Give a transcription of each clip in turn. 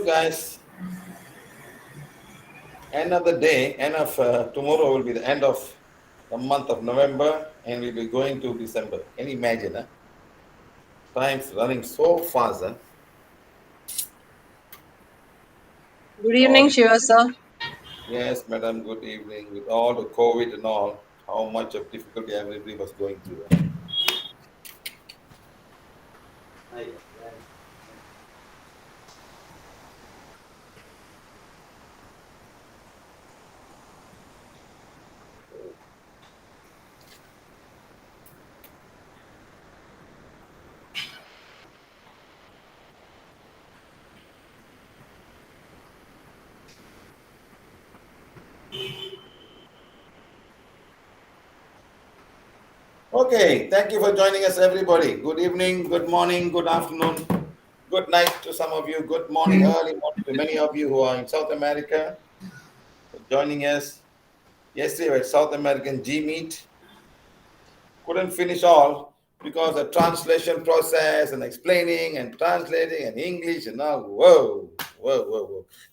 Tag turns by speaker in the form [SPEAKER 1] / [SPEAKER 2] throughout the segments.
[SPEAKER 1] Guys, end of the day, end of tomorrow will be the end of the month of November, and we'll be going to December. Can you imagine? Huh? Time's running so fast. Huh?
[SPEAKER 2] Good evening, Shiva sir.
[SPEAKER 1] Yes, madam. Good evening. With all the COVID and all, how much of difficulty everybody was going through. Huh? Okay, thank you for joining us, everybody. Good evening, good morning, good afternoon, good night to some of you. Good morning, early morning to many of you who are in South America for joining us. Yesterday, we had South American G Meet. Couldn't finish all because the translation process and explaining and translating and English and all. Whoa.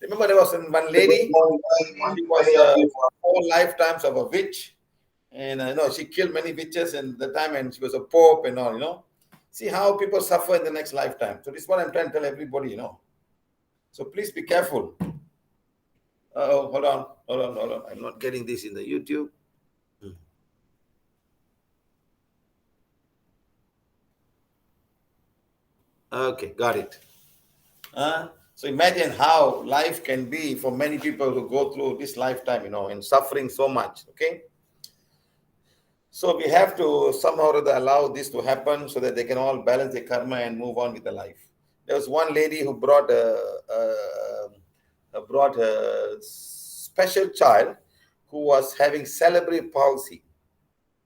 [SPEAKER 1] Remember, there was one lady. She was 4 lifetimes of a witch. And she killed many witches in the time, and she was a pope and all. See how people suffer in the next lifetime. So this is what I'm trying to tell everybody. So please be careful. Hold on. I'm not getting this in the YouTube. Okay, got it. So imagine how life can be for many people who go through this lifetime, and suffering so much. Okay. So we have to somehow or other allow this to happen so that they can all balance their karma and move on with their life. There was one lady who brought a special child who was having cerebral palsy,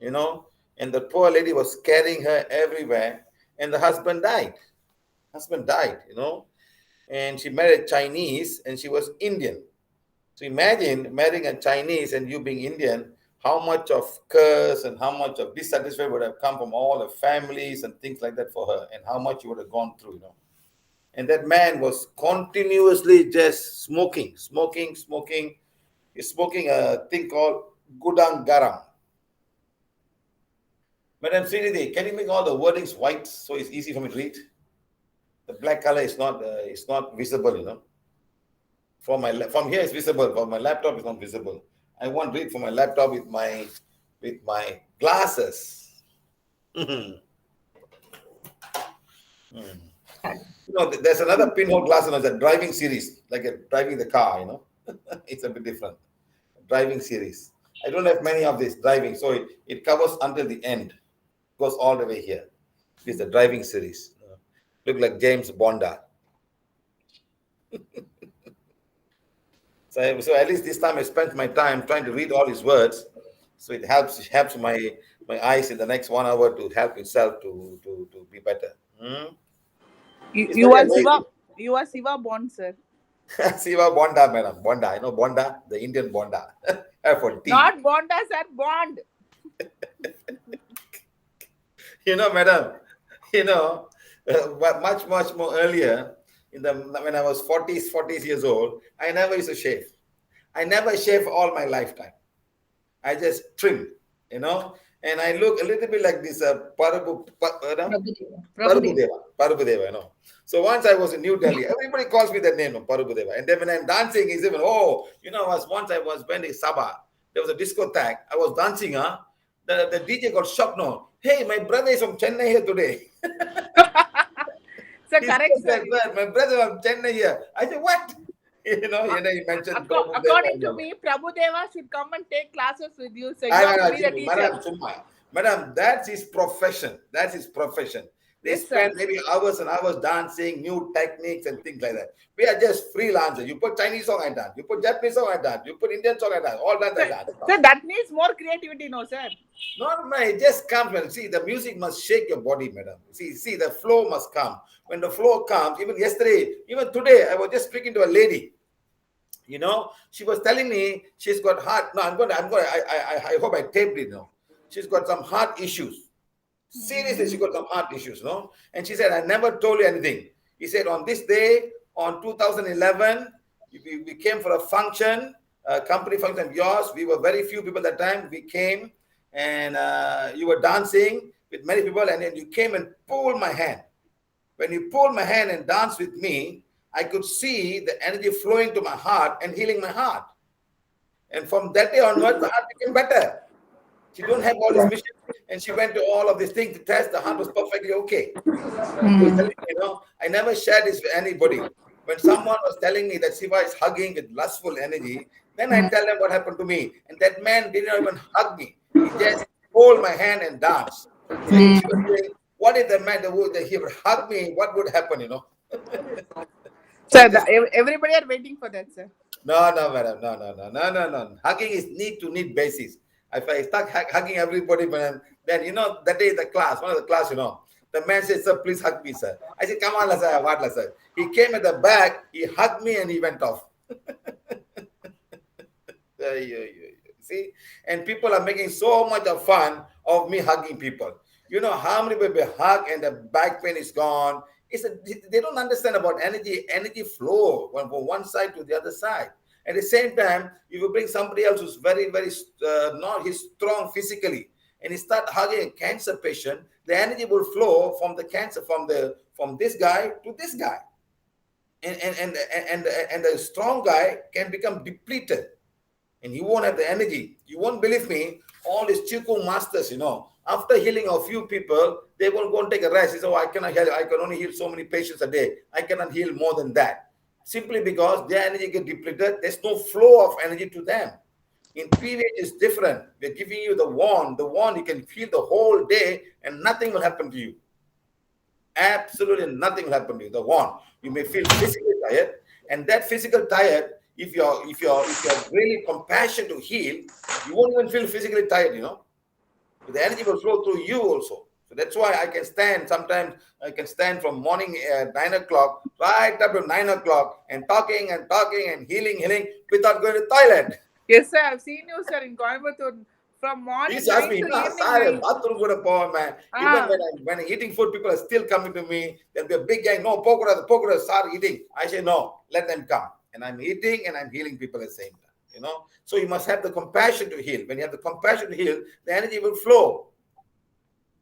[SPEAKER 1] and the poor lady was carrying her everywhere, and the husband died. And she married a Chinese, and she was Indian. So imagine marrying a Chinese and you being Indian, how much of curse and how much of dissatisfaction would have come from all the families and things like that for her, and how much you would have gone through. And that man was continuously just smoking. He's smoking a thing called Gudang Garam. Madam Srinidhi, can you make all the wordings white so it's easy for me to read? The black color is not visible. From here it's visible. From my laptop it's not visible. I want to read from my laptop with my glasses. There's another pinhole glass, it's a driving series, like driving the car. It's a bit different. Driving series. I don't have many of this driving, so it covers until the end. Goes all the way here. It's the driving series. Look like James Bonda. So at least this time I spent my time trying to read all his words, so it helps my eyes in the next 1 hour to help itself to be better.
[SPEAKER 3] You are Siva Bond, sir.
[SPEAKER 1] Siva Bonda, madam. Bonda. I know Bonda, the Indian Bonda. For tea.
[SPEAKER 3] Not Bonda, sir. Bond.
[SPEAKER 1] Madam, much more earlier, when I was 40 years old, I never used to shave. I never shave all my lifetime. I just trim, and I look a little bit like this Parabudeva. So once I was in New Delhi, everybody calls me that name, Parabudeva. And then when I'm dancing, it's even, once I was went in Sabah, there was a discotheque. I was dancing, the DJ got shocked. No, hey, my brother is from Chennai here today.
[SPEAKER 3] So correct, sir.
[SPEAKER 1] My brother from Chennai here. I said, what? He mentioned.
[SPEAKER 3] According to me, Prabhudeva should come and take classes with you. So
[SPEAKER 1] Madam, Madam, that's his profession. That's his profession. They
[SPEAKER 3] Yes,
[SPEAKER 1] spend
[SPEAKER 3] sir.
[SPEAKER 1] maybe hours and hours dancing, new techniques and things like that. We are just freelancers. You put Chinese song, I dance. You put Japanese song, I dance. You put Indian song, I dance. All dance, I
[SPEAKER 3] Sir,
[SPEAKER 1] dance.
[SPEAKER 3] sir, that needs more creativity, no, sir.
[SPEAKER 1] No, man, it just comes. Man. See, the music must shake your body, madam. See, the flow must come. When the flow comes, even yesterday, even today, I was just speaking to a lady. You know, she was telling me she's got heart. No, I hope I taped it. No, she's got some heart issues. Seriously, she got some heart issues, no? And she said, I never told you anything. He said, on this day, on 2011, we came for a function, a company function of yours. We were very few people at that time. We came and you were dancing with many people, and then you came and pulled my hand. When you pulled my hand and danced with me, I could see the energy flowing to my heart and healing my heart. And from that day onwards, the heart became better. She don't have all this mission, and she went to all of these things to test. The heart was perfectly okay. She was telling me, I never shared this with anybody. When someone was telling me that Shiva is hugging with lustful energy, then I tell them what happened to me. And that man didn't even hug me. He just hold my hand and danced. So she was saying, what if the man that he would hug me, what would happen,
[SPEAKER 3] Sir, everybody are waiting for that, sir.
[SPEAKER 1] No, madam. No. Hugging is need to need basis. If I start hugging everybody, madam, then that day the class, one of the class, the man said, sir, please hug me, sir. I said, come on, sir, what, sir? He came at the back, he hugged me and he went off. See? And people are making so much of fun of me hugging people. You know how many people hug and the back pain is gone? They don't understand about energy flow from one side to the other side. At the same time, if you bring somebody else who's very, very he's strong physically, and he start hugging a cancer patient, the energy will flow from the cancer from this guy to this guy, and the strong guy can become depleted, and he won't have the energy. You won't believe me. All these Chiku masters, after healing a few people, they will go and take a rest. He said, I cannot heal. I can only heal so many patients a day. I cannot heal more than that. Simply because their energy gets depleted. There's no flow of energy to them. In PVH, it's different. We're giving you the wand. The wand you can feel the whole day and nothing will happen to you. Absolutely nothing will happen to you. The wand. You may feel physically tired. And that physical tired, if you're really compassionate to heal, you won't even feel physically tired, The energy will flow through you also. So that's why I can stand. Sometimes I can stand from morning at 9 o'clock right up to 9 o'clock and talking and healing without going to the toilet.
[SPEAKER 3] Yes, sir. I've seen you, sir, in Coimbatore from morning
[SPEAKER 1] Please ask
[SPEAKER 3] 9
[SPEAKER 1] me,
[SPEAKER 3] to evening
[SPEAKER 1] sorry,
[SPEAKER 3] 9.
[SPEAKER 1] bathroom go to power, man. Even when I'm eating food, people are still coming to me. There'll be a big gang. No, pokora, start eating. I say no, let them come. And I'm eating and I'm healing people at the same time. So you must have the compassion to heal. When you have the compassion to heal, the energy will flow.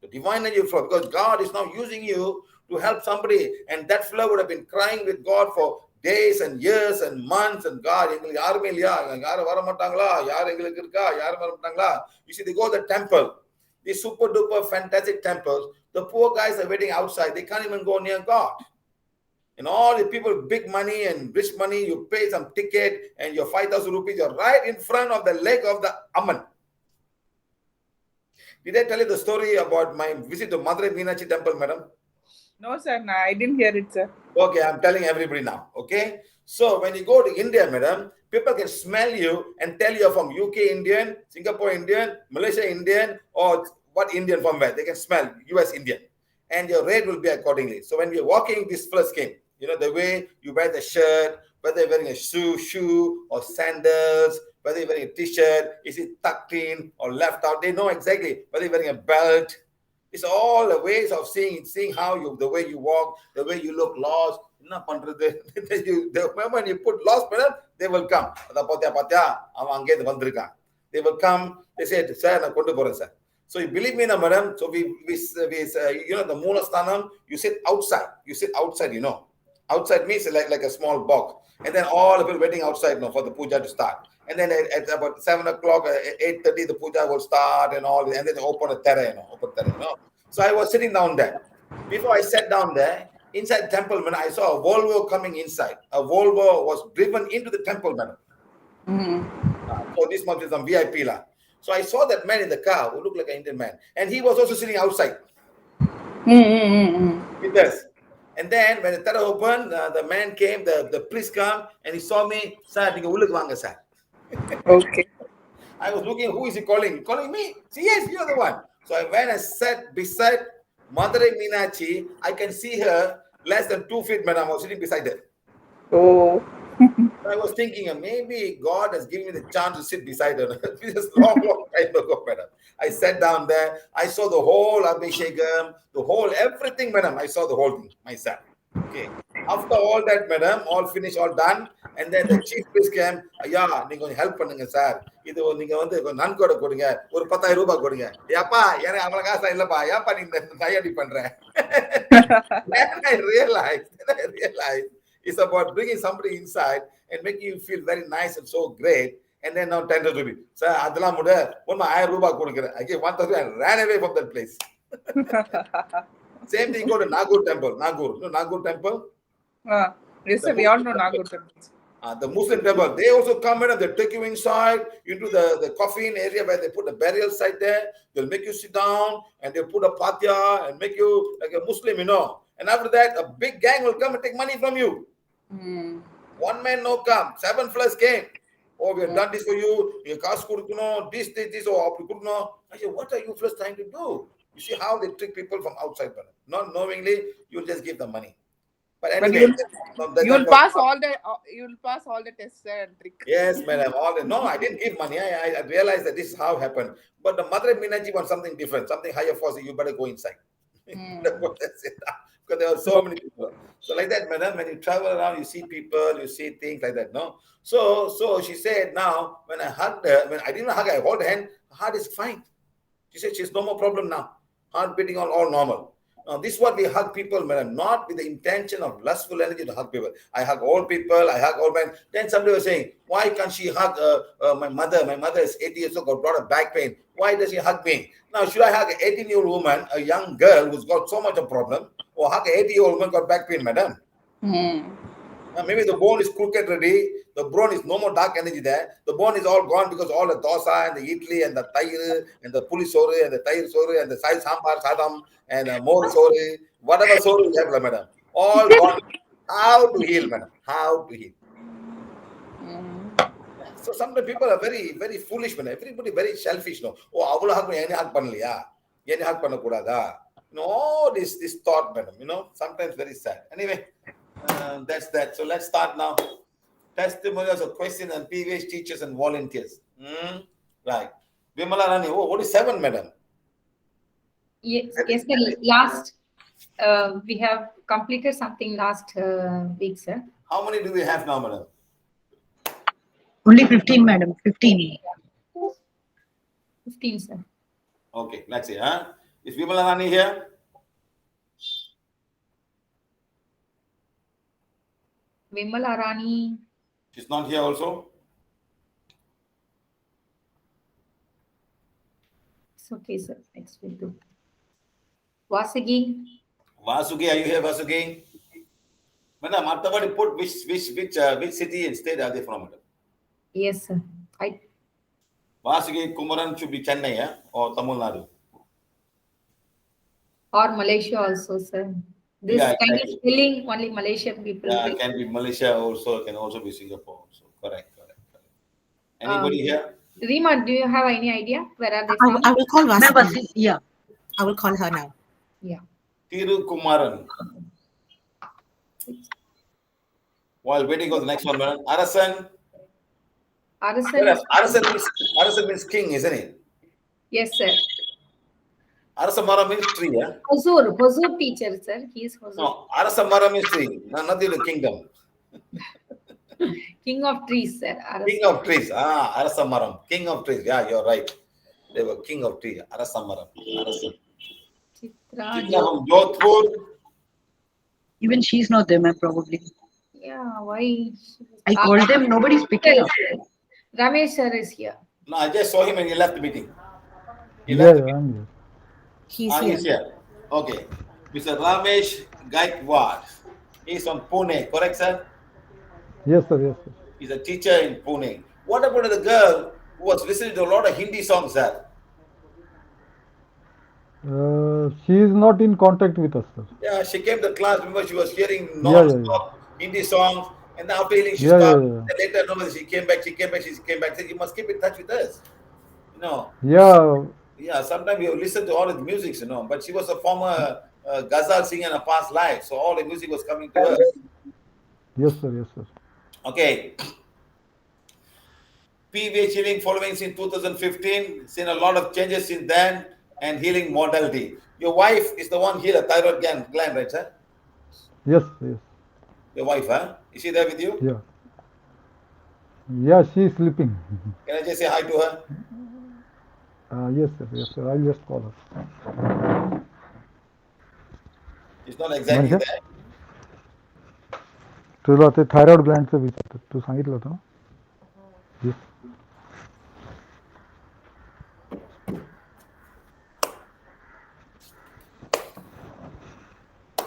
[SPEAKER 1] The divine energy will flow because God is now using you to help somebody. And that flow would have been crying with God for days and years and months. And God, you see, they go to the temple, these super duper fantastic temples. The poor guys are waiting outside. They can't even go near God. And all the people with big money and rich money, you pay some ticket and your 5,000 rupees, you're right in front of the leg of the Aman. Did I tell you the story about my visit to Madurai Meenakshi temple, madam?
[SPEAKER 3] No, sir. No, I didn't hear it, sir.
[SPEAKER 1] Okay, I'm telling everybody now. Okay. So when you go to India, madam, people can smell you and tell you're from UK Indian, Singapore Indian, Malaysia Indian, or what Indian from where. They can smell US Indian. And your rate will be accordingly. So when we're walking, this first came. The way you wear the shirt, whether you're wearing a shoe or sandals, whether you're wearing a t-shirt, is it tucked in or left out? They know exactly whether you're wearing a belt. It's all the ways of seeing how the way you walk, the way you look lost. The moment you put lost, they will come. They will come. They say, sir. So you believe me, madam. So we the Moola you sit outside. Outside means like a small box. And then all the people waiting outside for the puja to start. And then at about 7 o'clock, 8:30, the puja will start and all. And then they open a terrain. So I was sitting down there. Before I sat down there, inside the temple, when I saw a Volvo coming inside. A Volvo was driven into the temple, madam. So this must be some VIP. So I saw that man in the car who looked like an Indian man, and he was also sitting outside with us. And then when the tada opened, the man came, the priest come, and he saw me. Sir, நீங்க உள்ளுக்கு வாங்க sir.
[SPEAKER 3] Okay.
[SPEAKER 1] I was looking, who is he calling? Calling me? See, yes, you're the one. So I went and sat beside Madurai Meenachi. I can see her less than 2 feet, madam. I was sitting beside her.
[SPEAKER 3] Oh.
[SPEAKER 1] I was thinking, maybe God has given me the chance to sit beside her. This long time ago, madam. I sat down there. I saw the whole Abhishekam, the whole everything, madam. I saw the whole thing myself. Okay. After all that, madam, all finished, all done. And then the chief priest came, ஐயா நீங்க கொஞ்சம் help பண்ணுங்க sir, இது நீங்க வந்து நன்கொடை கொடுங்க, ஒரு 10,000 ரூபாய் கொடுங்க. ஏப்பா எனக்கு அவ்வளவு காசு இல்லப்பா, ஏப்பா நீ இந்த கையடி பண்ற? Then I realized it's about bringing somebody inside and making you feel very nice and so great. And then now 10,000 rupees. Sir, அதெல்லாம் முட ஒன்னு 1000 ரூபாய் கொடுக்கிறேன். I gave 1,000 and ran away from that place. Same thing go to Nagur temple. Nagur. You know Nagur temple?
[SPEAKER 3] Yes, sir. We all know Nagur temple.
[SPEAKER 1] The Muslim temple. They also come in and they take you inside into the coffin area where they put the burial site there. They'll make you sit down and they'll put a patya and make you like a Muslim, you know. And after that, a big gang will come and take money from you. One man no come. 7 plus came. Oh, we have done this for you. You cash kudukno, this, or apdi kudukno. I said, what are you first trying to do? You see how they trick people from outside, but not knowingly, you'll just give them money. But anyway,
[SPEAKER 3] you'll pass all the tests and tricks.
[SPEAKER 1] Yes, madam. No, I didn't give money. I realized that this is how it happened. But the Madurai Meenachi wants something different, something higher force. You better go inside. That's it. Because there were so many people. So like that, madam, when you travel around, you see people, you see things like that, no? So she said, now, when I hugged her, when I didn't hug her, I hold her hand, her heart is fine. She said, she's no more problem now. Heart beating all normal. Now, this is what we hug people, madam, not with the intention of lustful energy to hug people. I hug old people, I hug old men. Then somebody was saying, why can't she hug my mother? My mother is 80 years old, got a lot of back pain. Why does she hug me? Now, should I hug an 18-year-old woman, a young girl who's got so much of problem, or hug an 80-year-old woman got back pain, madam? Now, maybe the bone is crooked already. The bone is no more dark energy there. The bone is all gone because all the dosa and the idli and the tair and the puli soru and the tair soru and the sai sambar sadam and the more soru, whatever soru you have, madam, all gone. How to heal, madam? How to heal? So sometimes people are very, very foolish, man. Everybody very selfish, no. Oh, avula hug me, any hug panliya, any hug panna kudada. You know, all this thought, madam. You know, sometimes very sad. Anyway. That's that. So let's start now. Testimonials of questions and PVH teachers and volunteers. Right. Vimala Rani. Oh, what is 7, madam?
[SPEAKER 4] Yes, sir. Last, we have completed something last week, sir.
[SPEAKER 1] How many do we have now, madam?
[SPEAKER 2] Only 15, madam. 15.
[SPEAKER 4] 15, sir.
[SPEAKER 1] Okay, let's see. Is Vimala Rani here?
[SPEAKER 4] Vimala Rani.
[SPEAKER 1] She's not here also?
[SPEAKER 4] It's okay, sir. Next we'll do. Vasagi.
[SPEAKER 1] Vasugi, are you here, Vasugi? Madam, afterward, put which city and state are they from, madam?
[SPEAKER 4] Yes, sir.
[SPEAKER 1] Vasugi Kumaran should be Chennai, or Tamil Nadu?
[SPEAKER 4] Or Malaysia also, sir. This kind of spelling, only Malaysian people.
[SPEAKER 1] Yeah, it can be Malaysia also, can also be Singapore also. Correct. Anybody here?
[SPEAKER 4] Rima, do you have any idea? Where are they from?
[SPEAKER 5] I will call Vasuki. Yeah. I will call her now.
[SPEAKER 4] Yeah.
[SPEAKER 1] Tiru Kumaran. While waiting for the next one, madam. Arasan. Arasan means king, isn't it?
[SPEAKER 4] Yes, sir.
[SPEAKER 1] Arasamara means tree, yeah?
[SPEAKER 4] Huzur teacher, sir. He is Huzur.
[SPEAKER 1] No, Arasamara means tree. No, not the kingdom.
[SPEAKER 4] King of trees, sir.
[SPEAKER 1] King of trees. Arasamaram. King of trees. Yeah, you're right. They were king of trees. Arasamaram. Arasan. Chitra from Jodhpur.
[SPEAKER 2] Even she's not there, ma'am, probably.
[SPEAKER 4] Yeah, why?
[SPEAKER 2] I called them, nobody's picking up.
[SPEAKER 4] Ramesh sir is here.
[SPEAKER 1] No, I just saw him and he left the meeting.
[SPEAKER 5] He's
[SPEAKER 1] He's here. Okay. Mr. Ramesh Gaikwad. He's from Pune, correct, sir?
[SPEAKER 6] Yes, sir. Yes, sir.
[SPEAKER 1] He's a teacher in Pune. What about the girl who was listening to a lot of Hindi songs, sir.
[SPEAKER 6] She is not in contact with us, sir.
[SPEAKER 1] Yeah, she came to class. Remember, she was hearing
[SPEAKER 6] Yeah, yeah, yeah.
[SPEAKER 1] non-stop Hindi songs, and after healing, she
[SPEAKER 6] Yeah, yeah,
[SPEAKER 1] stopped.
[SPEAKER 6] yeah.
[SPEAKER 1] And later, no, she came back. She came back. She came back. Said, "You must keep in touch with us." You know.
[SPEAKER 6] Yeah,
[SPEAKER 1] Yeah. Sometimes you listen to all the music, you know. But she was a former ghazal singer in a past life, so all the music was coming to her.
[SPEAKER 6] yes, sir, yes, sir.
[SPEAKER 1] Okay. PVH healing following in 2015. Seen a lot of changes since then, and healing modality. Your wife is the one here, thyroid gland, right, sir?
[SPEAKER 6] Yes, yes,
[SPEAKER 1] Your wife, huh? Is she there with you?
[SPEAKER 6] yeah. Yeah, she is sleeping.
[SPEAKER 1] Can I just say hi to her?
[SPEAKER 6] Yes, sir, yes, sir. I'll just call her.
[SPEAKER 1] It's not exactly
[SPEAKER 6] म्हणजे
[SPEAKER 1] there.
[SPEAKER 6] तुला ते thyroid ग्लँडचं विचारत तू सांगितलं होतं ना. Yes.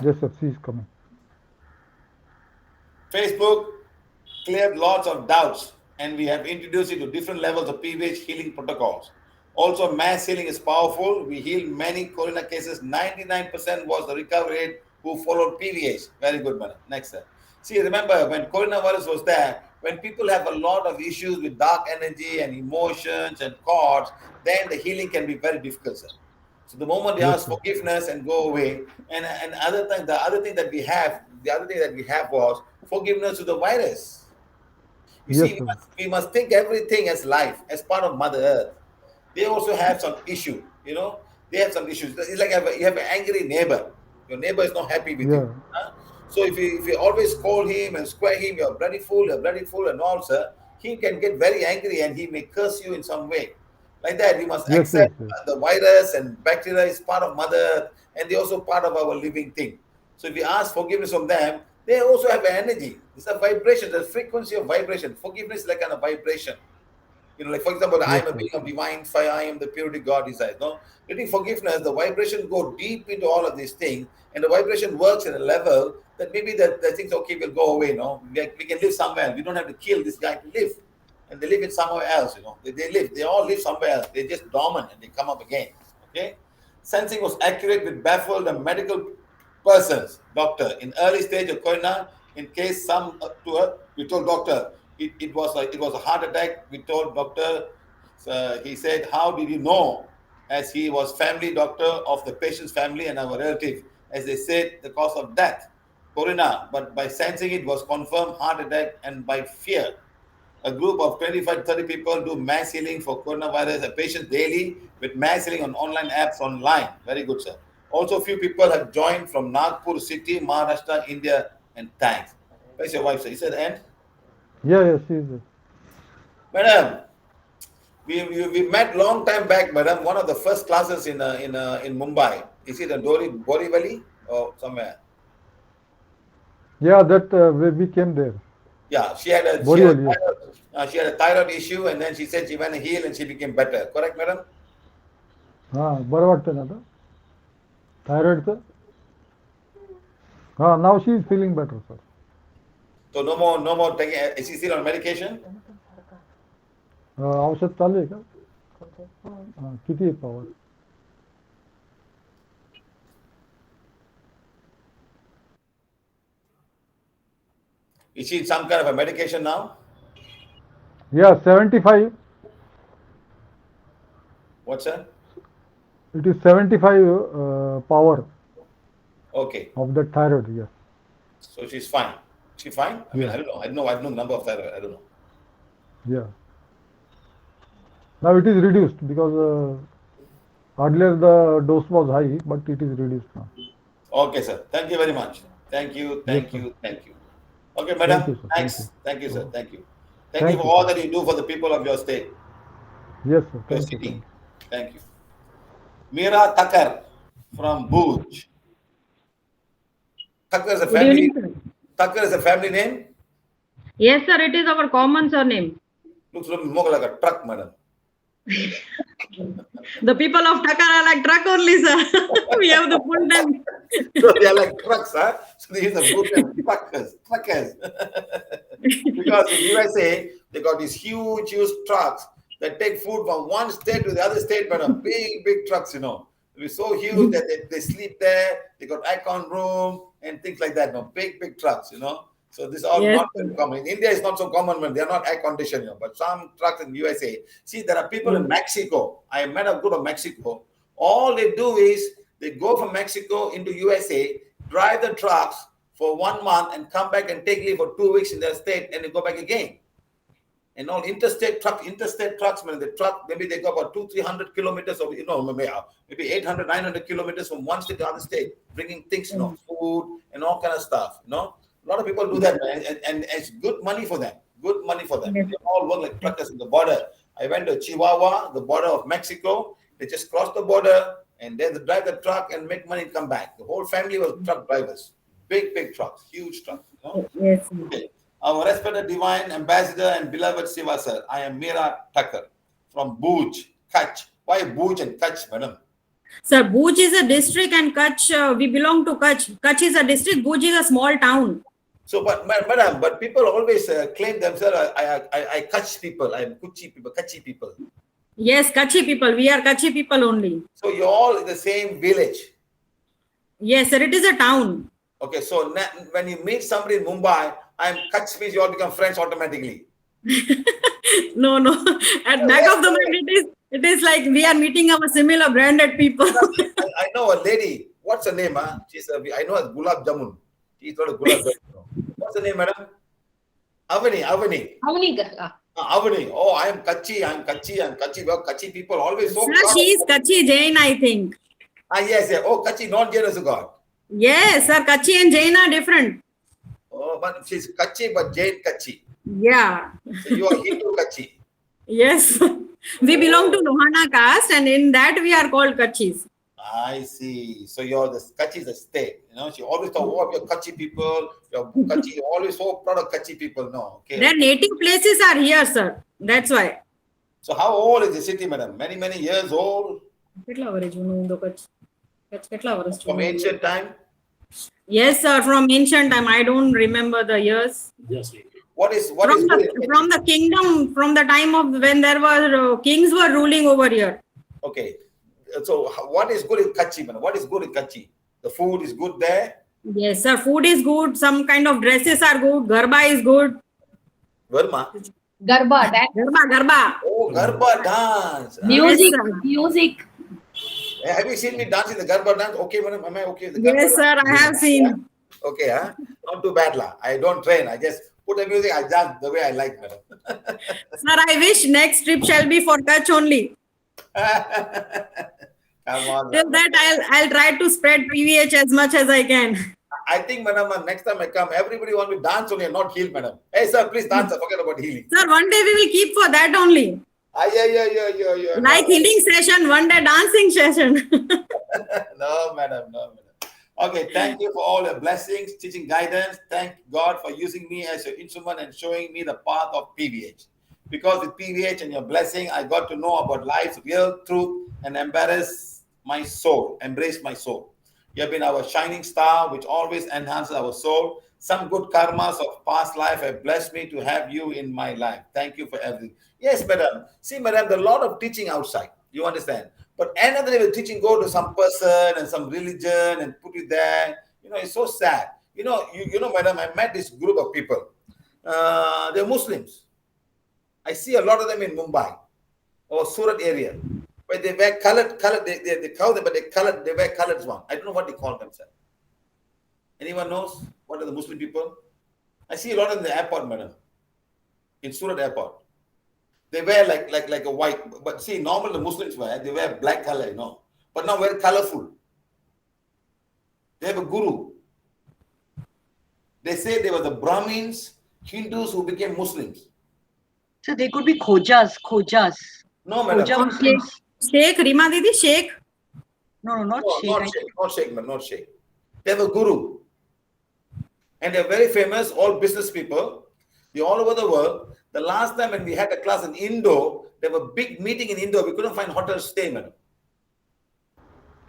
[SPEAKER 6] Yes, sir, she is coming.
[SPEAKER 1] Facebook cleared lots of doubts, and we have introduced it to different levels of PVH healing protocols. Also, mass healing is powerful. We healed many corona cases. 99% was the recovery rate who followed PVH. Very good, madam. Next, sir. See, remember when coronavirus was there, when people have a lot of issues with dark energy and emotions and thoughts, then the healing can be very difficult, sir. So the moment they
[SPEAKER 6] Yes,
[SPEAKER 1] ask
[SPEAKER 6] sir.
[SPEAKER 1] forgiveness and go away, and the other thing that we have was forgiveness to the virus. You
[SPEAKER 6] Yes,
[SPEAKER 1] see,
[SPEAKER 6] sir.
[SPEAKER 1] we must think everything as life, as part of Mother Earth. They also have some issue, you know. They have some issues. It's like you have an angry neighbor. Your neighbor is not happy with you.
[SPEAKER 6] Yeah.
[SPEAKER 1] Huh? So if you always call him and square him, you're bloody fool, and all, sir, he can get very angry and he may curse you in some way. Like that, we must
[SPEAKER 6] Yes, yes,
[SPEAKER 1] accept
[SPEAKER 6] yes.
[SPEAKER 1] the virus and bacteria is part of Mother Earth, and they're also part of our living thing. So if we ask forgiveness from them, they also have an energy. It's a vibration, the frequency of vibration. Forgiveness is like kind of vibration. You know, like for example, I
[SPEAKER 6] Yes,
[SPEAKER 1] am a
[SPEAKER 6] sir.
[SPEAKER 1] being of divine fire, I am the purity God desires. No, getting forgiveness, the vibration go deep into all of these things, and the vibration works at a level that maybe the things okay will go away. No, we can live somewhere. We don't have to kill this guy to live, and they live in somewhere else. You know, they all live somewhere else. They're just dormant and they come up again. Okay, sensing was accurate with baffled the medical persons. Doctor, in early stage of corona, in case some to her, we told doctor it was a heart attack. We told doctor, he said, how did you know? As he was family doctor of the patient's family and our relative, as they said, the cause of death, corona. But by sensing it was confirmed heart attack, and by fear, a group of 25 30 people do mass healing for coronavirus patients daily with mass healing on online apps online. Very good, sir. Also, a few people have joined from Nagpur city, Maharashtra, India, and thanks. Where's your wife, sir? Is that the end?
[SPEAKER 6] Yeah, yeah, she is.
[SPEAKER 1] Madam, we met long time back, madam. One of the first classes in Mumbai. Is it a Borivali or somewhere?
[SPEAKER 6] Yeah, that we came there.
[SPEAKER 1] Yeah,
[SPEAKER 6] Borivali, yes.
[SPEAKER 1] she had a thyroid issue, and then she said she went and healed and she became better. Correct, madam?
[SPEAKER 6] बरं वाटतं ना आता थायरॉइडचं. Now she is feeling better, sir.
[SPEAKER 1] So no more taking. Is she still on medication?
[SPEAKER 6] औषध चालू आहे का? किती आहे power?
[SPEAKER 1] Is she some kind of a medication now?
[SPEAKER 6] Yeah, 75.
[SPEAKER 1] What's that?
[SPEAKER 6] It is 75 power
[SPEAKER 1] Okay.
[SPEAKER 6] of the thyroid, yes.
[SPEAKER 1] So she's fine. She fine? I mean,
[SPEAKER 6] Yeah.
[SPEAKER 1] I don't know. I have no number of thyroid. I don't know.
[SPEAKER 6] Yeah. Now it is reduced because earlier the dose was high, but it is reduced now.
[SPEAKER 1] Okay, sir. Thank you very much. Thank you.
[SPEAKER 6] Yes,
[SPEAKER 1] Thank
[SPEAKER 6] sir.
[SPEAKER 1] you. Thank you. Okay, madam.
[SPEAKER 6] Thank you, sir.
[SPEAKER 1] Thanks.
[SPEAKER 6] Thank you.
[SPEAKER 1] Thank you, sir.
[SPEAKER 6] Oh.
[SPEAKER 1] Thank you. Thank you
[SPEAKER 6] Thank
[SPEAKER 1] for
[SPEAKER 6] you,
[SPEAKER 1] all
[SPEAKER 6] sir.
[SPEAKER 1] that you do for the people of your state,
[SPEAKER 6] Yes, sir.
[SPEAKER 1] your
[SPEAKER 6] Thank you.
[SPEAKER 1] city.
[SPEAKER 6] Thank you.
[SPEAKER 1] Thank you. Mira Takar from Bhuj. Takar is a
[SPEAKER 7] Good
[SPEAKER 1] family.
[SPEAKER 7] evening, sir.
[SPEAKER 1] Takar is a family name.
[SPEAKER 7] Yes, sir, it is our common surname.
[SPEAKER 1] Looks more like a truck, madam.
[SPEAKER 7] The people of Takar are like truck only, sir. We have the full name.
[SPEAKER 1] So they are like trucks, huh? So they use a good name, truckers. Because in USA, they got these huge trucks that take food from one state to the other state, but big trucks, It was so huge that they sleep there. They got aircon room and things like that. Big trucks, So this is all
[SPEAKER 7] Yes,
[SPEAKER 1] not
[SPEAKER 7] sir.
[SPEAKER 1] very common. In India, it's not so common when they're not air conditioned, but some trucks in USA. See, there are people in Mexico. I met a group of Mexico. All they do is they go from Mexico into USA, drive the trucks for 1 month, and come back and take leave for 2 weeks in their state, and they go back again. And all interstate trucks, man, the truck, maybe they go about 200-300 kilometers, or maybe 800-900 kilometers from one state to other state, bringing things, food and all kind of stuff. A lot of people do that, man, and it's good money for them. Good money for them. They all work like truckers in the border. I went to Chihuahua, the border of Mexico. They just cross the border and then they drive the truck and make money and come back. The whole family was truck drivers. Big trucks, huge trucks.
[SPEAKER 7] Yes.
[SPEAKER 1] Okay. Our respected divine ambassador and beloved Siva sir, I am Meera Thakkar from Bhuj, Kutch. Why Bhuj and Kutch, madam?
[SPEAKER 7] Sir, Bhuj is a district and Kutch, we belong to Kutch. Kutch is a district, Bhuj is a small town.
[SPEAKER 1] So, madam, but people always claim themselves, I Kutch people, I am Kutchi people.
[SPEAKER 7] Yes, Kutchi people. We are Kutchi people only.
[SPEAKER 1] So you're all in the same village.
[SPEAKER 7] Yes, sir. It is a town.
[SPEAKER 1] Okay, so when you meet somebody in Mumbai, I'm Kutch means you all become friends automatically.
[SPEAKER 7] No. At back of the mind, it is like we are meeting our similar branded people.
[SPEAKER 1] I know a lady. What's her name? She's I know her Gulab Jamun. She's not a Gulab Jamun. What's her name, madam? Avani. Avani. Oh, I am Kutchi. Well, Kutchi people always so.
[SPEAKER 7] Sir, she is Kutchi Jain, I think.
[SPEAKER 1] Yes. Oh, Kutchi, not Jain also God.
[SPEAKER 7] Yes, sir. Kutchi and Jain are different.
[SPEAKER 1] Oh, but she's Kutchi, but Jain Kutchi.
[SPEAKER 7] Yeah.
[SPEAKER 1] So you are Hindu Kutchi.
[SPEAKER 7] Yes. We belong to Lohana caste, and in that we are called Kutchis.
[SPEAKER 1] I see. So you're the Kutchi is a state. She always thought, oh, you're Kutchi people. You're Kutchi. You're always so proud of Kutchi people. No, okay.
[SPEAKER 7] Their native places are here, sir. That's why.
[SPEAKER 1] So how old is the city, madam? Many years old. From ancient time.
[SPEAKER 7] Yes, sir. From ancient time, I don't remember the years.
[SPEAKER 8] Yes.
[SPEAKER 1] What is
[SPEAKER 7] from the kingdom, from the time of when there were kings were ruling over here.
[SPEAKER 1] Okay. So what is good in Kutchi, madam? What is good in Kutchi? The food is good there.
[SPEAKER 7] Yes, sir. Food is good. Some kind of dresses are good. Garba is good.
[SPEAKER 1] Verma.
[SPEAKER 4] Garba, dance.
[SPEAKER 7] Garba.
[SPEAKER 1] Oh, Garba dance.
[SPEAKER 4] Music.
[SPEAKER 1] Have you seen me dance in the Garba dance? Okay, madam. Am I okay?
[SPEAKER 7] Yes, sir. I have seen.
[SPEAKER 1] Okay, not too bad, lah. I don't train. I just put the music. I dance the way I like, madam.
[SPEAKER 7] Sir, I wish next trip shall be for Kutch only.
[SPEAKER 1] Come on.
[SPEAKER 7] Till that, I'll try to spread PVH as much as I can.
[SPEAKER 1] I think, madam, next time I come, everybody want me to dance only and not heal, madam. Hey, sir, please dance. Forget about healing.
[SPEAKER 7] Sir, one day we will keep for that only.
[SPEAKER 1] Yeah.
[SPEAKER 7] Like healing session, one day dancing session.
[SPEAKER 1] No, madam. Okay, thank you for all your blessings, teaching guidance. Thank God for using me as your instrument and showing me the path of PVH. Because with PVH and your blessing, I got to know about life's real truth and embrace my soul. You have been our shining star, which always enhances our soul. Some good karmas of past life have blessed me to have you in my life. Thank you for everything. Yes, madam. See, madam, there's a lot of teaching outside. You understand? But another day, teaching go to some person and some religion and put it there. It's so sad. You know, madam, I met this group of people. They're Muslims. I see a lot of them in Mumbai or Surat area, where they wear colored. They call them, but they wear colored one. I don't know what they call themselves. Anyone knows what are the Muslim people? I see a lot in the airport, madam. In Surat airport, they wear like a white. But see, normal the Muslims they wear black color, But now very colorful. They have a guru. They say they were the Brahmins, Hindus who became Muslims.
[SPEAKER 2] So they could be Khojas.
[SPEAKER 1] No, madam.
[SPEAKER 2] Khoja Muslims.
[SPEAKER 7] Sheikh, Rima Didi, Sheikh.
[SPEAKER 2] No, not Sheikh.
[SPEAKER 1] Not Sheikh. They have a guru. And they're very famous, all business people. They're all over the world. The last time when we had a class in Indo, there was a big meeting in Indo. We couldn't find hotel to stay, madam.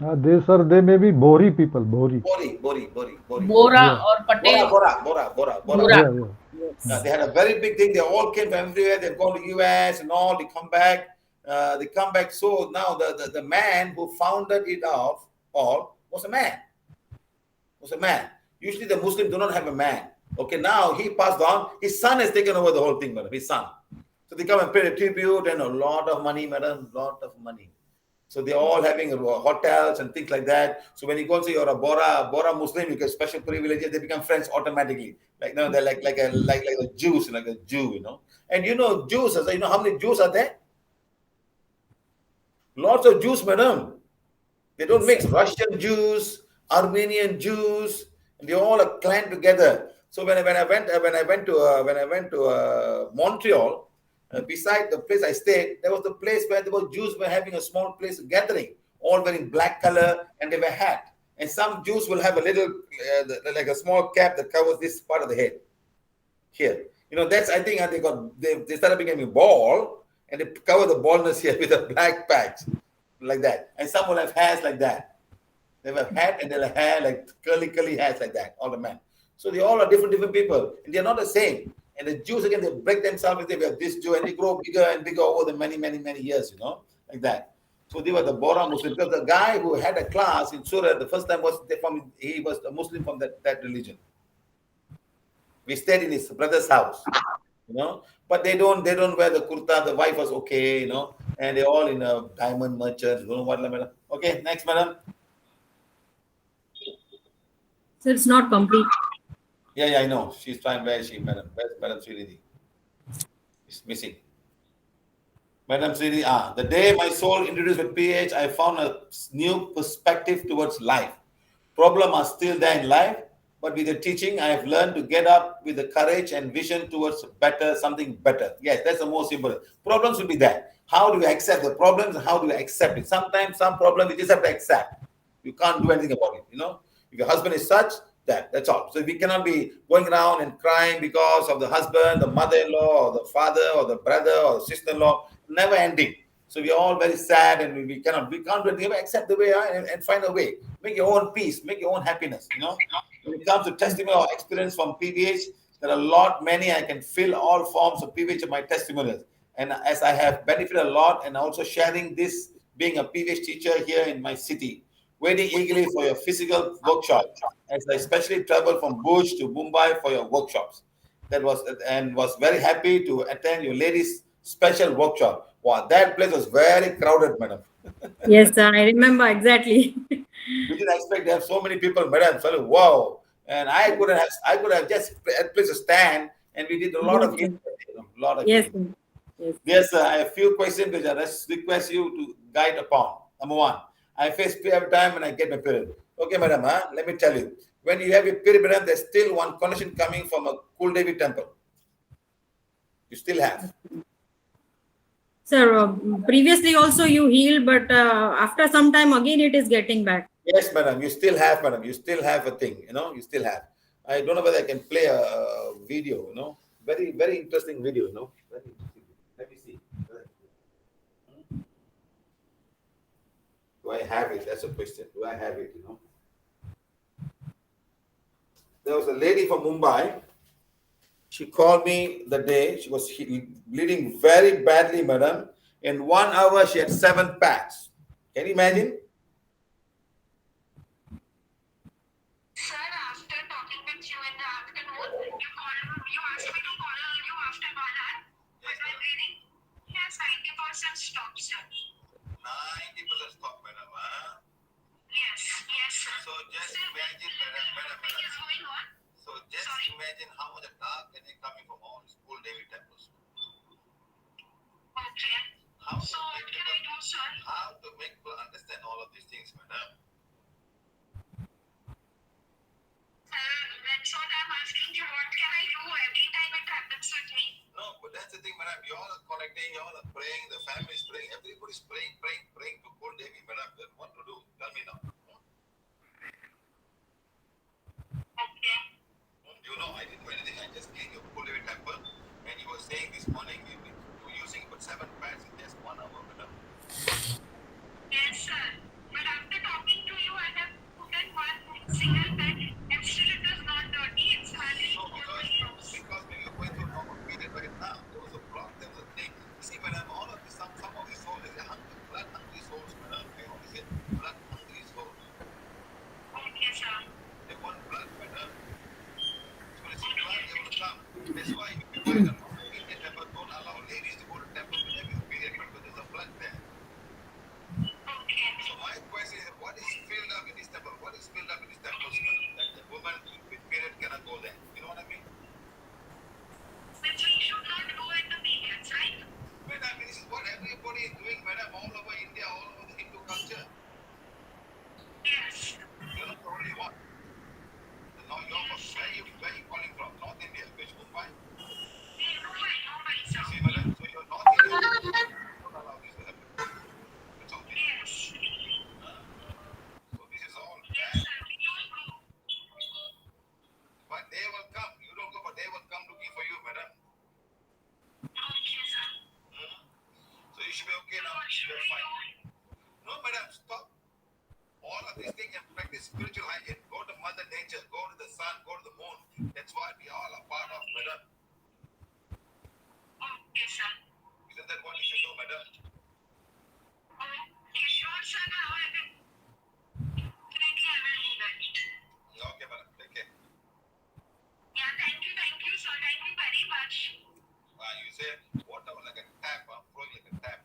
[SPEAKER 6] They, sir, they may be Bohri people. Bohri.
[SPEAKER 1] Bori.
[SPEAKER 4] Bora
[SPEAKER 6] Yeah.
[SPEAKER 4] or Patel.
[SPEAKER 1] Bora.
[SPEAKER 4] Bora.
[SPEAKER 6] Yeah.
[SPEAKER 1] They had a very big thing. They all came from everywhere. They've gone to US and all. They come back. So now the man who founded it all was a man. Usually the Muslims do not have a man. Okay, now he passed on. His son has taken over the whole thing, madam. His son. So they come and pay a tribute and a lot of money, madam. Lot of money. So they're all having hotels and things like that. So when you go and say you're a Bora Muslim, you get special privileges. They become friends automatically. Like no, they're like a Jews, like a Jew, you know. And you know Jews. You know how many Jews are there? Lots of Jews, madam. They don't mix Russian Jews, Armenian Jews, and they all are clan together. So when I went to Montreal, beside the place I stayed, there was the place where there were Jews were having a small place gathering, all wearing black color, and they were hat. And some Jews will have a little, like a small cap that covers this part of the head. Here, you know, that's I think they started becoming bald, and they cover the baldness here with a black patch, like that. And some will have hairs like that. They have hat and they'll have hair like curly hairs like that. All the men. So they all are different people, and they're not the same. And the Jews again, they break themselves. They have this Jew, and they grow bigger and bigger over the many years. You know, like that. So they were the Bora Muslims. Because the guy who had a class in Surat the first time he was a Muslim from that religion. We stayed in his brother's house, you know. But they don't wear the kurta. The wife was okay, you know, and they're all in a diamond merchants. Don't know what, madam. Okay, next, madam.
[SPEAKER 7] So it's not complete.
[SPEAKER 1] Yeah, I know. She's trying. Where is she, madam? Where's Madam Sridhi? She's missing. Madam Sridhi, the day my soul introduced with PH, I found a new perspective towards life. Problems are still there in life, but with the teaching, I have learned to get up with the courage and vision towards something better. Yes, that's the most important. Problems will be there. How do you accept the problems and how do you accept it? Sometimes some problems you just have to accept. You can't do anything about it, you know. If your husband is such, that's all. So we cannot be going around and crying because of the husband, the mother-in-law, or the father, or the brother, or the sister-in-law. Never ending. So we are all very sad, and we can't do anything. Accept the way and find a way. Make your own peace. Make your own happiness. You know. When it comes to testimony or experience from PVH, there are many. I can fill all forms of PVH in my testimonials. And as I have benefited a lot, and also sharing this, being a PVH teacher here in my city, waiting eagerly for your physical workshop, as I especially traveled from Bhuj to Mumbai for your workshops. Was very happy to attend your ladies' special workshop. Wow, that place was very crowded, madam.
[SPEAKER 7] Yes, sir, I remember exactly.
[SPEAKER 1] We didn't expect to have so many people, madam. So, wow. And I could have just a place to stand, and we did a lot of healing.
[SPEAKER 7] Yes.
[SPEAKER 1] Yes, sir. I have a few questions which I request you to guide upon. Number one, I face fear every time when I get my period. Okay, madam, let me tell you. When you have your period, madam, there's still one connection coming from a Kuldevi temple. You still have.
[SPEAKER 7] Sir, previously also you healed, but after some time again it is getting back.
[SPEAKER 1] Yes, madam. You still have, madam. You still have a thing. You know, you still have. I don't know whether I can play a video. You know, very interesting video. You know, let me see. Do I have it? That's a question. Do I have it? You know, there was a lady from Mumbai. She called me the day she was bleeding very badly, madam. In 1 hour, she had 7 packs. Can you imagine?
[SPEAKER 8] Sir, after talking with you in the afternoon, you asked me to call you after that. Was my bleeding? Yes, 90% stop, sir.
[SPEAKER 1] 90% stop, madam.
[SPEAKER 8] Yes, sir.
[SPEAKER 1] So just
[SPEAKER 8] Sir,
[SPEAKER 1] imagine, madam.
[SPEAKER 8] is going on?
[SPEAKER 1] So just imagine how much dark energy coming from all school Devi temples.
[SPEAKER 8] Okay. So what can I do, sir?
[SPEAKER 1] How to make people understand all of these things, madam?
[SPEAKER 8] That's what I'm asking you. What can I do every time it happens with me?
[SPEAKER 1] No, but that's the thing, madam. You all are connecting, you all are praying, the family is praying, everybody's praying to Kul Devi, madam. What to do? Tell me now.
[SPEAKER 8] Okay.
[SPEAKER 1] You know, I didn't do anything. I just cleaned your Kul Devi temple, and you were saying this morning you were using about 7 pads in just 1 hour, madam.
[SPEAKER 8] Yes, sir. But after talking
[SPEAKER 1] in the Indian temple don't allow ladies to go to temple with every period because there's a blood there. So my question is, what is filled up in this temple? What is filled up in this temple that the woman with period cannot go there? You know what I mean?
[SPEAKER 8] Which we should not go in the periods, right?
[SPEAKER 1] But I mean, this is what everybody is doing, madam, all over India, all over the Hindu culture.
[SPEAKER 8] Yes.
[SPEAKER 1] You're not the only one. Now you're from where you calling from? North India, which Mumbai?
[SPEAKER 8] Mumbai, sir.
[SPEAKER 1] See, madam, so you're North India. Don't allow this to happen. It's okay.
[SPEAKER 8] Yes.
[SPEAKER 1] So this is all
[SPEAKER 8] Yes,
[SPEAKER 1] bad.
[SPEAKER 8] sir. We don't go.
[SPEAKER 1] But they will come. You don't go, but they will come looking for you, madam.
[SPEAKER 8] Okay, sir.
[SPEAKER 1] So you should be okay now. You're fine. No, madam, stop. All of these things and practice spiritual hygiene. Go to Mother Nature, go to the sun, go to the moon. That's what we all are part of, madam.
[SPEAKER 8] Okay, sir.
[SPEAKER 1] Isn't that what you should do, madam?
[SPEAKER 8] Okay, sure, sir. Now I will. Definitely, I will do that.
[SPEAKER 1] Okay, madam. Take care.
[SPEAKER 8] Yeah, thank you, sir. Thank you very much.
[SPEAKER 1] You say water like a tap, flowing like a tap.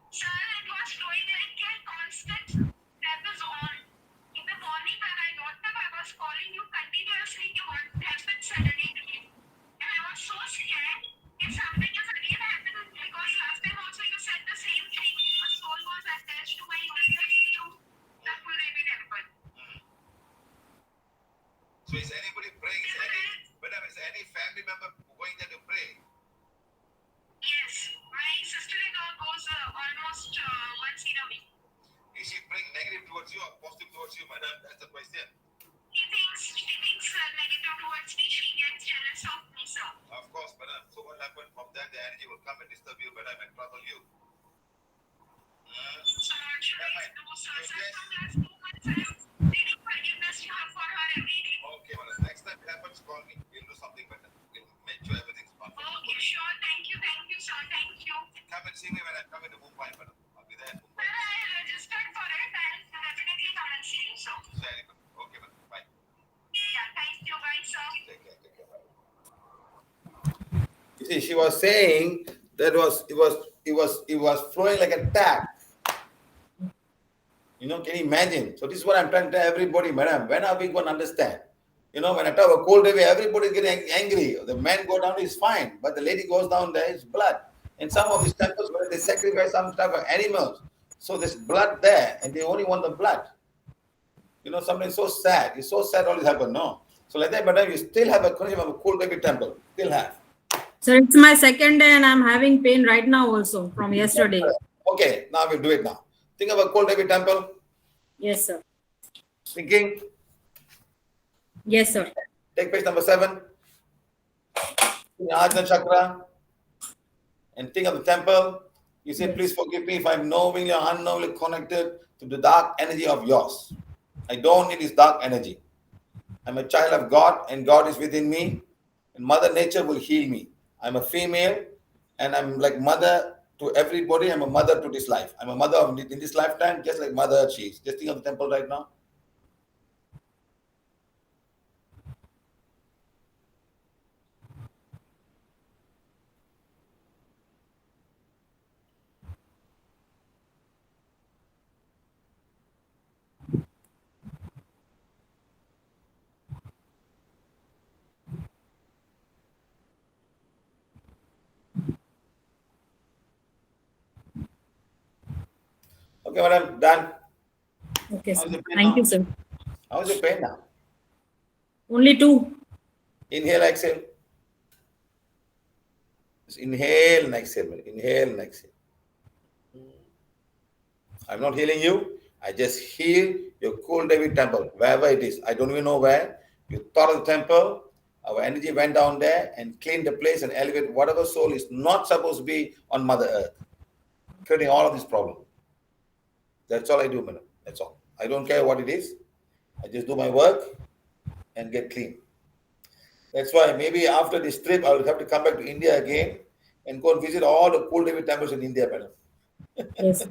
[SPEAKER 8] Sir, it was flowing like a constant. That was on. In the morning when I got up, I was calling you continuously. What happened suddenly to me? And I was so scared if something is again happening because last time also you said the same thing. A soul was attached to my uterus through the Kuldevi temple.
[SPEAKER 1] So is anybody praying? Is any family member going there to pray?
[SPEAKER 8] Yes, my sister-in-law goes almost once in a week.
[SPEAKER 1] Is she praying negative towards you or positive towards you, madam? That's the question.
[SPEAKER 8] She thinks negative towards me. She gets jealous of me, sir.
[SPEAKER 1] Of course, madam. So what happened from that? The energy will come and disturb you, madam, and trouble you.
[SPEAKER 8] So what should I do, sir?
[SPEAKER 1] You
[SPEAKER 8] Sir,
[SPEAKER 1] just-
[SPEAKER 8] from last 2 months, I'm needing forgiveness for her every day.
[SPEAKER 1] Okay, madam. Next time it happens, call me. We'll do something better. We'll make sure everything's perfect.
[SPEAKER 8] Okay, sure. Thank you, sir. Thank you.
[SPEAKER 1] Come and see me when I come into Mumbai, madam. I'll be there in
[SPEAKER 8] Sir,
[SPEAKER 1] Mumbai.
[SPEAKER 8] I registered for it. I'll definitely come and see you, sir.
[SPEAKER 1] Very good. Okay, madam. Bye.
[SPEAKER 8] Yeah, thank you. Bye, sir.
[SPEAKER 1] Take care. Take care. Bye. You see, she was saying that it was flowing like a tap. You know, can you imagine? So this is what I'm trying to tell everybody, madam. When are we going to understand? You know, when I talk about cold away, everybody's getting angry. The man go down is fine, but the lady goes down, there is blood. In some of these temples where they sacrifice some type of animals, so there's blood there, and they only want the blood. You know, something so sad. It's so sad all this happened. No. So like that, madam, you still have a connection of a cold baby temple. Still have.
[SPEAKER 7] So it's my second day and I'm having pain right now also from yesterday.
[SPEAKER 1] Okay, now we'll do it now. Think of a cold baby temple.
[SPEAKER 7] Yes, sir.
[SPEAKER 1] Thinking.
[SPEAKER 7] Yes, sir.
[SPEAKER 1] Take page number 7. Ajna Chakra. And think of the temple. You say, please forgive me if I'm knowingly or unknowingly connected to the dark energy of yours. I don't need this dark energy. I'm a child of God and God is within me. And Mother Nature will heal me. I'm a female and I'm like mother to everybody. I'm a mother to this life. I'm a mother in this lifetime, just like Mother she is. Just think of the temple right now. Okay, madam, done.
[SPEAKER 7] Okay,
[SPEAKER 1] How's
[SPEAKER 7] sir.
[SPEAKER 1] the pain
[SPEAKER 7] Thank
[SPEAKER 1] now?
[SPEAKER 7] you, sir.
[SPEAKER 1] How's your pain now?
[SPEAKER 7] Only 2.
[SPEAKER 1] Inhale, exhale. Just inhale and exhale. Inhale and exhale. I'm not healing you. I just heal your cool David temple, wherever it is. I don't even know where. You thought of the temple. Our energy went down there and cleaned the place and elevated whatever soul is not supposed to be on Mother Earth, creating all of this problem. That's all I do, madam. That's all. I don't care what it is. I just do my work and get clean. That's why maybe after this trip, I will have to come back to India again and go and visit all the cool David temples in India, madam.
[SPEAKER 7] Yes, sir.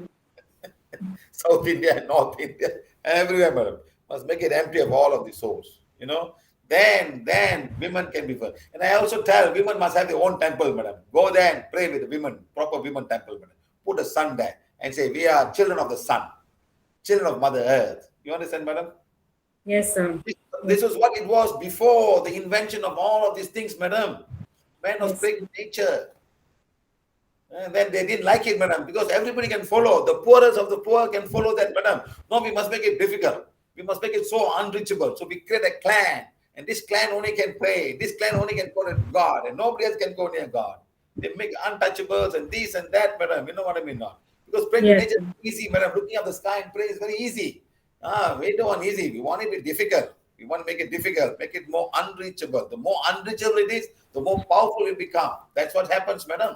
[SPEAKER 1] South India, North India, everywhere, madam. Must make it empty of all of the souls. You know, then women can be first. And I also tell women must have their own temple, madam. Go there and pray with the women, proper women temple, madam. Put a sun there and say, we are children of the sun, children of Mother Earth. You understand, madam?
[SPEAKER 7] Yes, sir.
[SPEAKER 1] This was what it was before the invention of all of these things, madam. Man was praying to nature. And then they didn't like it, madam, because everybody can follow. The poorest of the poor can follow that, madam. No, we must make it difficult. We must make it so unreachable. So we create a clan. And this clan only can pray. This clan only can go to God. And nobody else can go near God. They make untouchables and this and that, madam. You know what I mean? Not because praying to nature is easy, madam. Looking at the sky and pray is very easy. We don't want easy. We want it to be difficult. We want to make it difficult, make it more unreachable. The more unreachable it is, the more powerful it becomes. That's what happens, madam.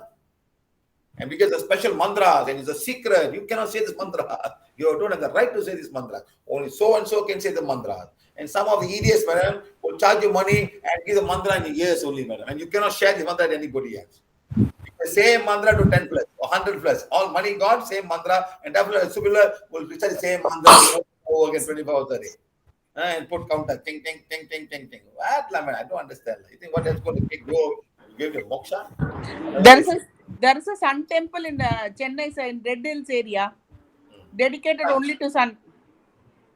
[SPEAKER 1] And because the special mantras and it's a secret, you cannot say this mantra. You don't have the right to say this mantra. Only so and so can say the mantra. And some of the idiots, madam, will charge you money and give the mantra in your ears only, madam. And you cannot share the mantra to anybody else. The same mantra to 10 plus or 100 plus. All money gone, same mantra. And definitely similar will recite the same mantra over again 24 hours a day. And put counter, ting, ting, ting, ting, ting, ting. What, man? I don't understand. You think what else going to take go? Give you moksha?
[SPEAKER 3] There is a sun temple in Chennai, sir, in Red Hills area, dedicated only to sun.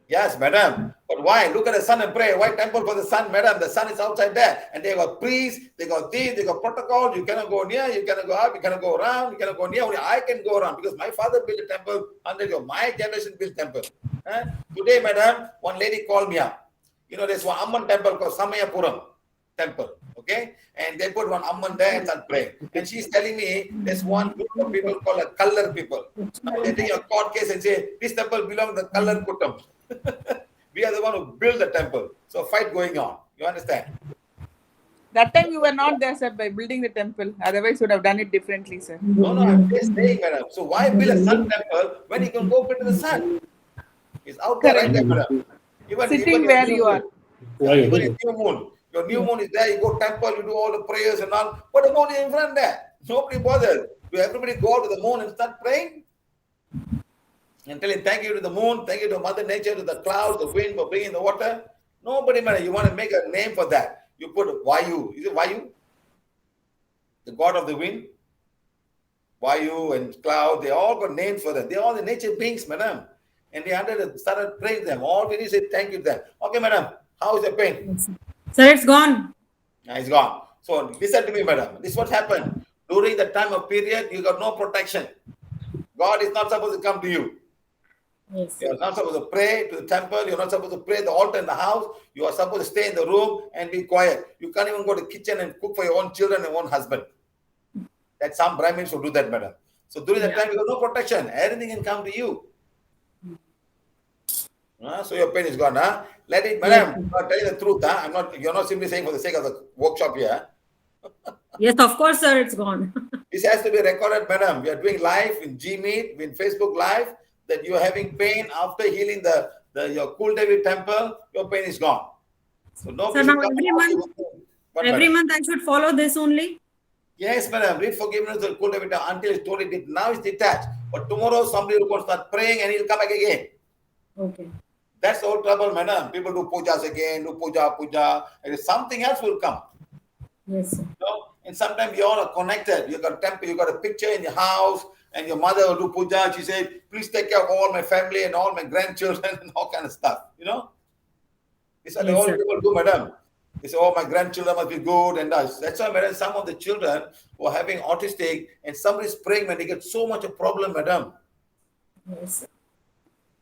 [SPEAKER 1] Yes, madam. But why? Look at the sun and pray. Why temple for the sun, madam? The sun is outside there. And they got priests, they got this, they got protocol. You cannot go near, you cannot go up, you cannot go around, you cannot go near. Only I can go around because my father built a temple under my generation built temple. Today, madam, one lady called me up. You know, there's one Amman temple called Samayapuram temple. Okay? And they put one Amman there and start praying. And she's telling me there's one group of people called a color people. They take a court case and say, this temple belongs to the color Kutam. We are the one who built the temple. So fight going on. You understand?
[SPEAKER 3] That time you were not there, sir, by building the temple. Otherwise, you would have done it differently, sir.
[SPEAKER 1] No, I'm just saying, madam. So why build a sun temple when you can go build the sun? It's out there right there, madam.
[SPEAKER 3] Sitting where you are.
[SPEAKER 1] Even in new moon. Your new moon is there, you go temple, you do all the prayers and all. But the moon is in front there. Nobody bothers. Do everybody go out to the moon and start praying? And telling thank you to the moon, thank you to Mother Nature, to the clouds, the wind for bringing the water. Nobody, man. You want to make a name for that. You put Vayu. Is it Vayu? The god of the wind? Vayu and cloud, they all got names for them. They're all the nature beings, madam. And they started praying them. All we need to say thank you to them. Okay, madam. How is the pain?
[SPEAKER 7] Sir, it's gone.
[SPEAKER 1] It's gone. So listen to me, madam. This is what happened. During the time of period, you got no protection. God is not supposed to come to you.
[SPEAKER 7] Yes.
[SPEAKER 1] You are not supposed to pray to the temple. You're not supposed to pray at the altar in the house. You are supposed to stay in the room and be quiet. You can't even go to the kitchen and cook for your own children and own husband. That some Brahmins will do that, madam. So during that time, you have no protection. Everything can come to you. So your pain is gone, huh? Let it, madam. I'm telling the truth, huh? You're not simply saying for the sake of the workshop here.
[SPEAKER 7] Yes, of course, sir, it's gone.
[SPEAKER 1] This has to be recorded, madam. We are doing live in Gmeet, in Facebook Live, that you are having pain after healing your Kul Devi temple, your pain is gone. So no.
[SPEAKER 7] So now every month I should follow this only?
[SPEAKER 1] Yes, madam. Read forgiveness of Kul Devi until it's totally now it's detached. But tomorrow somebody will start praying and he'll come back again.
[SPEAKER 7] Okay.
[SPEAKER 1] That's the whole trouble, madam. People do pujas again, do puja, and something else will come.
[SPEAKER 7] Yes, sir.
[SPEAKER 1] And sometimes you all are connected. You got a temple, you got a picture in your house, and your mother will do puja. She said, please take care of all my family and all my grandchildren and all kind of stuff. You know? This is what all people do, madam. They say, oh, my grandchildren must be good and that. That's why, madam, some of the children who are having autistic and somebody's praying when they get so much a problem, madam.
[SPEAKER 7] Yes, sir.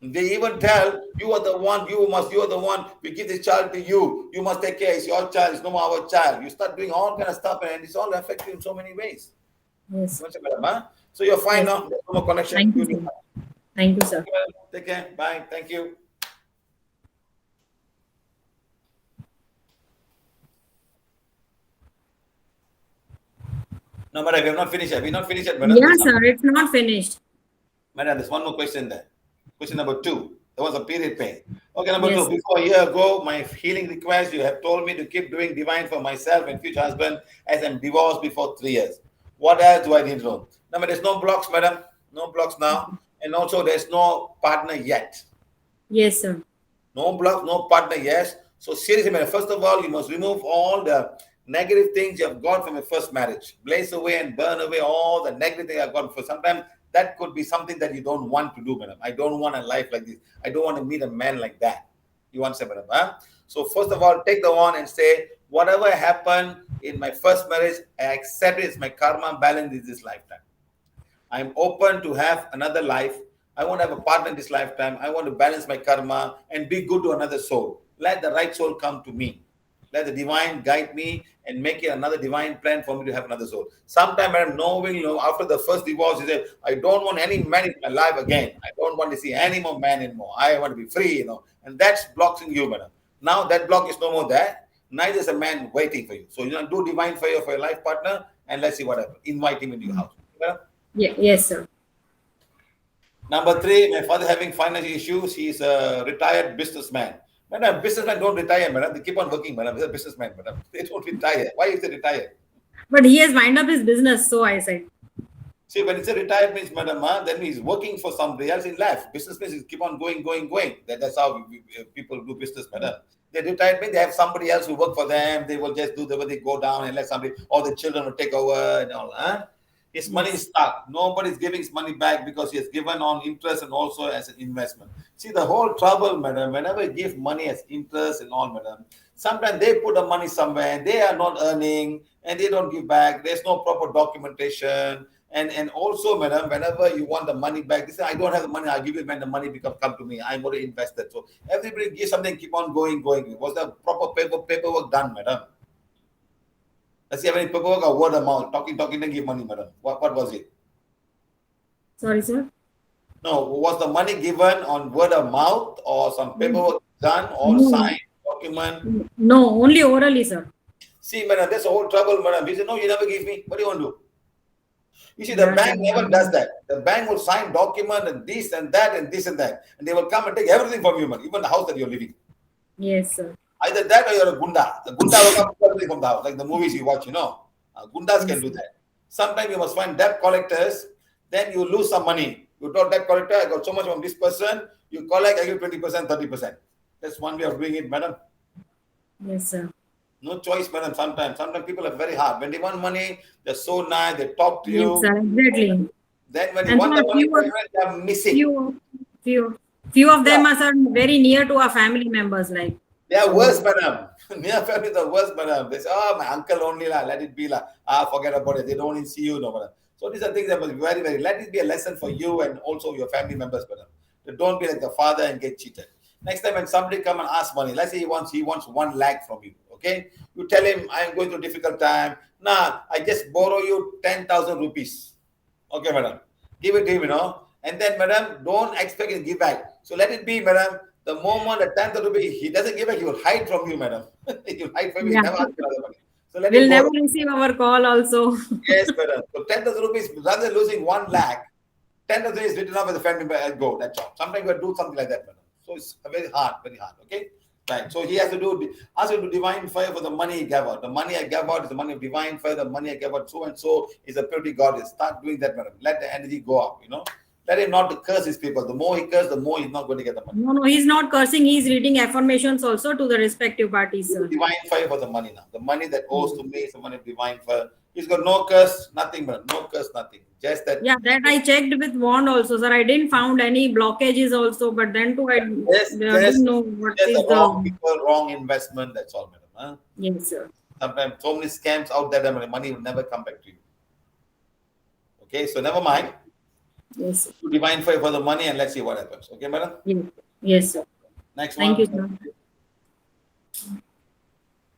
[SPEAKER 1] They even tell, you are the one, you are the one, we give this child to you. You must take care, it's your child, it's no more our child. You start doing all kind of stuff and it's all affecting in so many ways.
[SPEAKER 7] Yes.
[SPEAKER 1] So you're fine now, there's no more connection.
[SPEAKER 7] Thank you, sir. Thank you, sir.
[SPEAKER 1] Take care, bye, thank you. No, madam, we have not finished yet. We're not finished yet, madam.
[SPEAKER 7] Yes, sir, it's not finished.
[SPEAKER 1] Madam, there's one more question there. Question number 2. There was a period pain. Okay, number 2. Before a year ago, my healing request, you have told me to keep doing divine for myself and future husband as I'm divorced before 3 years. What else do I need to know? No, but there's no blocks, madam. No blocks now. And also, there's no partner yet.
[SPEAKER 7] Yes, sir.
[SPEAKER 1] No blocks, no partner, yes. So seriously, madam, first of all, you must remove all the negative things you have got from your first marriage. Blaze away and burn away all the negative things you have got. For sometimes that could be something that you don't want to do, madam. I don't want a life like this. I don't want to meet a man like that. You want to say, madam? Huh? So first of all, take the one and say, whatever happened in my first marriage, I accept it. It's my karma balance in this lifetime. I'm open to have another life. I want to have a partner in this lifetime. I want to balance my karma and be good to another soul. Let the right soul come to me. Let the divine guide me and make it another divine plan for me to have another soul. Sometime, madam, knowing, after the first divorce, you say, I don't want any man in my life again. I don't want to see any more man anymore. I want to be free, And that's blocking you, madam. Now that block is no more there. Neither is a man waiting for you. So, do divine fire for your life partner and let's see what happens. Invite him into your house. Madam?
[SPEAKER 7] Yes, sir.
[SPEAKER 1] Number 3, my father having financial issues. He's a retired businessman. Madam, businessmen don't retire, madam. They keep on working, madam. He's a businessman, madam. They don't retire. Why is he retired?
[SPEAKER 7] But he has wind up his business, so I said.
[SPEAKER 1] See, when it's a retired means, madam, then he's working for somebody else in life. Business means keep on going. That's how people do business, madam. They retired means they have somebody else who work for them. They will just do they go down and let somebody, or the children will take over and all. His money is stuck. Nobody's giving his money back because he has given on interest and also as an investment. See, the whole trouble, madam, whenever you give money as interest and all, madam, sometimes they put the money somewhere, they are not earning, and they don't give back. There's no proper documentation. And also, madam, whenever you want the money back, they say, I don't have the money, I'll give you when the money come to me. I'm going to invest it. So everybody gives something, keep on going. Was the proper paperwork done, madam? Does he have any paperwork or word of mouth? Talking, then give money, madam. What was it?
[SPEAKER 7] Sorry, sir.
[SPEAKER 1] No, was the money given on word of mouth or some paperwork done or signed document?
[SPEAKER 7] No, only orally, sir.
[SPEAKER 1] See, madam, that's the whole trouble, madam. He said, no, you never give me. What do you want to do? You see, the bank never does that. The bank will sign document and this and that and this and that. And they will come and take everything from you, man, even the house that you're living.
[SPEAKER 7] Yes, sir.
[SPEAKER 1] Either that or you're a gunda. The gunda will come and take everything from the house, like the movies you watch, Gundas can do that. Sometimes you must find debt collectors, then you lose some money. You told debt collector, I got so much from this person, you collect, I give 20%, 30%. That's one way of doing it, madam.
[SPEAKER 7] Yes, sir.
[SPEAKER 1] No choice, madam. Sometimes people are very hard. When they want money, they're so nice, they talk to you.
[SPEAKER 7] Yes, sir, exactly.
[SPEAKER 1] Then when you want the money, they are missing.
[SPEAKER 7] Few of them are very near to our family members, like.
[SPEAKER 1] They are worse, madam. Near families are worse, madam. They say, oh, my uncle only, let it be. Forget about it. They don't even see you, no, madam. So these are things that must be very, very, let it be a lesson for you and also your family members, madam. Don't be like the father and get cheated. Next time when somebody come and ask money, let's say he wants 1 lakh from you, okay? You tell him, I am going through a difficult time. Nah, I just borrow you 10,000 rupees. Okay, madam. Give it to him, And then, madam, don't expect him to give back. So let it be, madam. The moment the 10th rupees, he doesn't give back, he will hide from you, madam. He will hide from you. Never ask for other money. So let
[SPEAKER 7] we'll never receive our call also.
[SPEAKER 1] Yes, madam. So 10,000 rupees, rather than losing 1 lakh, 10,000 is written off as a family go. That's all. Sometimes we do something like that, madam. So it's very hard. Okay? Right. So he has to ask you to divine fire for the money he gave out. The money I gave out is the money of divine fire. The money I gave out so and so is a purity goddess. Start doing that, madam. Let the energy go up, Let him not to curse his people. The more he curses, the more he's not going to get the money.
[SPEAKER 7] No, he's not cursing. He's reading affirmations also to the respective parties, sir.
[SPEAKER 1] Divine fire for the money now. The money that owes to me is the money of divine fire. He's got no curse, nothing, madam. No curse, nothing. Just that.
[SPEAKER 7] Yeah, that I checked with wand also, sir. I didn't found any blockages also, but then too, I didn't know what is the
[SPEAKER 1] wrong people, wrong investment. That's all, madam. Huh?
[SPEAKER 7] Yes, sir.
[SPEAKER 1] Sometimes so many scams out there, that money will never come back to you. Okay, so never mind.
[SPEAKER 7] Yes.
[SPEAKER 1] To divine fire for the money and let's see what happens. Okay, madam?
[SPEAKER 7] Yes, sir.
[SPEAKER 1] Next
[SPEAKER 7] Thank
[SPEAKER 1] one.
[SPEAKER 7] you, sir.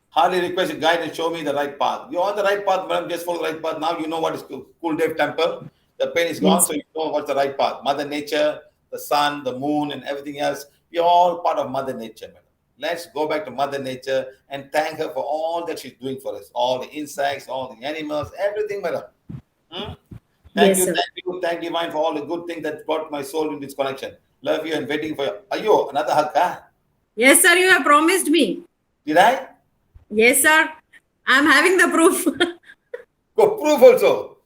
[SPEAKER 1] Hardly request a guide and show me the right path. You're on the right path, madam. Just follow the right path. Now you know what is Kuldev temple. The pain is gone, so you know what's the right path. Mother Nature, the sun, the moon, and everything else. We're all part of Mother Nature, madam. Let's go back to Mother Nature and thank her for all that she's doing for us. All the insects, all the animals, everything, madam. Thank you, thank divine for all the good things that brought my soul in this connection. Love you and waiting for you. Ayo, another hug, huh?
[SPEAKER 7] Yes, sir, you have promised me.
[SPEAKER 1] Did I?
[SPEAKER 7] Yes, sir. I'm having the proof.
[SPEAKER 1] Go proof also.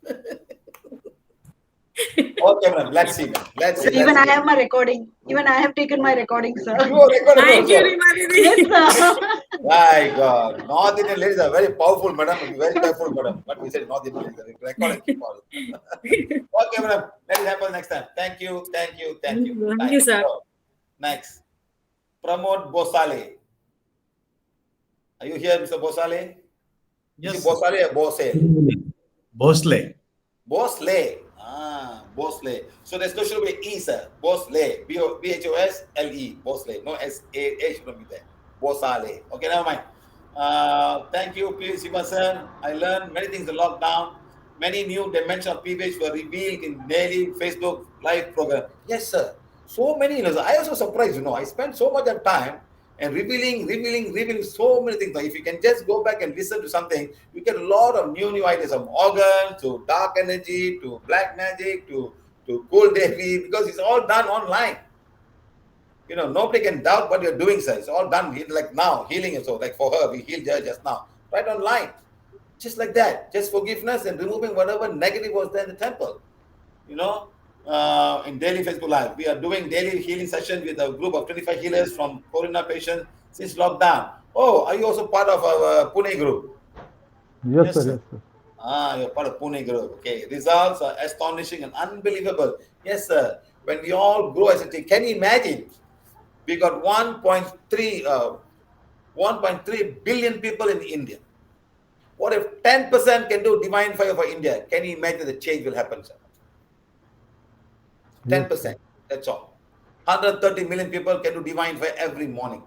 [SPEAKER 1] Okay, madam. Let's see, man. Let's see.
[SPEAKER 2] So even
[SPEAKER 1] let's
[SPEAKER 2] I
[SPEAKER 1] see.
[SPEAKER 2] have my recording. Even I have taken my recording, sir.
[SPEAKER 1] You are recorded
[SPEAKER 7] Thank you,
[SPEAKER 1] also.
[SPEAKER 7] Rima
[SPEAKER 2] Yes,
[SPEAKER 7] Didi.
[SPEAKER 2] sir.
[SPEAKER 1] My God. North Indian ladies are very powerful, madam. Be very careful, madam. But we said North Indian ladies are record and keep on. Okay, madam. Let it happen next time. Thank you. Thank you. Thank you.
[SPEAKER 7] Thank
[SPEAKER 1] Nice.
[SPEAKER 7] you, sir.
[SPEAKER 1] So, next. Pramod Bosale. Are you here, Mr. Bosale? Is it Bosale or Bosale?
[SPEAKER 9] Bosley.
[SPEAKER 1] Bosley. Bosley. So there's no should be E, sir. Bosley. Bhosle. Bosley. No S-A-A should not be there. Bosale. Okay, never mind. Thank you, please, Sivasan. I learned many things in lockdown. Many new dimensions of PVH were revealed in daily Facebook live program. Yes, sir. So many. I also surprised, I spent so much of time and revealing so many things. Now, if you can just go back and listen to something, you get a lot of new ideas from organs to dark energy to black magic to cool Devi, because it's all done online. Nobody can doubt what you're doing, sir. It's all done like now, healing and so. Like for her, we healed her just now, right online. Just like that. Just forgiveness and removing whatever negative was there in the temple. In daily Facebook Live. We are doing daily healing session with a group of 25 healers from corona patients since lockdown. Oh, are you also part of our Pune group?
[SPEAKER 6] Yes, sir. Yes, sir.
[SPEAKER 1] You're part of Pune group. Okay. Results are astonishing and unbelievable. Yes, sir. When we all grow as a team, can you imagine? We got 1.3 billion people in India. What if 10% can do divine fire for India? Can you imagine the change will happen, sir? 10%. That's all. 130 million people can do divine fire every morning.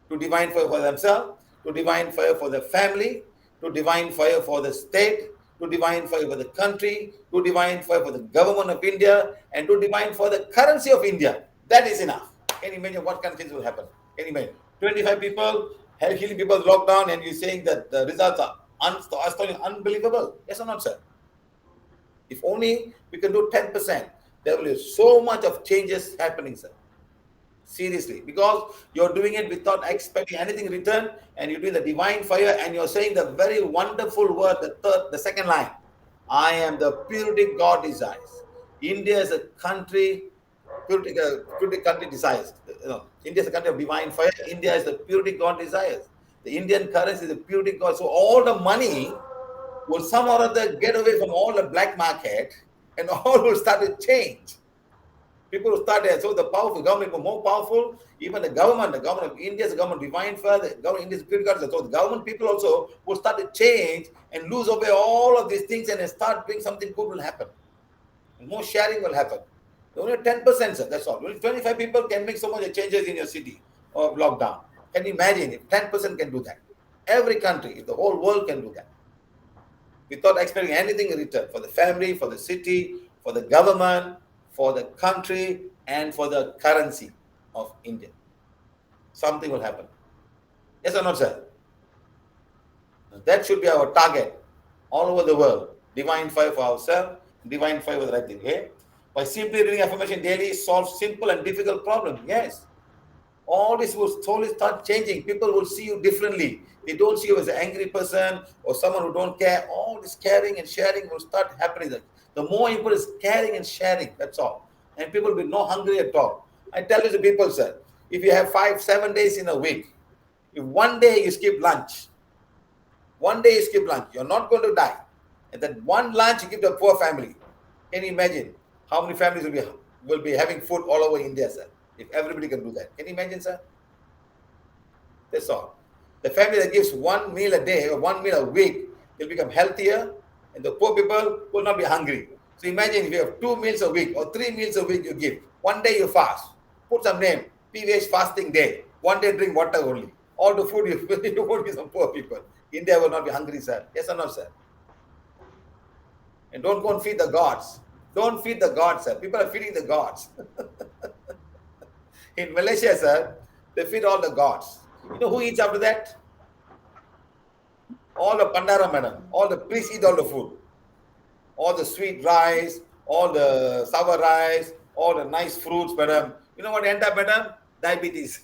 [SPEAKER 1] To divine fire for themselves, to divine fire for their family, to divine fire for the state, to divine fire for the country, to divine fire for the government of India, and to divine for the currency of India. That is enough. Can you imagine what kind of things will happen? Can you imagine? 25 people, healing people lockdown, and you're saying that the results are unbelievable. Yes or not, sir? If only we can do 10%, there will be so much of changes happening, sir. Seriously, because you're doing it without expecting anything in return, and you're doing the divine fire, and you're saying the very wonderful word, the second line. I am the purity God desires. India is a country, purity country desires. India is a country of divine fire. India is the purity God desires. The Indian currency is the purity God. So all the money will somehow or other get away from all the black market, and all will start to change. People will start there. So the powerful government will be more powerful. Even the government of India is a government divine fire. The government of India is purity God. So the government people also will start to change and lose away all of these things, and start doing something good will happen. And more sharing will happen. Only 10%, sir. That's all. Only 25 people can make so much changes in your city of lockdown. Can you imagine if 10% can do that? Every country, if the whole world can do that, without expecting anything in return for the family, for the city, for the government, for the country, and for the currency of India. Something will happen. Yes or not, sir? That should be our target all over the world. Divine fire for ourselves, divine fire for the right thing. Okay? By simply reading affirmation daily, solve simple and difficult problems. Yes. All this will slowly start changing. People will see you differently. They don't see you as an angry person or someone who don't care. All this caring and sharing will start happening. The more important is caring and sharing. That's all. And people will be no hungry at all. I tell you to people, sir, if you have 5-7 days in a week, if one day you skip lunch, you're not going to die. And that one lunch you give to a poor family. Can you imagine how many families will be having food all over India, sir? If everybody can do that. Can you imagine, sir? That's all. The family that gives one meal a day or one meal a week will become healthier, and the poor people will not be hungry. So imagine if you have 2 meals a week or 3 meals a week you give. One day you fast. Put some name. PVH fasting day. One day drink water only. All the food you won't give some poor people. India will not be hungry, sir. Yes or no, sir? And don't go and feed the gods. Don't feed the gods, sir. People are feeding the gods. In Malaysia, sir, they feed all the gods. You know who eats after that? All the pandara, madam. All the priests eat all the food. All the sweet rice, all the sour rice, all the nice fruits, madam. You know what end up, madam? Diabetes.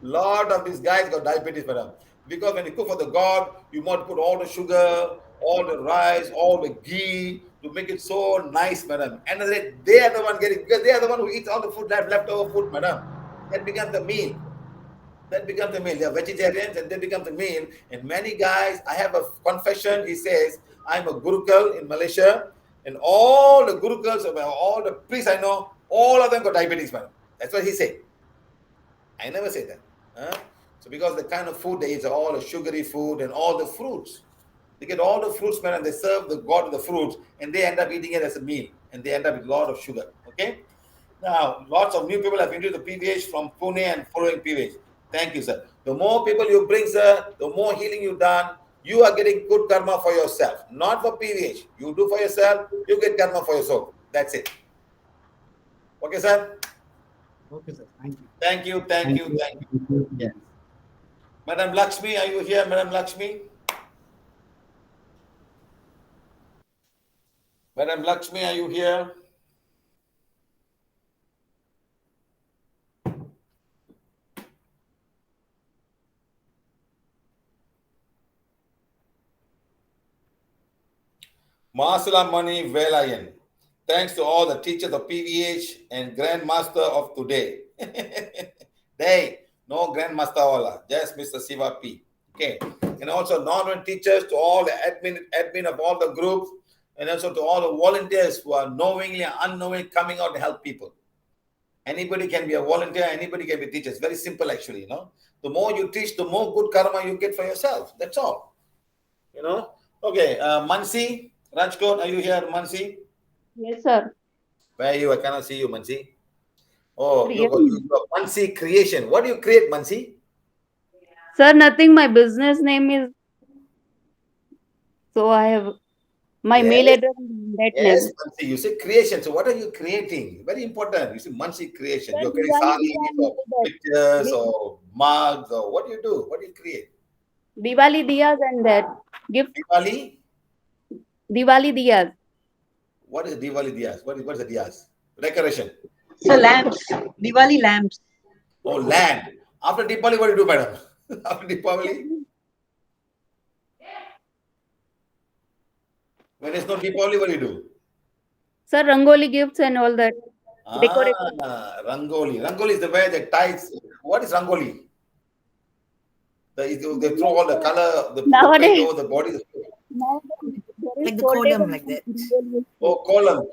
[SPEAKER 1] Lot of these guys got diabetes, madam. Because when you cook for the god, you must put all the sugar, all the rice, all the ghee to make it so nice, madam. And they are the one getting, because they are the one who eats all the food, leftover food, madam. That becomes the meal. That becomes the meal. They are vegetarians and they become the meal. And many guys, I have a confession. He says, I'm a Gurukul in Malaysia, and all the Gurukuls, all the priests I know, all of them got diabetes, madam. That's what he said. I never say that. So because the kind of food they eat are all the sugary food and all the fruits. They get all the fruits, man, and they serve the god the fruits, and they end up eating it as a meal, and they end up with a lot of sugar. Okay. Now, lots of new people have been to the PVH from Pune and following PVH. Thank you, sir. The more people you bring, sir, the more healing you've done. You are getting good karma for yourself, not for PVH. You do for yourself, you get karma for yourself. That's it. Okay, sir?
[SPEAKER 9] Okay, sir. Thank you.
[SPEAKER 1] Thank you, thank you, thank you. Yes. Madam Lakshmi, are you here, Madam Lakshmi? Madam Lakshmi, are you here? Masala Mani Velayan. Thanks to all the teachers of PVH and Grandmaster of today. They, no Grandmaster Wala, just Mr. Siva P. Okay. And also non teachers, to all the admin of all the groups, and also to all the volunteers who are knowingly and unknowingly coming out to help people. Anybody can be a volunteer, anybody can be a teacher. It's very simple, actually, The more you teach, the more good karma you get for yourself. That's all. Okay, Mansi, Rajkot, are you here, Mansi?
[SPEAKER 10] Yes, sir.
[SPEAKER 1] Where are you? I cannot see you, Mansi. Oh, you are Mansi Creation. What do you create, Mansi?
[SPEAKER 10] Sir, nothing. My business name is. So I have my mail address is that
[SPEAKER 1] Yes,
[SPEAKER 10] name.
[SPEAKER 1] Mansi. You say creation. So what are you creating? Very important. You say Mansi Creation.
[SPEAKER 10] Sir,
[SPEAKER 1] You're creating saris or pictures or mugs or what do you do? What do you create?
[SPEAKER 10] Diwali diyas and that gift. Diwali diyas.
[SPEAKER 1] What is Diwali diyas? What is the diyas? Decoration.
[SPEAKER 2] So lamps, Diwali lamps.
[SPEAKER 1] Oh, land. After Diwali, what do you do, madam? After Diwali? When there's no Diwali, what do you do?
[SPEAKER 10] Sir, Rangoli gifts and all that. Decoration.
[SPEAKER 1] Rangoli. Rangoli is the way they ties. What is Rangoli? They throw all the color, the paint over the body.
[SPEAKER 5] Like the column, like that.
[SPEAKER 1] Oh, column.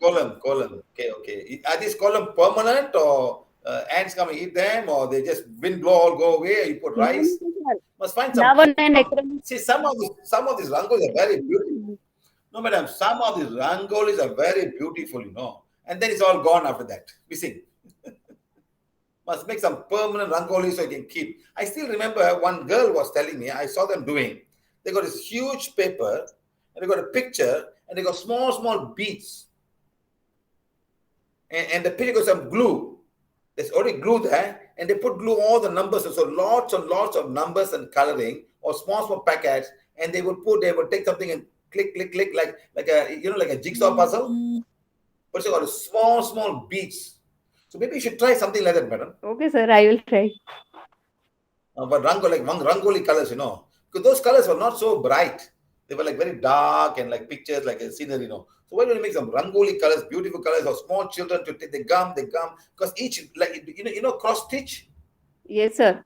[SPEAKER 1] Okay. Are these column permanent or ants come and eat them, or they just wind blow all go away? You put rice. Must find some. See, some of these rangolis are very beautiful. No, madam, some of these rangolis are very beautiful, and then it's all gone after that, missing. Must make some permanent rangoli so I can keep. I still remember one girl was telling me, I saw them doing. They got this huge paper, and they got a picture, and they got small beads. And the picture got some glue. There's already glue there, and they put glue all the numbers, so lots and lots of numbers and coloring, or small packets, and they would take something and click, like a jigsaw puzzle. But you got a small beads. So maybe you should try something like that, madam.
[SPEAKER 10] Okay, sir, I will try.
[SPEAKER 1] But rangoli colors, because those colors were not so bright. They were like very dark and like pictures, like a scenery, So why don't you make some rangoli colors, beautiful colors, or small children to take the gum, because each, like, cross stitch.
[SPEAKER 10] Yes, sir.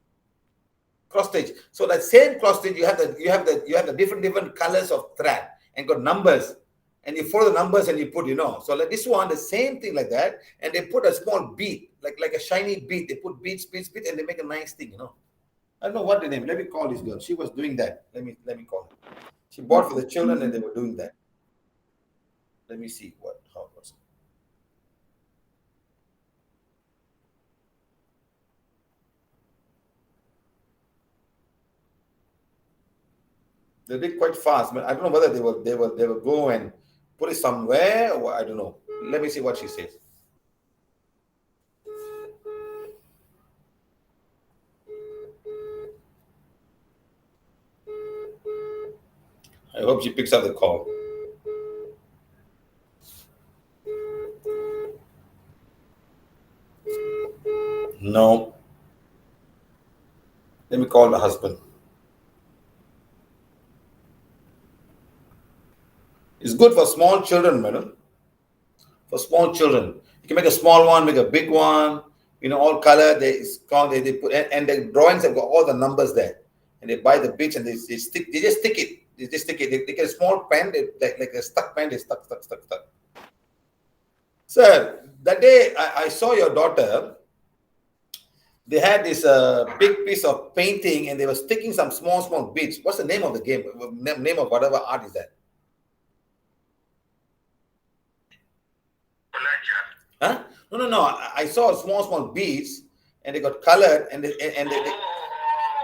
[SPEAKER 1] Cross stitch. So that same cross stitch, you have the different colors of thread and got numbers. And you follow the numbers and you put, So like this one, the same thing like that. And they put a small bead, like a shiny bead. They put beads, and they make a nice thing, I don't know what the name. Let me call this girl. She was doing that. Let me call her. She bought for the children and they were doing that. Let me see how it was. They did quite fast, but I don't know whether they will go and put it somewhere, or I don't know. Let me see what she says. I hope she picks up the call. No. Let me call the husband. It's good for small children, madam. For small children, you can make a small one, make a big one. All color. They put, and the drawings have got all the numbers there. And they buy the bits and they stick. They just stick it. They just stick it. They get a small pen, like a stuck pen. They stuck. Sir, that day I saw your daughter. They had this big piece of painting and they were sticking some small bits. What's the name of the game? Name of whatever art is that? Huh? No. I saw small beads and they got colored and they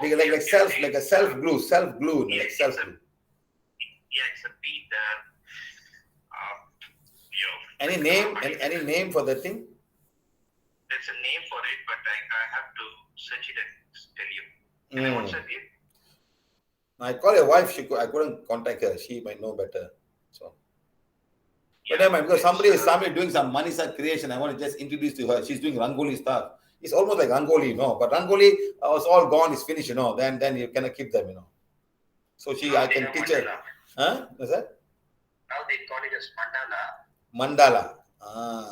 [SPEAKER 1] like a self glue, like self glue.
[SPEAKER 8] Yeah, it's a bead.
[SPEAKER 1] Any name for that thing?
[SPEAKER 8] There's a name for it, but I have to search it and tell you. Can I WhatsApp you?
[SPEAKER 1] I called your wife. I couldn't contact her. She might know better. So. But never mind, because somebody doing some Manisa creation. I want to just introduce to her. She's doing Rangoli stuff. It's almost like Rangoli, but Rangoli was all gone. It's finished, Then you cannot keep them, So I can teach her. Huh? What's that?
[SPEAKER 8] Now they call it as
[SPEAKER 1] mandala.
[SPEAKER 8] Mandala.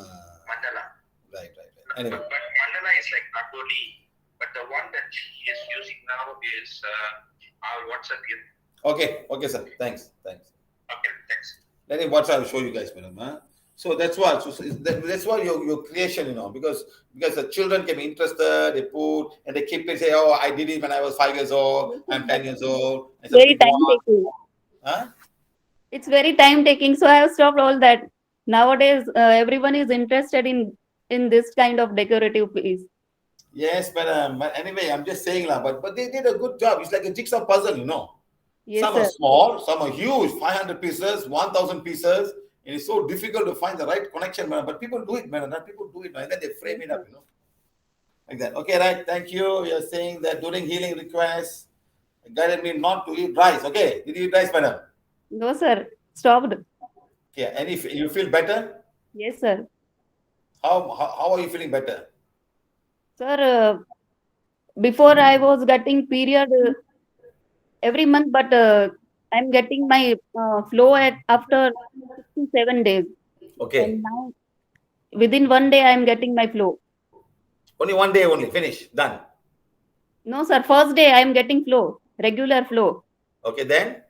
[SPEAKER 1] Right. Anyway.
[SPEAKER 8] But mandala is like Rangoli. But the one that she is using now is our WhatsApp you.
[SPEAKER 1] Okay, sir. Thanks.
[SPEAKER 8] Okay, thanks.
[SPEAKER 1] Let me WhatsApp. I'll show you guys, madam. Huh? So that's what. That's what your creation, because the children can be interested. They put and they keep it. Say, oh, I did it when I was 5 years old. I'm 10 years old.
[SPEAKER 10] Very time taking.
[SPEAKER 1] Huh?
[SPEAKER 10] It's very time taking. So I have stopped all that. Nowadays, everyone is interested in this kind of decorative piece.
[SPEAKER 1] Yes, madam. But anyway, I'm just saying, but they did a good job. It's like a jigsaw puzzle,
[SPEAKER 10] Yes,
[SPEAKER 1] some are small, some are huge, 500 pieces, 1,000 pieces. And it's so difficult to find the right connection, madam. But people do it, madam. People do it, and then they frame it up, like that. Okay, right. Thank you. You're saying that during healing requests, guided me not to eat rice. Okay, did you eat rice, madam?
[SPEAKER 10] No, sir. Stopped.
[SPEAKER 1] Yeah, and if you feel better?
[SPEAKER 10] Yes, sir.
[SPEAKER 1] How are you feeling better?
[SPEAKER 10] Sir, before I was getting period every month, but I'm getting my flow after 6 to 7 days.
[SPEAKER 1] Okay.
[SPEAKER 10] And now, within 1 day, I'm getting my flow.
[SPEAKER 1] Only 1 day only. Finish. Done.
[SPEAKER 10] No, sir. First day, I'm getting flow. Regular flow.
[SPEAKER 1] Okay, then?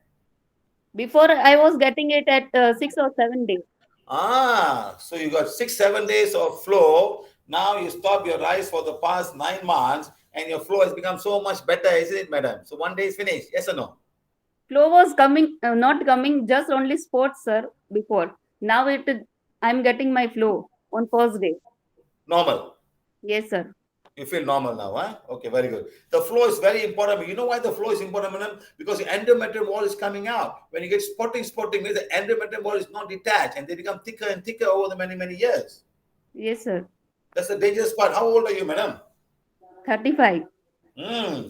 [SPEAKER 10] Before, I was getting it at 6 or 7 days.
[SPEAKER 1] So you got 6-7 days of flow. Now you stop your rice for the past 9 months and your flow has become so much better, isn't it, madam? So 1 day is finished. Yes or no?
[SPEAKER 10] Flow was coming, not coming, just only sports, sir, before. Now I'm getting my flow on first day.
[SPEAKER 1] Normal.
[SPEAKER 10] Yes, sir.
[SPEAKER 1] You feel normal now, huh? Okay, very good. The flow is very important. You know why the flow is important, madam? Because the endometrium wall is coming out. When you get spotting means the endometrium wall is not detached and they become thicker and thicker over the many years.
[SPEAKER 10] Yes, sir.
[SPEAKER 1] That's the dangerous part. How old are you, madam?
[SPEAKER 10] 35.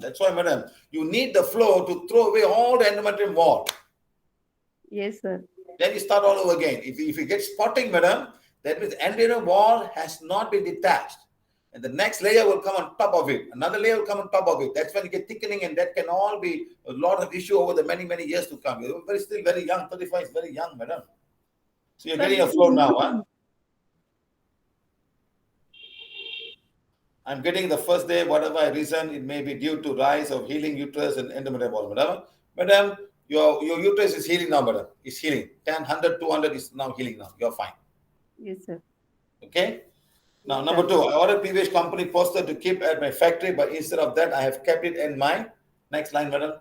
[SPEAKER 1] That's why, madam, you need the flow to throw away all the endometrium wall.
[SPEAKER 10] Yes, sir.
[SPEAKER 1] Then you start all over again. If you get spotting, madam, that means the endometrium wall has not been detached. And the next layer will come on top of it. Another layer will come on top of it. That's when you get thickening, and that can all be a lot of issue over the many years to come. You're still very young. 35 is very young, madam. So you're getting a flow now, huh? I'm getting the first day, whatever reason, it may be due to rise of healing uterus and endometrium wall, madam. Madam, your uterus is healing now, madam. It's healing. 10, 100, 200 is now healing now. You're fine.
[SPEAKER 10] Yes, sir.
[SPEAKER 1] Okay? Now, number 2, I ordered PVH company poster to keep at my factory, but instead of that, I have kept it in my next line, madam.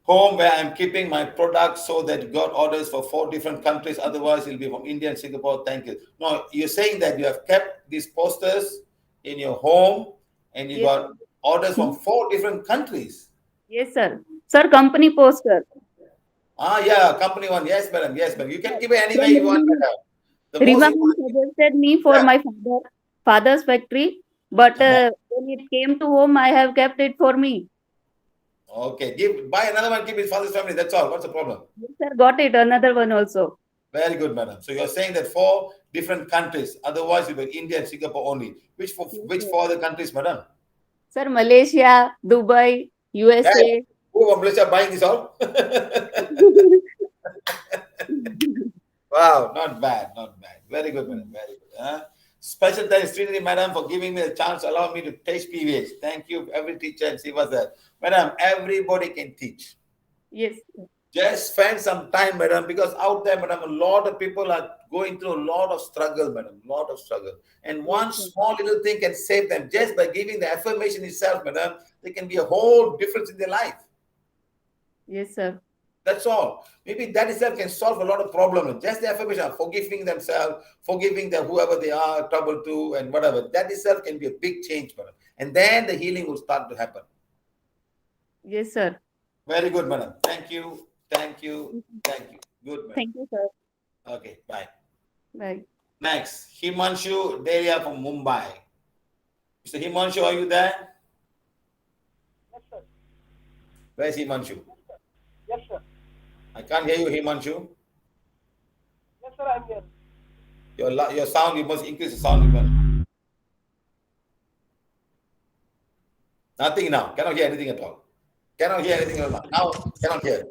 [SPEAKER 1] Home, where I'm keeping my products so that you got orders for 4 different countries. Otherwise, it'll be from India and Singapore. Thank you. No, you're saying that you have kept these posters in your home and you got orders from 4 different countries.
[SPEAKER 10] Yes, sir. Sir, company poster.
[SPEAKER 1] Yeah, company one. Yes, madam. Yes, madam. You can keep it any way you want, madam.
[SPEAKER 10] Rima suggested me for my father's factory, but when it came to home, I have kept it for me.
[SPEAKER 1] Okay, buy another one, keep his father's family. That's all. What's the problem?
[SPEAKER 10] Yes, sir, got it. Another one also.
[SPEAKER 1] Very good, madam. So you're saying that 4 different countries. Otherwise, it will be India and Singapore only. Which 4 other countries, madam?
[SPEAKER 10] Sir, Malaysia, Dubai, USA.
[SPEAKER 1] Hey, Who are buying this all? Wow, not bad, not bad. Very good, madam. Very good. Special thanks, Srinidhi, madam, for giving me the chance to allow me to taste PVH. Thank you, every teacher, and she was there. Madam, everybody can teach.
[SPEAKER 10] Yes.
[SPEAKER 1] Just spend some time, madam, because out there, madam, a lot of people are going through a lot of struggle, madam, lot of struggle. And one small little thing can save them. Just by giving the affirmation itself, madam, there can be a whole difference in their life.
[SPEAKER 10] Yes, sir.
[SPEAKER 1] That's all. Maybe that itself can solve a lot of problems. Just the affirmation, forgiving themselves, forgiving them, whoever they are, trouble to, and whatever. That itself can be a big change, madam. And then the healing will start to happen.
[SPEAKER 10] Yes, sir.
[SPEAKER 1] Very good, madam. Thank you. Thank you. Thank you. Good, madam.
[SPEAKER 10] Thank you, sir.
[SPEAKER 1] Okay, bye.
[SPEAKER 10] Bye.
[SPEAKER 1] Next, Himanshu Delia from Mumbai. Mr. Himanshu, are you there?
[SPEAKER 11] Yes, sir.
[SPEAKER 1] Where's Himanshu?
[SPEAKER 11] Yes, sir.
[SPEAKER 1] I can't hear you, Himanshu.
[SPEAKER 11] Yes, sir, I'm here.
[SPEAKER 1] Your sound, you must increase the sound. Nothing now. Cannot hear anything at all. Cannot hear anything at all. Now, cannot hear.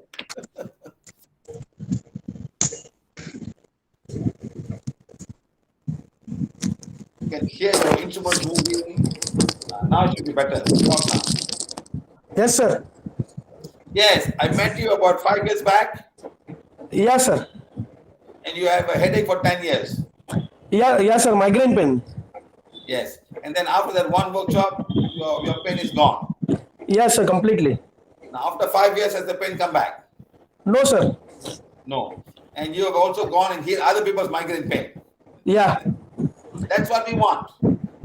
[SPEAKER 1] You can hear your instrument moving. Now it should be better.
[SPEAKER 11] Yes, sir.
[SPEAKER 1] Yes, I met you about 5 years back.
[SPEAKER 11] Yes, sir.
[SPEAKER 1] And you have a headache for 10 years.
[SPEAKER 11] Yes, sir. Migraine pain.
[SPEAKER 1] Yes. And then after that one workshop, your pain is gone.
[SPEAKER 11] Yes, sir. Completely.
[SPEAKER 1] Now after 5 years, has the pain come back?
[SPEAKER 11] No, sir.
[SPEAKER 1] No. And you have also gone and healed other people's migraine pain.
[SPEAKER 11] Yeah.
[SPEAKER 1] That's what we want.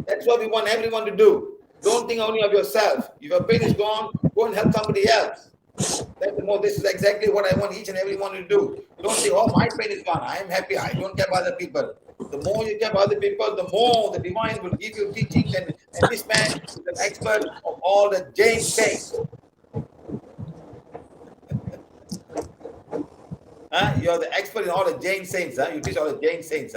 [SPEAKER 1] That's what we want everyone to do. Don't think only of yourself. If your pain is gone, go and help somebody else. This is exactly what I want each and every one to do. Don't say, oh, my pain is gone. I am happy. I don't care about other people. The more you care about other people, the more the divine will give you teachings. And this man is an expert of all the Jain saints. You're the expert in all the Jain saints. You teach all the Jain saints.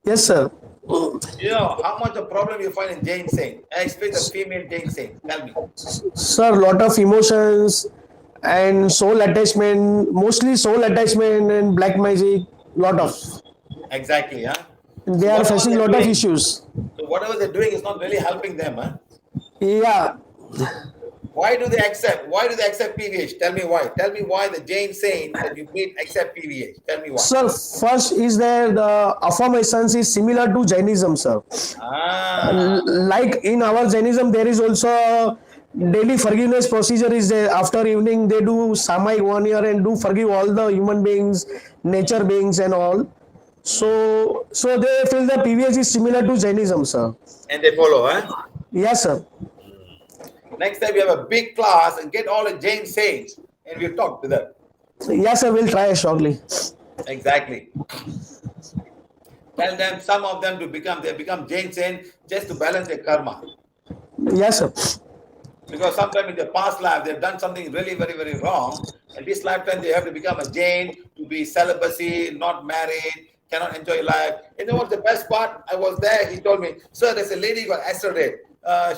[SPEAKER 11] Yes, sir.
[SPEAKER 1] You know how much of problem you find in Jain saint? Especially the female Jain saint. Tell me.
[SPEAKER 11] Sir, lot of emotions and soul attachment, mostly soul attachment and black magic, lot of.
[SPEAKER 1] Exactly,
[SPEAKER 11] They are facing a lot of issues.
[SPEAKER 1] So whatever they're doing is not really helping them,
[SPEAKER 11] Yeah.
[SPEAKER 1] Why do they accept? Why do they accept PVH? Tell me why. Tell me why the Jain saints that you meet accept PVH. Tell me why.
[SPEAKER 11] Sir, first is there the affirmations is similar to Jainism, sir. Like in our Jainism, there is also daily forgiveness procedure is there. After evening, they do Samai 1 year and do forgive all the human beings, nature beings and all. So they feel the PVH is similar to Jainism, sir.
[SPEAKER 1] And they follow,
[SPEAKER 11] Yes, sir.
[SPEAKER 1] Next time we have a big class and get all the Jain saints and we'll talk to them.
[SPEAKER 11] Yes, sir. We'll try shortly.
[SPEAKER 1] Exactly. Tell them, some of them they become Jain saints just to balance their karma.
[SPEAKER 11] Yes, sir.
[SPEAKER 1] Because sometimes in their past life they've done something really very, very wrong. And this lifetime they have to become a Jain, to be celibacy, not married, cannot enjoy life. You know what's the best part? I was there, he told me, sir, there's a lady got accelerated.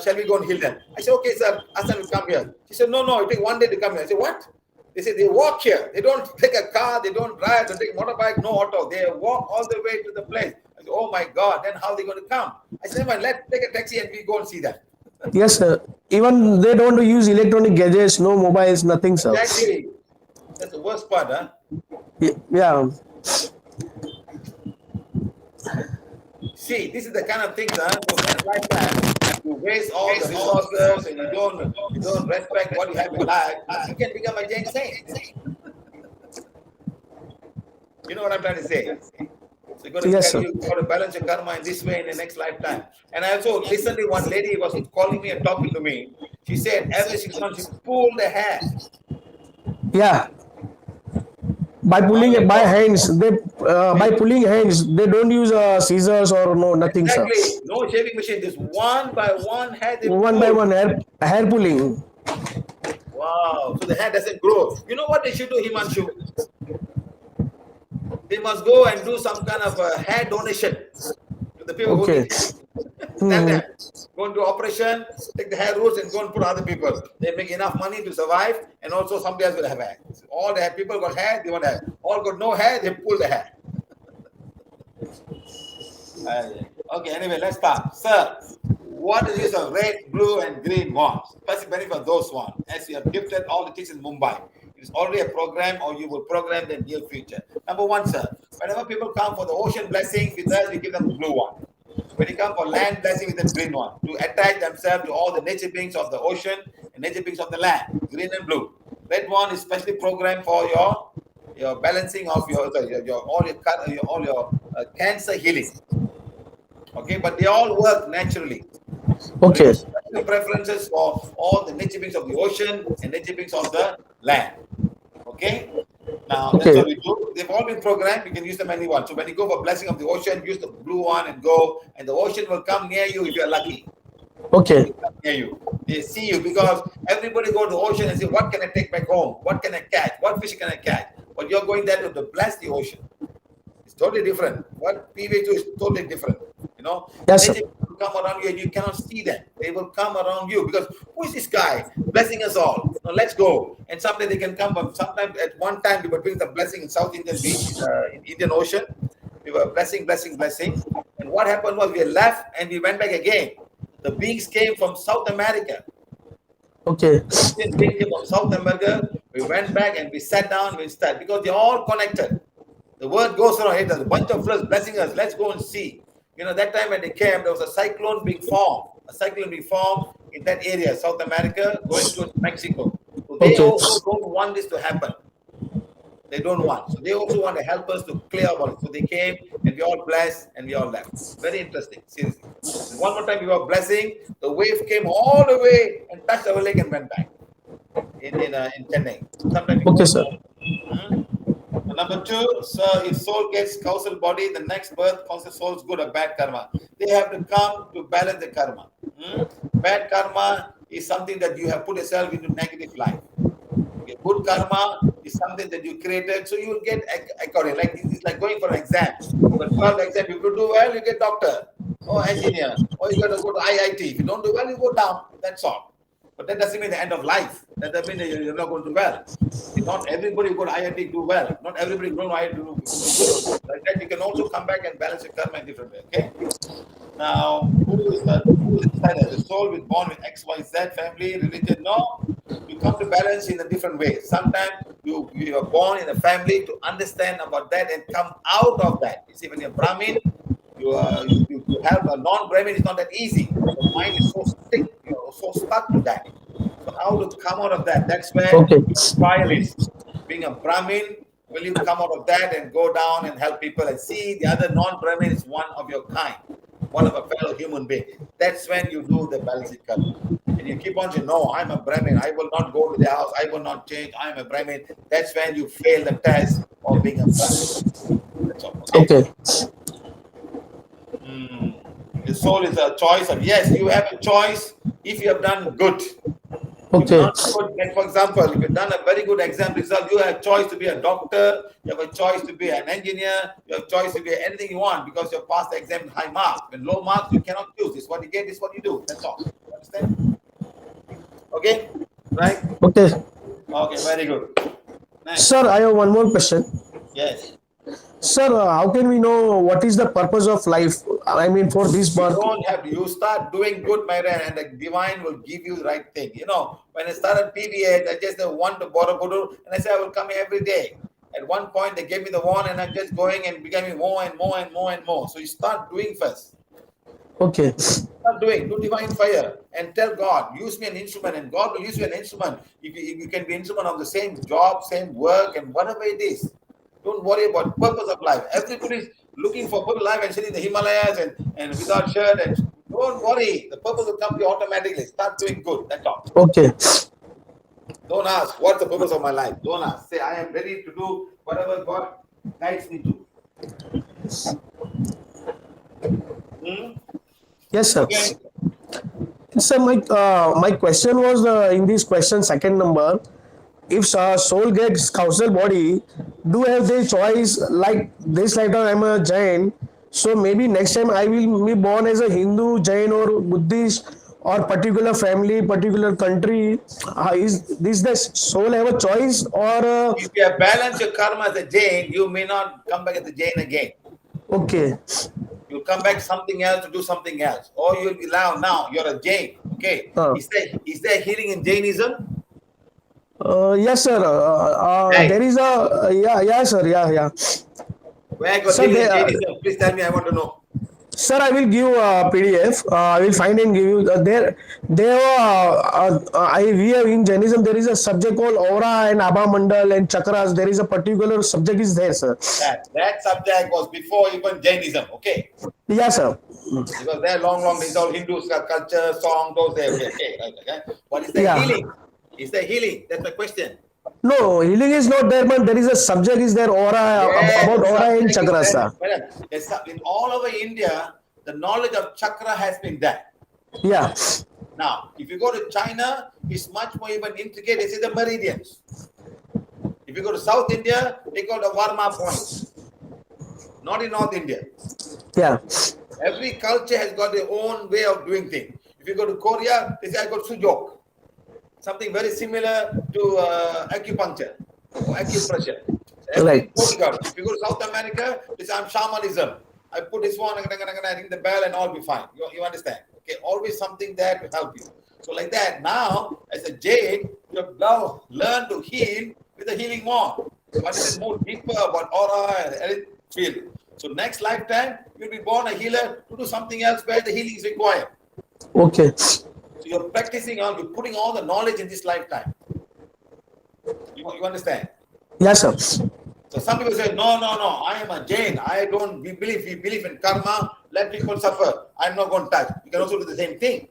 [SPEAKER 1] Shall we go and heal them? I said, okay, sir, ask them to come here. She said, no, it takes 1 day to come here. I said, what? They said, they walk here. They don't take a car, they don't drive, they take motorbike, no auto. They walk all the way to the place. I said, oh my God, then how are they going to come? I said, well, let's take a taxi and we go and see that.
[SPEAKER 11] Yes, sir. Even they don't use electronic gadgets, no mobiles, nothing, sir.
[SPEAKER 1] Exactly. That's the worst part,
[SPEAKER 11] Yeah.
[SPEAKER 1] See, this is the kind of things, so next lifetime, you waste all the resources and you don't respect what you have in life, you can become a Jain saint. You know what I'm trying to say? So you got to balance your karma in this way in the next lifetime. And I also recently one lady was calling me and talking to me. She said every 6 months she pulled the hair.
[SPEAKER 11] Yeah. By pulling by pulling hands, they don't use scissors or nothing,
[SPEAKER 1] exactly.
[SPEAKER 11] Sir.
[SPEAKER 1] No shaving machine. Just one by one hair.
[SPEAKER 11] One by one hair pulling.
[SPEAKER 1] Wow. So the hair doesn't grow. You know what they should do, Himanshu? They must go and do some kind of a hair donation to the people who need it. Tell them, go and do operation, take the hair roots and go and put other people. They make enough money to survive, and also somebody else will have hair. All the people got hair, they want hair. All got no hair, they pull the hair. Okay, anyway, let's start. Sir, what is the use of red, blue, and green wands? Specific benefit of those ones, as you have gifted all the teachers in Mumbai. It is already a program, or you will program the near future. Number one, sir, whenever people come for the ocean blessing with us, we give them the blue one. When you come for land blessing, with the green one, to attach themselves to all the nature beings of the ocean and nature beings of the land, green and blue. Red one is specially programmed for your balancing of your cancer healing. Okay, but they all work naturally.
[SPEAKER 11] Okay.
[SPEAKER 1] The preferences for all the nature beings of the ocean and nature beings of the land. Okay. Now that's what we do. They've all been programmed. You can use them anyone. So when you go for blessing of the ocean, use the blue one and go, and the ocean will come near you if you're lucky.
[SPEAKER 11] Okay.
[SPEAKER 1] Near you, they see you, because everybody go to the ocean and say, "What can I take back home? What can I catch? What fish can I catch?" But you're going there to bless the ocean. It's totally different. What PVH do is totally different. You know,
[SPEAKER 11] yes,
[SPEAKER 1] they will come around you and you cannot see them. They will come around you because who is this guy blessing us all? Now let's go. And someday they can come. But sometimes at one time we were doing the blessing in South Indian Beach, in Indian Ocean. We were blessing. And what happened was we left and we went back again. The beings came from South America.
[SPEAKER 11] Okay.
[SPEAKER 1] The beings came from South America. We went back and we sat down. We started because they're all connected. The word goes around. Hey, there's a bunch of us blessing us. Let's go and see. You know, that time when they came, there was a cyclone being formed. A cyclone being formed in that area, South America, going to Mexico. So they also don't want this to happen. They don't want. So they also want to help us to clear about it. So they came and we all blessed and we all left. Very interesting, seriously. And one more time we were blessing, the wave came all the way and touched our leg and went back in Chennai. Sometimes
[SPEAKER 11] okay, sir.
[SPEAKER 1] Number two, sir, if soul gets causal body, the next birth causes soul's good or bad karma. They have to come to balance the karma. Bad karma is something that you have put yourself into negative life. Okay. Good karma is something that you created, so you will get according. Like it's like going for an exam. But 12 exam, if you do well, you get doctor or engineer, or you got to go to IIT. If you don't do well, you go down. That's all. But that doesn't mean the end of life. That doesn't mean that you're not going to do well. Not everybody who go to IIT do well. Not everybody going to IIT do good. Like that, you can also come back and balance your karma in different way. Okay. Now, who is the soul with born with X, Y, Z family, religion? No, you come to balance in a different way. Sometimes you are born in a family to understand about that and come out of that. You see, when you're Brahmin, you have a non-Brahmin. It's not that easy. The mind is so stick, so stuck to that. So how to come out of that? That's where the trial is. Being a Brahmin, will you come out of that and go down and help people and see the other non-Brahmin is one of your kind, one of a fellow human being. That's when you do the balancing karma. And you keep on saying, no, I'm a Brahmin. I will not go to the house. I will not change. I'm a Brahmin. That's when you fail the test of being a Brahmin. That's all. Okay. The soul is a choice of, yes, you have a choice if you have done good.
[SPEAKER 11] Okay.
[SPEAKER 1] Like for example, if you've done a very good exam result, you have a choice to be a doctor, you have a choice to be an engineer, you have a choice to be anything you want because you passed the exam with high marks. When low marks, you cannot choose. This is what you get, this is what you do. That's all. You understand? Okay? Right?
[SPEAKER 11] Okay.
[SPEAKER 1] Okay, very good. Nice.
[SPEAKER 11] Sir, I have one more question.
[SPEAKER 1] Yes.
[SPEAKER 11] Sir, how can we know what is the purpose of life? I mean, for this birth.
[SPEAKER 1] You don't have to. You start doing good, my friend, and the divine will give you the right thing. You know, when I started PVH, I just want to borrow Guru, and I said I will come here every day. At one point, they gave me the one, and I'm just going and becoming more and more and more and more. So you start doing first.
[SPEAKER 11] Okay.
[SPEAKER 1] Start doing. Do divine fire and tell God, use me an instrument, and God will use you an instrument. You can be an instrument of the same job, same work, and whatever it is. Don't worry about purpose of life. Everybody is looking for good life and sitting in the Himalayas and without shirt. And don't worry. The purpose will come to you automatically. Start doing good. That's all.
[SPEAKER 11] Okay.
[SPEAKER 1] Don't ask, what's the purpose of my life? Don't ask. Say, I am ready to do whatever God guides me to.
[SPEAKER 11] Yes, sir.
[SPEAKER 1] Okay.
[SPEAKER 11] Sir, my question was in this question, second number. If soul gets causal body, do have their choice like this lifetime I'm a Jain, So maybe next time I will be born as a Hindu, Jain, or Buddhist, or particular family, particular country. Is this the soul have a choice, or
[SPEAKER 1] If you balance your karma as a Jain, you may not come back as a Jain again.
[SPEAKER 11] okay?
[SPEAKER 1] You'll come back something else to do something else. Or you'll be now you're a Jain. Okay. Is there healing in Jainism?
[SPEAKER 11] Yes, sir.
[SPEAKER 1] Right.
[SPEAKER 11] There is a yeah, sir. Yeah.
[SPEAKER 1] Where got
[SPEAKER 11] Sir,
[SPEAKER 1] healing in Jainism? Please tell me. I want to know.
[SPEAKER 11] Sir, I will give a PDF. I will find and give you. We have in Jainism. There is a subject called aura and Abha Mandal and Chakras. There is a particular subject is there, sir.
[SPEAKER 1] That subject was before even Jainism. Okay.
[SPEAKER 11] Yes, sir.
[SPEAKER 1] Because they're long. These all Hindu culture, song, those there. Okay. What is the healing? Is there healing? That's my question.
[SPEAKER 11] No, healing is not there, but there is a subject is there aura about aura and chakras, sir.
[SPEAKER 1] In all over India, the knowledge of chakra has been done.
[SPEAKER 11] Yeah.
[SPEAKER 1] Now, if you go to China, it's much more even intricate. They say the meridians. If you go to South India, they call the Varma points. Not in North India.
[SPEAKER 11] Yeah.
[SPEAKER 1] Every culture has got their own way of doing things. If you go to Korea, they say I got sujok. Something very similar to acupuncture or acupressure.
[SPEAKER 11] Right.
[SPEAKER 1] If you go to South America, they say I'm shamanism. I put this one, I ring the bell and all be fine. You understand? Okay, always something there to help you. So like that, now as a Jain, you have now learned to heal with a healing wand. But it is more deeper about aura and field. So next lifetime, you'll be born a healer to do something else where the healing is required.
[SPEAKER 11] Okay.
[SPEAKER 1] So you're practicing on, you're putting all the knowledge in this lifetime. You understand?
[SPEAKER 11] Yes, sir.
[SPEAKER 1] So some people say, no, I am a Jain. We believe in karma, let people suffer. I'm not going to touch. You can also do the same thing.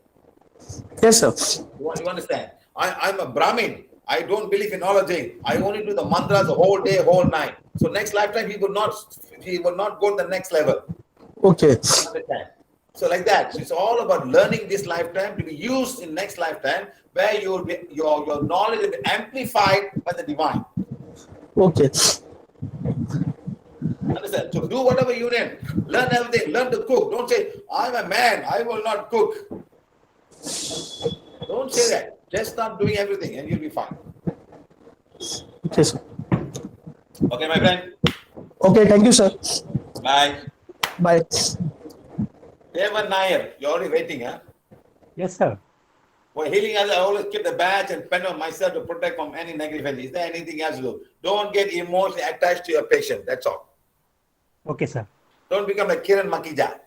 [SPEAKER 11] Yes, sir.
[SPEAKER 1] You understand? I'm a Brahmin. I don't believe in knowledge. I only do the mantras the whole day, whole night. So next lifetime, he will not go to the next level.
[SPEAKER 11] Okay.
[SPEAKER 1] Understand? So like that. So it's all about learning this lifetime to be used in next lifetime, where your knowledge will be amplified by the divine.
[SPEAKER 11] Okay.
[SPEAKER 1] Understand? So do whatever you need. Learn everything. Learn to cook. Don't say, I'm a man. I will not cook. Don't say that. Just start doing everything and you'll be fine.
[SPEAKER 11] Okay, sir.
[SPEAKER 1] Okay, my friend.
[SPEAKER 11] Okay, thank you, sir.
[SPEAKER 1] Bye.
[SPEAKER 11] Bye.
[SPEAKER 1] Devan Nair, you're already waiting, huh?
[SPEAKER 12] Yes, sir.
[SPEAKER 1] For healing, I always keep the badge and pen on myself to protect from any negative energy. Is there anything else to do? Don't get emotionally attached to your patient. That's all.
[SPEAKER 12] Okay, sir.
[SPEAKER 1] Don't become like Kiran Makija.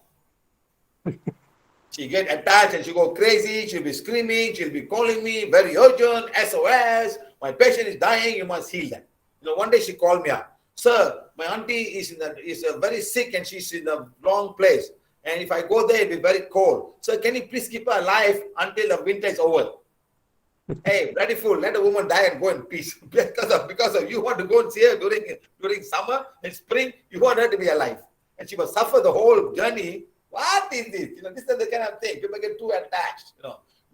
[SPEAKER 1] She get attached and she go crazy. She'll be screaming. She'll be calling me very urgent. SOS. My patient is dying. You must heal them. One day she called me up. Sir, my auntie is very sick and she's in the wrong place. And if I go there, it'll be very cold. Sir, can you please keep her alive until the winter is over? Hey, bloody fool, let the woman die and go in peace. Because of you want to go and see her during summer and spring, you want her to be alive. And she must suffer the whole journey. What is this? This is the kind of thing. People get too attached.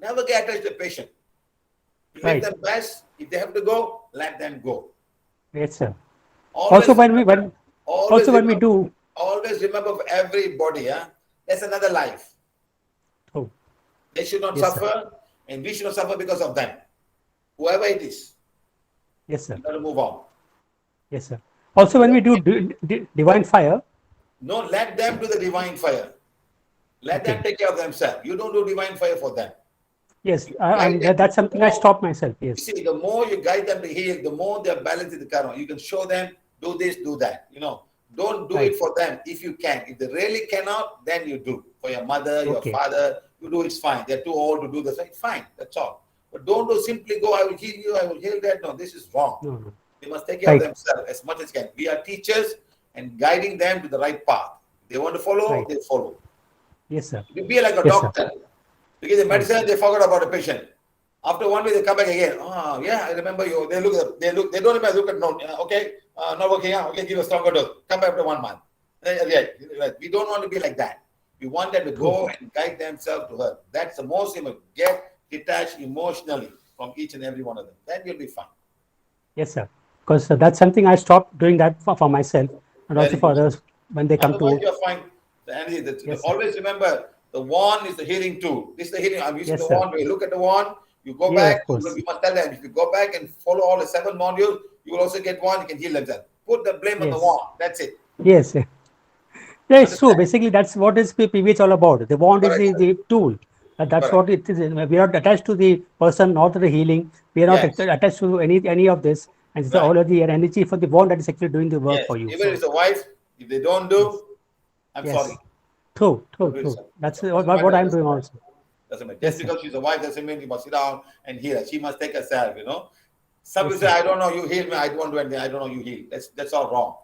[SPEAKER 1] Never get attached to the patient. You make them best. If they have to go, let them go.
[SPEAKER 12] Yes, sir.
[SPEAKER 1] Always
[SPEAKER 12] when we do.
[SPEAKER 1] Always remember for everybody, there's another life.
[SPEAKER 12] Oh.
[SPEAKER 1] They should not
[SPEAKER 12] Yes,
[SPEAKER 1] suffer,
[SPEAKER 12] sir.
[SPEAKER 1] and we should not suffer because of them. Whoever it is.
[SPEAKER 12] Yes, sir.
[SPEAKER 1] You got to move on.
[SPEAKER 12] Yes, sir. Also, when we do divine fire.
[SPEAKER 1] No, let them do the divine fire. Let them take care of themselves. You don't do divine fire for them.
[SPEAKER 12] Yes, that's something I stop myself. Yes.
[SPEAKER 1] See, the more you guide them to heal, the more they're balanced in the karma. You can show them, do this, do that. Don't do it for them if you can. If they really cannot, then you do. For your mother, your father, you do, it's fine. They're too old to do this. Fine, that's all. But don't simply go, I will heal you, I will heal that. No, this is wrong.
[SPEAKER 12] No.
[SPEAKER 1] They must take care of themselves as much as can. We are teachers and guiding them to the right path. They want to follow, they follow.
[SPEAKER 12] Yes, sir.
[SPEAKER 1] You be like a doctor. You give the medicine, they forgot about the patient. After 1 week, they come back again. Oh, yeah, I remember you. They don't even look at no. Okay, not working out. Okay, give a stronger dose. Come back after 1 month. We don't want to be like that. We want them to go and guide themselves to her. That's the most important. Get detached emotionally from each and every one of them. Then you'll be fine.
[SPEAKER 12] Yes, sir. Because that's something I stopped doing that for myself and also for others when they come to.
[SPEAKER 1] You're fine. The energy.
[SPEAKER 12] Yes, sir.
[SPEAKER 1] Always remember, the wand is the healing tool. This is the healing. I'm using
[SPEAKER 12] Yes,
[SPEAKER 1] the
[SPEAKER 12] sir.
[SPEAKER 1] wand. You look at the wand, you go
[SPEAKER 12] Yeah,
[SPEAKER 1] back,
[SPEAKER 12] of course.
[SPEAKER 1] you must tell them, if you go back and follow all the 7 modules, you will also get one, you can heal themselves. Put the blame on the
[SPEAKER 12] Yes.
[SPEAKER 1] wand. That's it.
[SPEAKER 12] Yes. Yeah, it's true.
[SPEAKER 1] Understand?
[SPEAKER 12] Basically, that's what is PVH all about. The wand is
[SPEAKER 1] Correct.
[SPEAKER 12] the tool. That's
[SPEAKER 1] Correct.
[SPEAKER 12] what it is. We are not attached to the person, not to the healing. We are not
[SPEAKER 1] Yes.
[SPEAKER 12] attached to any of this. And it's
[SPEAKER 1] Right.
[SPEAKER 12] all of the energy for the wand that is actually doing the work
[SPEAKER 1] Yes.
[SPEAKER 12] for you.
[SPEAKER 1] Even if it's a wife, if they don't do, I'm
[SPEAKER 12] Yes.
[SPEAKER 1] sorry.
[SPEAKER 12] True.
[SPEAKER 1] Do it, sir.
[SPEAKER 12] That's
[SPEAKER 1] Doesn't
[SPEAKER 12] what
[SPEAKER 1] matter.
[SPEAKER 12] I'm doing also.
[SPEAKER 1] Doesn't matter.
[SPEAKER 12] Yes,
[SPEAKER 1] Just
[SPEAKER 12] sir.
[SPEAKER 1] because she's a wife doesn't mean you must sit down and heal her. She must take herself, Some
[SPEAKER 12] Yes,
[SPEAKER 1] people say,
[SPEAKER 12] sir.
[SPEAKER 1] I don't know, you heal me, I don't do anything, I don't know, you heal. That's all wrong,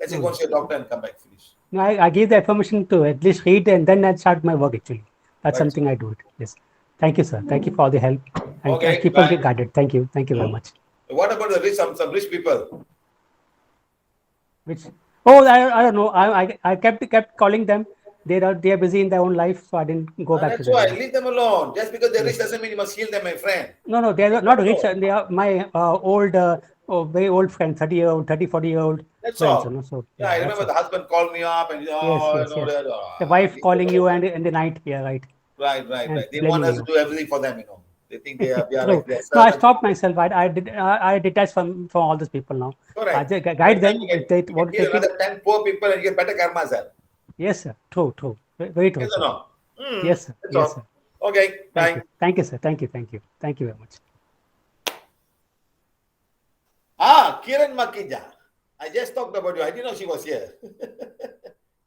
[SPEAKER 1] Let's say go and see a doctor and come back, finish.
[SPEAKER 12] No, I give the affirmation to at least read and then I start my work actually. That's
[SPEAKER 1] Right,
[SPEAKER 12] something I do it. Yes. Thank you, sir. Thank you for all the help. And
[SPEAKER 1] Okay,
[SPEAKER 12] keep on
[SPEAKER 1] bye.
[SPEAKER 12] guided. Thank you. Thank you very much.
[SPEAKER 1] What about the rich, some rich people?
[SPEAKER 12] Which I don't know. I kept calling them. They are busy in their own life, so I didn't go back to
[SPEAKER 1] That's
[SPEAKER 12] them.
[SPEAKER 1] why, leave them alone. Just because they're rich
[SPEAKER 12] Yes.
[SPEAKER 1] doesn't mean you must heal them, my friend.
[SPEAKER 12] No, they are not rich. They are my old, very old friends, 30-year-old, 30, 40-year-old
[SPEAKER 1] That's
[SPEAKER 12] friends.
[SPEAKER 1] all.
[SPEAKER 12] So
[SPEAKER 1] Yeah, I
[SPEAKER 12] that's
[SPEAKER 1] remember
[SPEAKER 12] all.
[SPEAKER 1] the husband called me up and
[SPEAKER 12] Yes. The wife
[SPEAKER 1] leave them
[SPEAKER 12] calling you
[SPEAKER 1] alone.
[SPEAKER 12] and in the night. Yeah, right.
[SPEAKER 1] Right.
[SPEAKER 12] And
[SPEAKER 1] They want
[SPEAKER 12] blaming
[SPEAKER 1] us to
[SPEAKER 12] you.
[SPEAKER 1] do everything for them, They think we are
[SPEAKER 12] True.
[SPEAKER 1] like their
[SPEAKER 12] No, I
[SPEAKER 1] servants.
[SPEAKER 12] stopped myself. I detached from all these people now.
[SPEAKER 1] Correct.
[SPEAKER 12] I just guide
[SPEAKER 1] Next time
[SPEAKER 12] them
[SPEAKER 1] you
[SPEAKER 12] if they
[SPEAKER 1] can
[SPEAKER 12] want to
[SPEAKER 1] heal
[SPEAKER 12] take it.
[SPEAKER 1] another 10 poor people and you get better karma, sir.
[SPEAKER 12] Yes, sir. True. Very true,
[SPEAKER 1] Yes or
[SPEAKER 12] sir.
[SPEAKER 1] no?
[SPEAKER 12] Yes, sir.
[SPEAKER 1] That's
[SPEAKER 12] Yes,
[SPEAKER 1] all.
[SPEAKER 12] sir.
[SPEAKER 1] Okay,
[SPEAKER 12] Thank
[SPEAKER 1] bye.
[SPEAKER 12] you. Thank you, sir. Thank you very much.
[SPEAKER 1] Kiran Makija. I just talked about you. I didn't know she was here.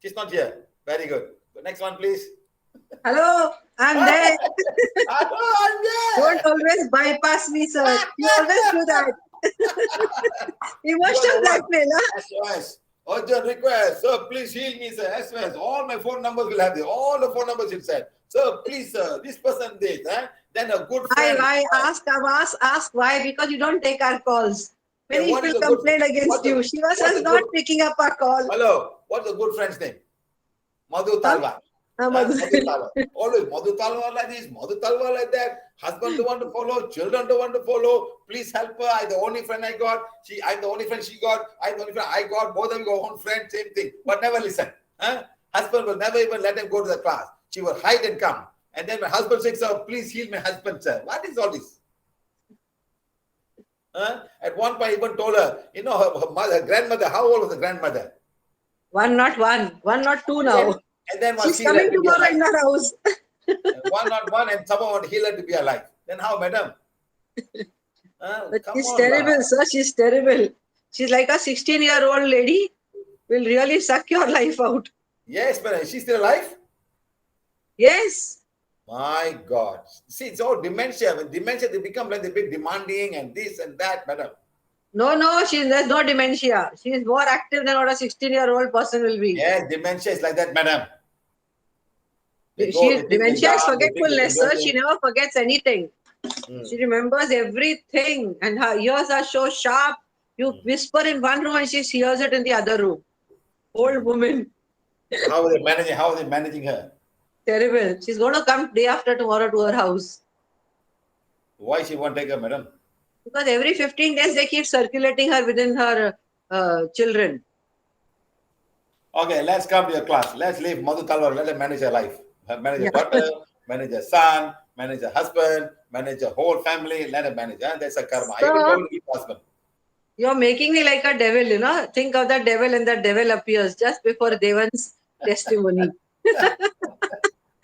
[SPEAKER 1] She's not here. Very good. The next one, please.
[SPEAKER 2] Hello, I'm there.
[SPEAKER 1] Hello, I'm there.
[SPEAKER 2] Don't always bypass me, sir. You always do that. Emotional blackmail, huh?
[SPEAKER 1] SOS. Urgent request. Sir, please heal me, sir. SOS. All my phone numbers will have this. All the phone numbers it said. Sir, please, sir. This person did. Then a good friend.
[SPEAKER 2] I ask why? Because you don't take our calls. Many
[SPEAKER 1] What is
[SPEAKER 2] people
[SPEAKER 1] a good-
[SPEAKER 2] complained against
[SPEAKER 1] what's a-
[SPEAKER 2] you. She was
[SPEAKER 1] what's a
[SPEAKER 2] not
[SPEAKER 1] good-
[SPEAKER 2] picking up our call.
[SPEAKER 1] Hello. What's a good friend's name? Madhu Talwar.
[SPEAKER 2] Madhu.
[SPEAKER 1] Madhu Talwar. Always Madhu Talwar like this, Madhu Talwar like that. Husband don't want to follow, children don't want to follow. Please help her. I'm the only friend I got. I'm the only friend she got. I'm the only friend I got. Both of you go own friend, same thing. But never listen. Husband will never even let him go to the class. She will hide and come. And then my husband says, sir, please heal my husband, sir. What is all this? At one point, I even told her, her grandmother, how old was the grandmother?
[SPEAKER 2] One, not two now.
[SPEAKER 1] And then
[SPEAKER 2] She's coming tomorrow in our house.
[SPEAKER 1] One not one, and someone want to heal her to be alive. Then how, madam?
[SPEAKER 2] But she's terrible, sir. She's terrible. She's like a 16-year-old lady. Will really suck your life out.
[SPEAKER 1] Yes, madam. Is she still alive?
[SPEAKER 2] Yes.
[SPEAKER 1] My God. See, it's all dementia. When dementia, they become like they be demanding and this and that, madam.
[SPEAKER 2] No, there's no dementia. She is more active than what a 16-year-old person will be.
[SPEAKER 1] Yes, dementia is like that, madam.
[SPEAKER 2] Dementia is forgetfulness, sir. She never forgets anything. She remembers everything, and her ears are so sharp. You whisper in one room and she hears it in the other room. Old woman.
[SPEAKER 1] How are they managing her?
[SPEAKER 2] Terrible. She's going to come day after tomorrow to her house.
[SPEAKER 1] Why she won't take her, madam?
[SPEAKER 2] Because every 15 days they keep circulating her within her children.
[SPEAKER 1] Okay, let's come to your class. Let's leave Madhu Talwar. Let her manage her life. Manage her daughter, manage her son, manage her husband, manage her whole family. Let her manage. That's a karma. I even told her husband.
[SPEAKER 2] You're making me like a devil, Think of that devil and that devil appears just before Devan's testimony.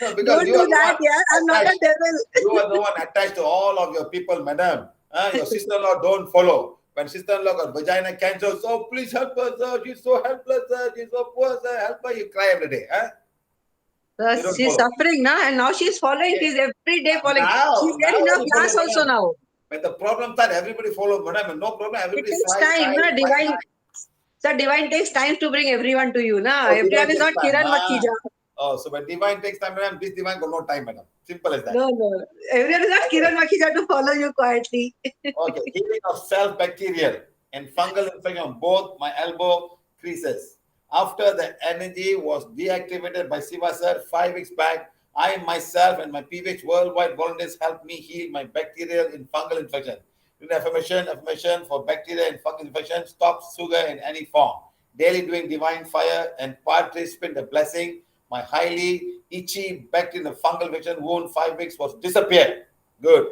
[SPEAKER 1] No, because
[SPEAKER 2] Don't
[SPEAKER 1] you
[SPEAKER 2] do
[SPEAKER 1] are
[SPEAKER 2] that, yeah. I'm not a devil.
[SPEAKER 1] You are the one attached to all of your people, madam. Your sister-in-law don't follow. When sister-in-law got vagina cancer, so please help her, sir. She's so helpless, sir. She's so poor, sir. Help her. You cry every day.
[SPEAKER 2] She's suffering now, and now she's following. She's every day following. She's getting enough class also now.
[SPEAKER 1] When the problem starts, everybody follows, madam. No problem. Everybody
[SPEAKER 2] It takes time, divine. So divine takes time to bring everyone to you, Everyone is not Kiran Makija.
[SPEAKER 1] Oh, so when divine takes time, madam, this divine got no time, madam. Simple as that.
[SPEAKER 2] No. Everyone is not Kiran Makija to follow you quietly.
[SPEAKER 1] Okay, healing of self-bacterial and fungal infection on both my elbow creases. After the energy was deactivated by Siva sir 5 weeks back, I myself and my PVH worldwide volunteers helped me heal my bacterial and fungal infection. Affirmation for bacterial and fungal infection. Stop sugar in any form. Daily doing divine fire and participate in the blessing. my highly itchy bacterial fungal infection wound 5 weeks was disappeared. Good.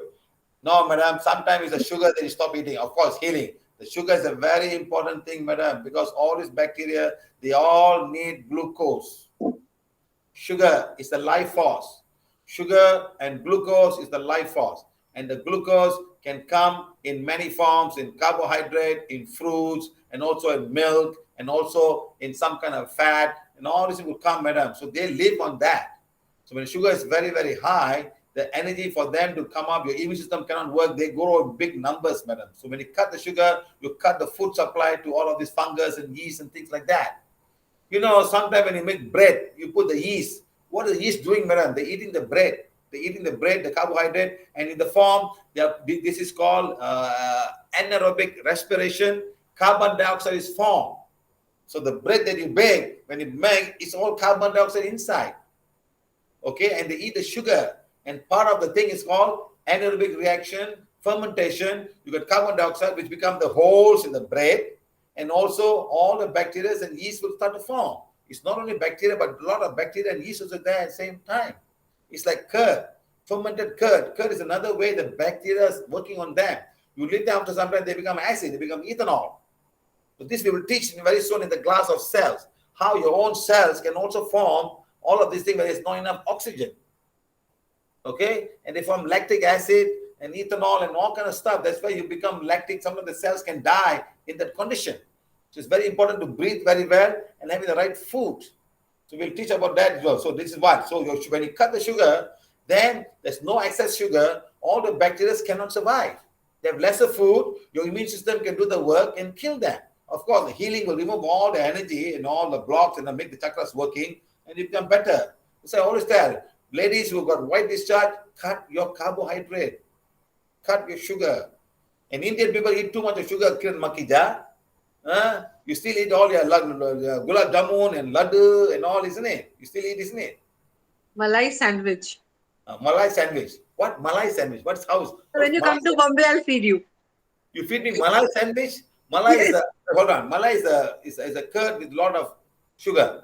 [SPEAKER 1] No, madam, sometimes it's the sugar that you stop eating. Of course, healing. The sugar is a very important thing, madam, because all these bacteria, they all need glucose. Sugar is the life force. Sugar and glucose is the life force. And the glucose can come in many forms, in carbohydrate, in fruits, and also in milk, and also in some kind of fat, and all this will come, madam. So they live on that. So when sugar is very, very high, the energy for them to come up, your immune system cannot work. They grow in big numbers, madam. So when you cut the sugar, you cut the food supply to all of these fungus and yeast and things like that. You know, sometimes when you make bread, you put the yeast. What is the yeast doing, madam? They're eating the bread. They're eating the bread, the carbohydrate, and in the form, this is called anaerobic respiration. Carbon dioxide is formed. So the bread that you bake, when you make, it's all carbon dioxide inside. Okay, and they eat the sugar. And part of the thing is called anaerobic reaction, fermentation. You get carbon dioxide, which become the holes in the bread. And also all the bacteria and yeast will start to form. It's not only bacteria, but a lot of bacteria and yeast are there at the same time. It's like curd, fermented curd. Curd is another way the bacteria is working on them. You leave them after some time, they become acid, they become ethanol. So this we will teach very soon in the class of cells, how your own cells can also form all of these things when there's not enough oxygen. Okay, and they form lactic acid and ethanol and all kind of stuff. That's why you become lactic. Some of the cells can die in that condition. So it's very important to breathe very well and having the right food. So we'll teach about that as well. So this is what. So when you cut the sugar, then there's no excess sugar. All the bacteria cannot survive. They have lesser food. Your immune system can do the work and kill them. Of course, the healing will remove all the energy and all the blocks and make the chakras working and you become better. So I always tell ladies who got white discharge, cut your carbohydrate, cut your sugar. And Indian people eat too much of sugar, kiran makija. You still eat all your gulab jamun and laddu and all, isn't it? You still eat, isn't it?
[SPEAKER 2] Malai sandwich.
[SPEAKER 1] Malai sandwich. What Malai sandwich? What's house?
[SPEAKER 2] So when you come to Bombay, I'll feed you.
[SPEAKER 1] You feed me Malai sandwich? Malai is a hold on. Malai is a curd with a lot of sugar.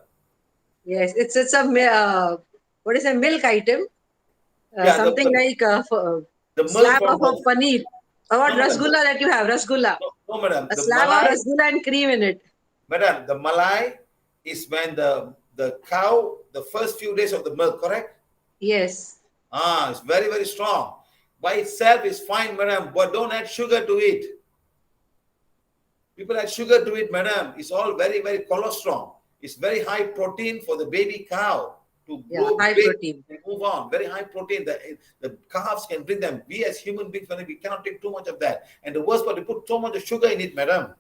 [SPEAKER 2] Yes, it's a what is a milk item? Something like the slab of a paneer. Or what rasgulla that you have? Rasgulla.
[SPEAKER 1] No, madam.
[SPEAKER 2] A slab of rasgulla and cream in it.
[SPEAKER 1] Madam, the malai is when the cow, the first few days of the milk, correct?
[SPEAKER 2] Yes.
[SPEAKER 1] It's very, very strong. By itself is fine, madam, but don't add sugar to it. People add sugar to it, madam. It's all very, very cholesterol. It's very high protein for the baby cow to grow
[SPEAKER 2] high
[SPEAKER 1] big
[SPEAKER 2] protein.
[SPEAKER 1] and move on. Very high protein. The calves can bring them. We as human beings, we cannot take too much of that. And the worst part, they put so much of sugar in it, madam.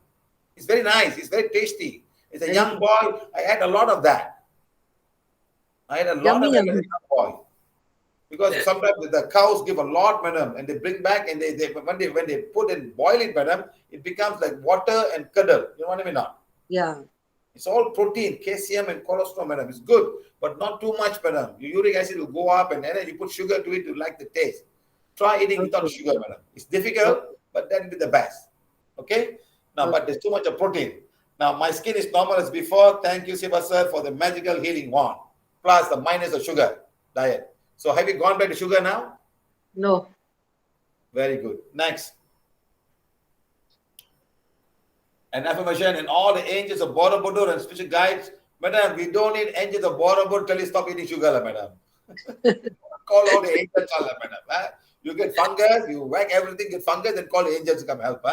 [SPEAKER 1] It's very nice. It's very tasty. As a young boy, I had a lot of that. I had a lot of that as a young boy. Because sometimes the cows give a lot, madam, and they bring back and when they put and boil it, madam, it becomes like water and curdle. You know what I mean now?
[SPEAKER 2] Yeah.
[SPEAKER 1] It's all protein, calcium and cholesterol, madam. It's good, but not too much, madam. Your uric acid will go up and then you put sugar to it, you like the taste. Try eating without sugar, madam. It's difficult, but then be the best. Okay? Now, but there's too much of protein. Now, my skin is normal as before. Thank you, Siva sir, for the magical healing wand. Plus the minus of sugar diet. So have you gone back to sugar now?
[SPEAKER 2] No.
[SPEAKER 1] Very good. Next. An affirmation and all the angels of Borobudur and spiritual guides. Madam, we don't need angels of Borobudur till you stop eating sugar, madam. Call all the angels, madam. You get fungus, you whack everything, get fungus, and call the angels to come help.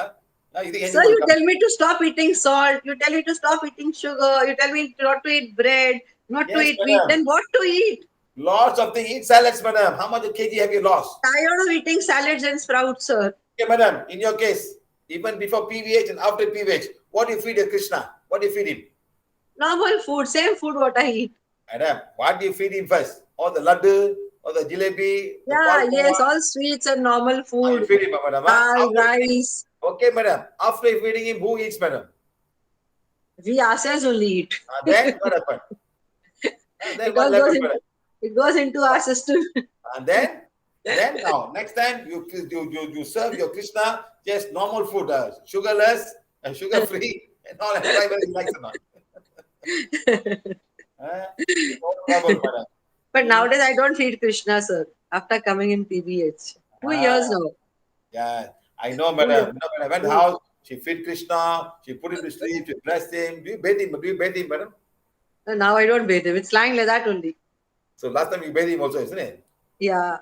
[SPEAKER 1] You think
[SPEAKER 2] Sir, you tell me to stop eating salt. You tell me to stop eating sugar. You tell me not to eat bread, not to eat wheat. Then what to eat?
[SPEAKER 1] Lots of things. Eat salads, madam. How much kg have you lost?
[SPEAKER 2] Tired of eating salads and sprouts, sir.
[SPEAKER 1] Okay, madam. In your case, even before PVH and after PVH, what do you feed Krishna? What do you feed him?
[SPEAKER 2] Normal food, same food what I eat.
[SPEAKER 1] Madam, what do you feed him first? All the laddu, all the jalebi?
[SPEAKER 2] Yeah, yes, all sweets and normal food.
[SPEAKER 1] You feed him, madam.
[SPEAKER 2] Dal, rice.
[SPEAKER 1] Okay, madam. After feeding him, who eats, madam?
[SPEAKER 2] We ourselves only eat.
[SPEAKER 1] Then what happened? Then what happened, madam?
[SPEAKER 2] It goes into our system.
[SPEAKER 1] And then now, next time you serve your Krishna just normal food, sugarless and sugar-free and all. And try whether he likes or not. No trouble, madam.
[SPEAKER 2] But nowadays I don't feed Krishna, sir. After coming in PVH, 2 years now.
[SPEAKER 1] Yeah, I know, madam. No, when I went house, she feed Krishna, she put him to sleep, she blessed him. Do you bathe him? Do you bathe him, madam?
[SPEAKER 2] Now I don't bathe him. It's lying like that only.
[SPEAKER 1] So last time you bathed him also, isn't it?
[SPEAKER 2] Yeah.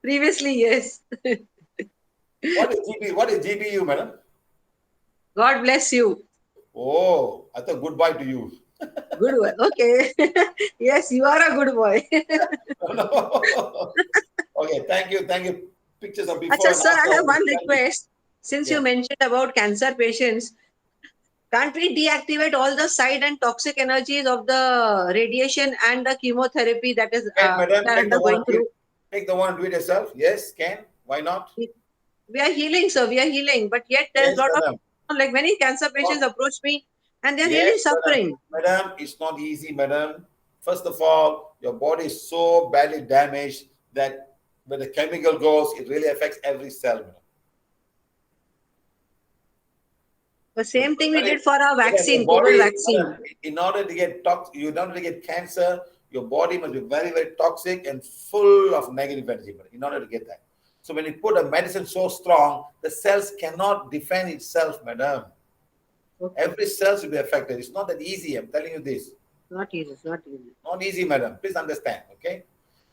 [SPEAKER 2] Previously, yes.
[SPEAKER 1] What is GBU, madam?
[SPEAKER 2] God bless you.
[SPEAKER 1] Oh, I thought goodbye to you.
[SPEAKER 2] Good boy. Okay. Yes, you are a good boy.
[SPEAKER 1] Okay, thank you. Pictures of before
[SPEAKER 2] Achha,
[SPEAKER 1] and
[SPEAKER 2] sir,
[SPEAKER 1] after.
[SPEAKER 2] I have one request. Since you mentioned about cancer patients, can't we deactivate all the side and toxic energies of the radiation and the chemotherapy that is
[SPEAKER 1] Madam,
[SPEAKER 2] they are undergoing through?
[SPEAKER 1] Take the one and do it yourself. Yes, can. Why not?
[SPEAKER 2] We are healing, sir. We are healing. But yet there's a lot of, like many cancer patients approach me and they're really suffering.
[SPEAKER 1] Madam, it's not easy, madam. First of all, your body is so badly damaged that when the chemical goes, it really affects every cell, madam.
[SPEAKER 2] The same thing we did for our vaccine, COVID vaccine.
[SPEAKER 1] In order to get cancer, your body must be very, very toxic and full of negative energy, in order to get that. So when you put a medicine so strong, the cells cannot defend itself, madam. Okay. Every cell will be affected. It's not that easy. I'm telling you this.
[SPEAKER 2] Not easy. It's not easy.
[SPEAKER 1] Not easy, madam. Please understand, okay?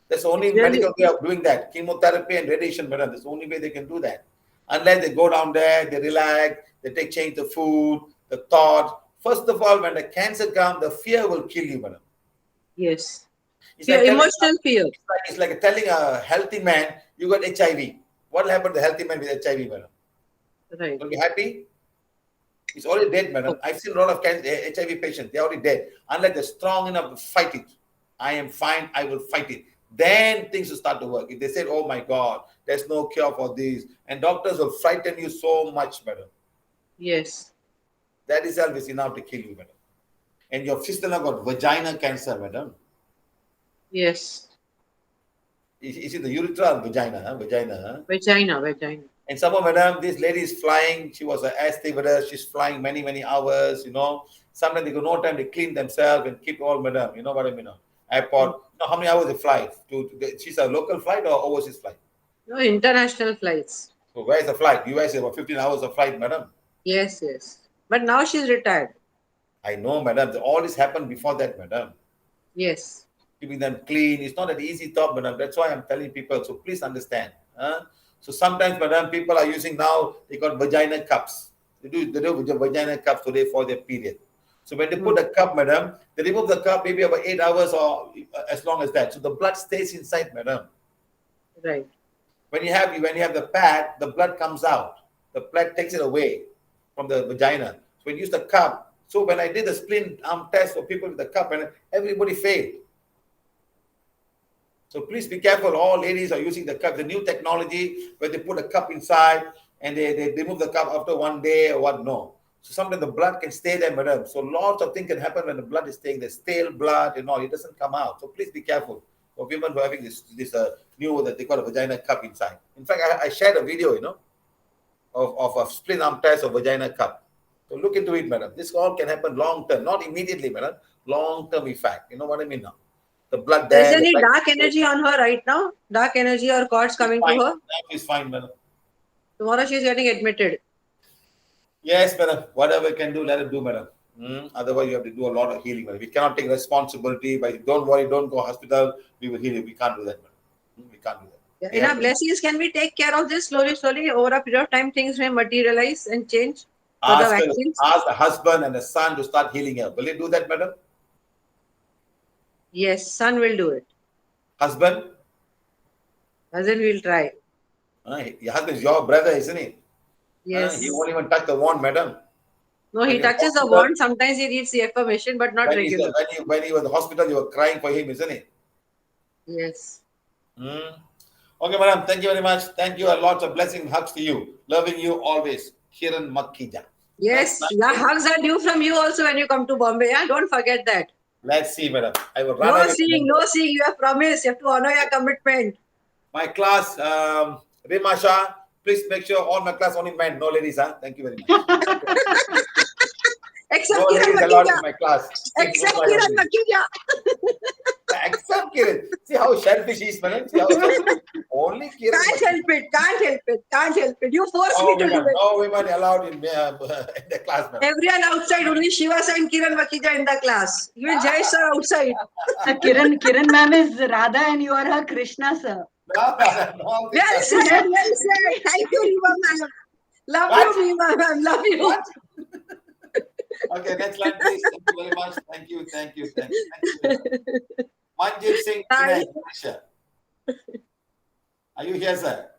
[SPEAKER 1] That's the only medical way of doing that. Chemotherapy and radiation, madam. That's the only way they can do that. Unless they go down there, they relax, they change the food, the thought. First of all, when the cancer comes, the fear will kill you, madam.
[SPEAKER 2] Yes.
[SPEAKER 1] It's
[SPEAKER 2] fear,
[SPEAKER 1] like
[SPEAKER 2] emotional fear.
[SPEAKER 1] It's like telling a healthy man, you got HIV. What will happen to the healthy man with HIV, madam?
[SPEAKER 2] Right.
[SPEAKER 1] Will be happy? It's already dead, madam. I've seen a lot of HIV patients. They're already dead. Unless they're strong enough to fight it. I am fine. I will fight it. Then things will start to work. If they said, oh my God, there's no cure for this. And doctors will frighten you so much, madam.
[SPEAKER 2] Yes.
[SPEAKER 1] That itself is enough to kill you, madam. And your sister-in-law got vagina cancer, madam.
[SPEAKER 2] Yes.
[SPEAKER 1] Is it the urethra or vagina? Huh?
[SPEAKER 2] Vagina.
[SPEAKER 1] And somehow, madam, this lady is flying. She was an air stewardess. She's flying many, many hours, Sometimes they got no time to clean themselves and keep all, madam. You know what I mean? Airport. How many hours they fly? She's a local flight or overseas flight?
[SPEAKER 2] No, international flights.
[SPEAKER 1] So where is the flight? US is about 15 hours of flight, madam.
[SPEAKER 2] Yes. But now she's retired.
[SPEAKER 1] I know, madam. All this happened before that, madam.
[SPEAKER 2] Yes.
[SPEAKER 1] Keeping them clean. It's not an easy job, madam. That's why I'm telling people. So please understand. So sometimes, madam, people are using now, they got vagina cups. They do vagina cups today for their period. So when they put a cup, madam, they remove the cup maybe about 8 hours or as long as that. So the blood stays inside, madam.
[SPEAKER 2] Right.
[SPEAKER 1] When you have the pad, the blood comes out. The blood takes it away from the vagina. So when you use the cup, so when I did the splint arm test for people with the cup, and everybody failed. So please be careful. All ladies are using the cup. The new technology where they put a cup inside and they remove the cup after 1 day or what? No. So sometimes the blood can stay there, madam. So lots of things can happen when the blood is staying there. Stale blood and all. It doesn't come out. So please be careful for women who are having this new that they got a vagina cup inside. In fact, I shared a video, of a splint arm test of vagina cup. So look into it, madam. This all can happen long term, not immediately, madam. Long term effect. You know what I mean now? The blood there.
[SPEAKER 2] Is there any dark energy on her right now? Dark energy or cords coming to her?
[SPEAKER 1] She's fine, madam.
[SPEAKER 2] Tomorrow she's getting admitted.
[SPEAKER 1] Yes, madam. Whatever you can do, let it do, madam. Otherwise, you have to do a lot of healing, madam. We cannot take responsibility. But don't worry, don't go hospital. We will heal you. We can't do that, madam. We can't do that.
[SPEAKER 2] In our blessings, can we take care of this slowly? Over a period of time, things may materialize and change for the vaccines?
[SPEAKER 1] Ask the husband and the son to start healing her. Will you do that, madam?
[SPEAKER 2] Yes, son will do it.
[SPEAKER 1] Husband?
[SPEAKER 2] Husband will try.
[SPEAKER 1] Your husband is your brother, isn't he?
[SPEAKER 2] Yes.
[SPEAKER 1] He won't even touch the wand, madam.
[SPEAKER 2] No, he touches the wand. Sometimes he reads the affirmation, but not regularly.
[SPEAKER 1] When he was in the hospital, you were crying for him, isn't it?
[SPEAKER 2] Yes.
[SPEAKER 1] Okay, madam. Thank you very much. Thank you. Lots of blessings, hugs to you. Loving you always. Kiran Makkija.
[SPEAKER 2] Yes. Hugs are due from you also when you come to Bombay. Yeah? Don't forget that.
[SPEAKER 1] Let's see, madam. I will run
[SPEAKER 2] No seeing. You have promised. You have to honor your commitment.
[SPEAKER 1] My class, Rimasha, please make sure all my class only men, no ladies, huh? Thank you very much.
[SPEAKER 2] Except
[SPEAKER 1] no
[SPEAKER 2] Kiran
[SPEAKER 1] ladies allowed in my class.
[SPEAKER 2] Except Kiran Makiya.
[SPEAKER 1] Except Kiran. See how selfish he is, madam. See how only Kiran.
[SPEAKER 2] Can't help it. Can't help it. Can't help it. You force me to do it.
[SPEAKER 1] No women allowed in the class, madam.
[SPEAKER 2] Everyone outside. Only Shiva and Kiran Makija in the class. Even Jay sir outside.
[SPEAKER 5] Kiran ma'am is Radha and you are her Krishna, sir.
[SPEAKER 1] No,
[SPEAKER 2] Well said. Well said. Thank you, Riva ma'am. Love you, Riva ma'am. Love you.
[SPEAKER 1] What? Okay, next line, please. Thank you very much. Thank you. Manjit Singh, Malaysia. Are you here, sir?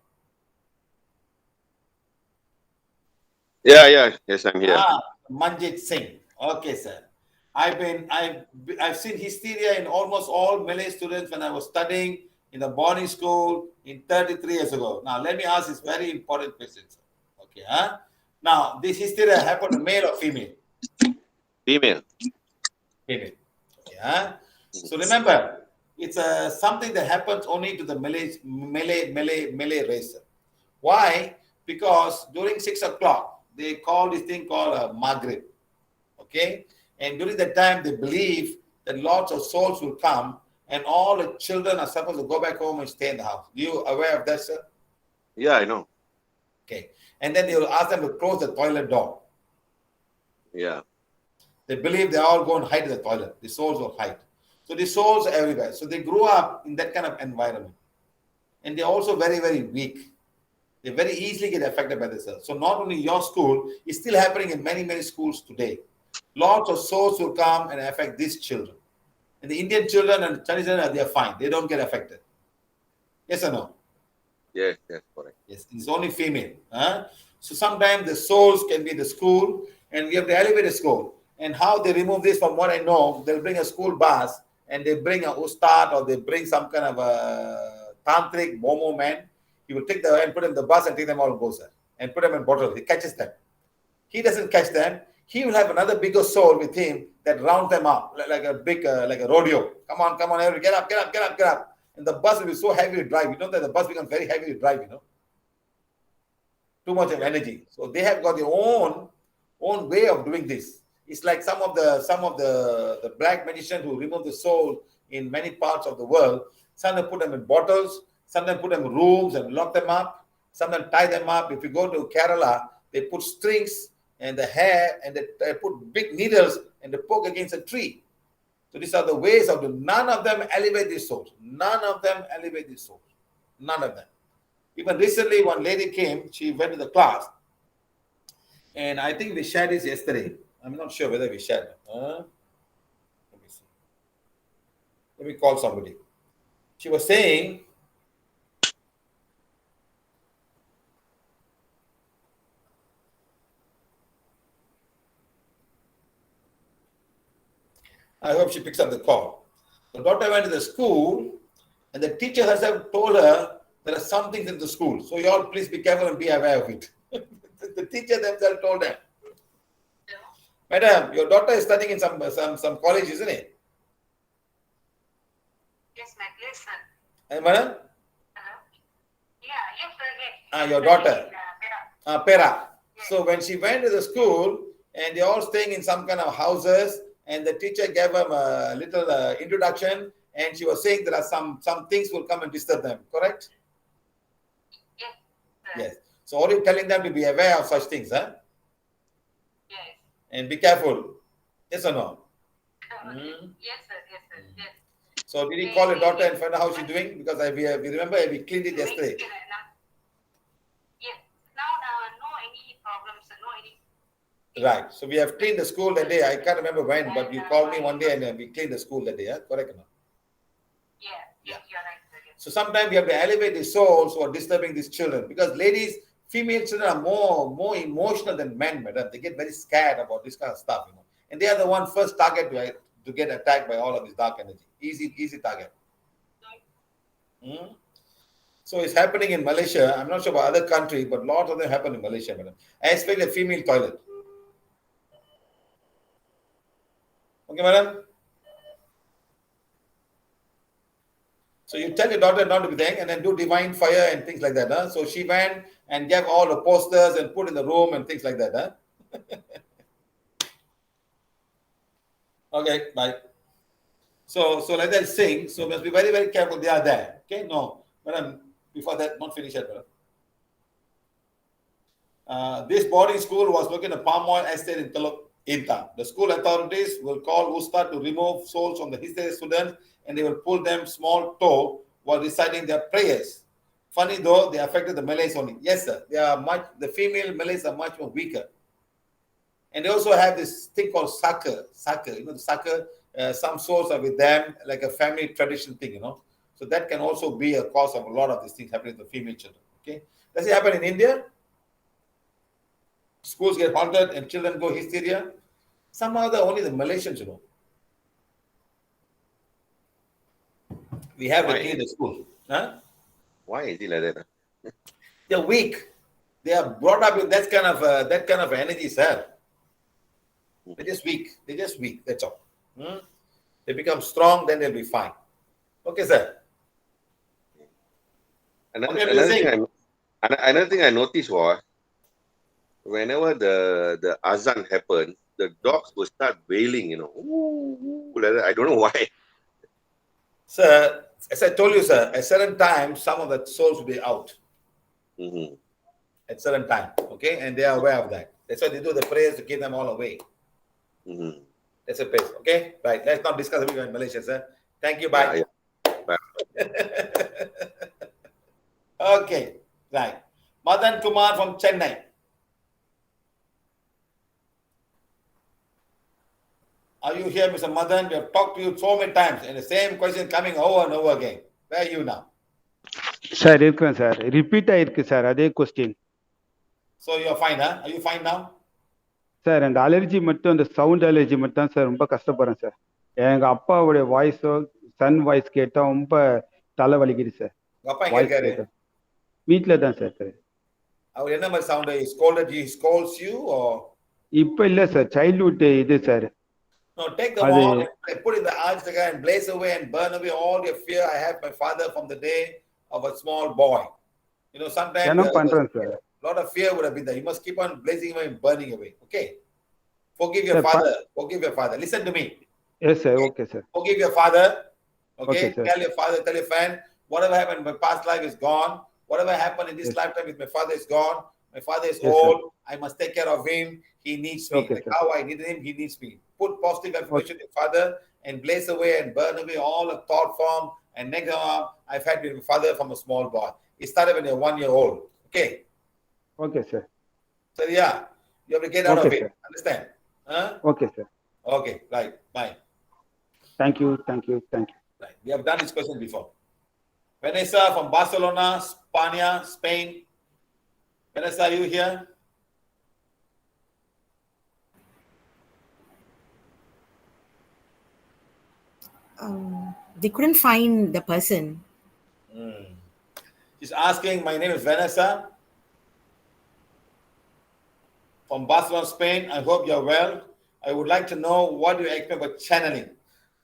[SPEAKER 13] Yes, I'm here.
[SPEAKER 1] Manjit Singh. Okay, sir. I've seen hysteria in almost all Malay students when I was studying in the boarding school in 33 years ago. Now, let me ask this very important question, sir. Okay, Now, this hysteria happened to male or female?
[SPEAKER 13] Female.
[SPEAKER 1] Okay, So remember, it's something that happens only to the Malay race. Why? Because during 6 o'clock, they call this thing called Maghrib. Okay? And during that time, they believe that lots of souls will come and all the children are supposed to go back home and stay in the house. You aware of that, sir?
[SPEAKER 13] Yeah, I know.
[SPEAKER 1] Okay. And then they will ask them to close the toilet door.
[SPEAKER 13] Yeah.
[SPEAKER 1] They believe they all go and hide in the toilet. The souls will hide. So the souls are everywhere. So they grew up in that kind of environment. And they're also very, very weak. They very easily get affected by this. So not only your school, it's still happening in many, many schools today. Lots of souls will come and affect these children. And the Indian children and Chinese children, they are fine. They don't get affected. Yes or no?
[SPEAKER 13] Yes, correct.
[SPEAKER 1] Yes, it's only female. So sometimes the souls can be in the school and we have to elevate the school. And how they remove this, from what I know, they'll bring a school bus and they bring a ustad or they bring some kind of a tantric momo man. He will take them and put them in the bus and take them all goes there and put them in bottles. He catches them. He doesn't catch them. He will have another bigger soul with him that rounds them up like a big, like a rodeo. Come on, everybody, get up. And the bus will be so heavy to drive. You know that the bus becomes very heavy to drive, Too much of energy. So they have got their own way of doing this. It's like some of the black magicians who remove the soul in many parts of the world. Some put them in bottles, some put them in rooms and lock them up, some tie them up. If you go to Kerala, they put strings and the hair and they put big needles and they poke against a tree. So these are the ways of none of them elevate these souls. None of them elevate these souls. None of them. Even recently, one lady came, she went to the class, and I think we shared this yesterday. I'm not sure whether we shared it. Let me see. Let me call somebody. She was saying, I hope she picks up the call. The daughter went to the school and the teacher herself told her there are some things in the school. So you all please be careful and be aware of it. The teacher themselves told them. Madam, your daughter is studying in some college, isn't it?
[SPEAKER 8] Yes, ma'am. Yes, sir.
[SPEAKER 1] Madam?
[SPEAKER 8] Hello? Yes.
[SPEAKER 1] Your daughter? Pera. Yes. So when she went to the school and they're all staying in some kind of houses, and the teacher gave them a little introduction, and she was saying there are some things will come and disturb them, correct?
[SPEAKER 8] Yes.
[SPEAKER 1] Yes. So are you telling them to be aware of such things, huh?
[SPEAKER 8] Yes.
[SPEAKER 1] And be careful. Yes or no?
[SPEAKER 8] Yes, sir. Yes.
[SPEAKER 1] So did you call your daughter and find out how she's doing? Because we remember we cleaned it yesterday.
[SPEAKER 8] Yes. Now, no any problems, no any.
[SPEAKER 1] Right. So we have cleaned the school that day. I can't remember when, but you called me one day and we cleaned the school that day. Huh? Correct or not?
[SPEAKER 8] Yes, you're right, sir. Yes.
[SPEAKER 1] So sometimes we have to elevate the souls who are disturbing these children, because ladies, female children are more emotional than men, madam. They get very scared about this kind of stuff, and they are the one first target to get attacked by all of this dark energy. Easy target. So it's happening in Malaysia. I'm not sure about other countries, but lots of them happen in Malaysia, madam. Especially a female toilet. Okay, madam? So you tell your daughter not to be there and then do divine fire and things like that. Huh? So she went and gave all the posters and put in the room and things like that. Huh? Okay, bye. So let them sing. So must be very, very careful. They are there. Okay, no. Madam, before that, not finish it, brother. This boarding school was located in a palm oil estate in Teluk Intan. The school authorities will call Ustad to remove souls from the history students, and they will pull them small toe while reciting their prayers. Funny though, they affected the Malays only. Yes, sir. The female Malays are much more weaker. And they also have this thing called saka. You know, the saka, some souls are with them, like a family tradition thing, you know. So that can also be a cause of a lot of these things happening to female children. Okay. Does it happen in India? Schools get haunted and children go hysteria. Somehow only the Malaysians, you know. We have to clean the school. Huh?
[SPEAKER 13] Why is it like that?
[SPEAKER 1] They're weak. They are brought up with that kind of energy, sir. They're just weak. That's all. They become strong, then they'll be fine. Okay, sir.
[SPEAKER 13] Another thing I noticed was whenever the azan happened, the dogs will start wailing, you know. Ooh, like that. I don't know why.
[SPEAKER 1] Sir, as I told you, sir, at certain times, some of the souls will be out. At certain time, okay? And they are aware of that. That's why they do the prayers to keep them all away. That's a place, okay? Right. Let's not discuss everything in Malaysia, sir. Thank you. Bye.
[SPEAKER 13] Bye.
[SPEAKER 1] Okay. Right. Madan Kumar from Chennai. Are you here, Mr. Madan? We have talked to you so many times, and the same question coming over and over again. Where are you now?
[SPEAKER 14] Sir, sir. Repeat sir. Adhe question.
[SPEAKER 1] So you're fine, huh? Are you fine now?
[SPEAKER 14] Sir அந்த allergy மட்டும் அந்த sound allergy மட்டும் தான் sir ரொம்ப கஷ்டப்படுறேன் sir. எங்க அப்பாவுடைய வாய்ஸோ Sun voice கேட்டா ரொம்ப தலை வலிக்குது சார். வாய்ஸ் கேட்டா வீட்ல தான் சார்.
[SPEAKER 1] அவர் என்ன மாதிரி sound? He scolds you or?
[SPEAKER 14] இப்ப இல்ல சார், சைல்ட்ஹுட் இது sir.
[SPEAKER 1] No, take the wall and put in the arch and blaze away and burn away all your fear. I have my father from the day of a small boy. You know, sometimes a lot of fear would have been there. You must keep on blazing away and burning away. Okay? Forgive your father. Forgive your father. Listen to me.
[SPEAKER 14] Yes, sir. Okay, sir.
[SPEAKER 1] Forgive your father. Okay?
[SPEAKER 14] Okay,
[SPEAKER 1] Tell your father, tell your friend, whatever happened in my past life is gone. Whatever happened in this lifetime with my father is gone. My father is old. I must take care of him. He needs me.
[SPEAKER 14] Okay,
[SPEAKER 1] like how I needed him, he needs me. Put positive affirmation to your father and blaze away and burn away all the thought form and negative I've had with my father from a small boy. It started when you're 1 year old. Okay?
[SPEAKER 14] Okay, sir.
[SPEAKER 1] So yeah, you have to get out of it. Understand? Huh?
[SPEAKER 14] Okay, sir.
[SPEAKER 1] Okay, right. Bye.
[SPEAKER 14] Thank you.
[SPEAKER 1] Right. We have done this question before. Vanessa from Barcelona, Spain. Vanessa, are you here?
[SPEAKER 15] They couldn't find the person.
[SPEAKER 1] She's asking, my name is Vanessa from Barcelona, Spain. I hope you're well. I would like to know what you expect about channeling.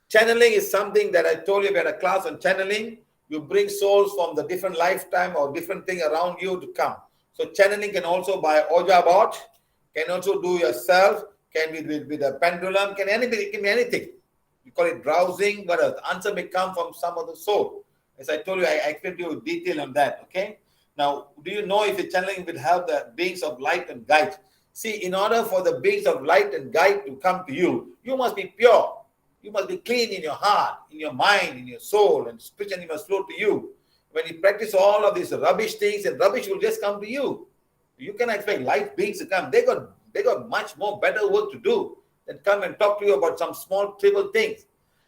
[SPEAKER 1] Channeling is something that I told you, we had a class on channeling. You bring souls from the different lifetime or different thing around you to come. So channeling can also by Oja bot, can also do yourself, can be with a pendulum, can be anything. You call it browsing, but the answer may come from some of the soul. As I told you, I explained to you detail on that, okay? Now, do you know if the channeling will help the beings of light and guide? See, in order for the beings of light and guide to come to you, you must be pure. You must be clean in your heart, in your mind, in your soul, and spiritually must flow to you. When you practice all of these rubbish things, and rubbish will just come to you. You cannot expect light beings to come. They got much more better work to do than come and talk to you about some small trivial things.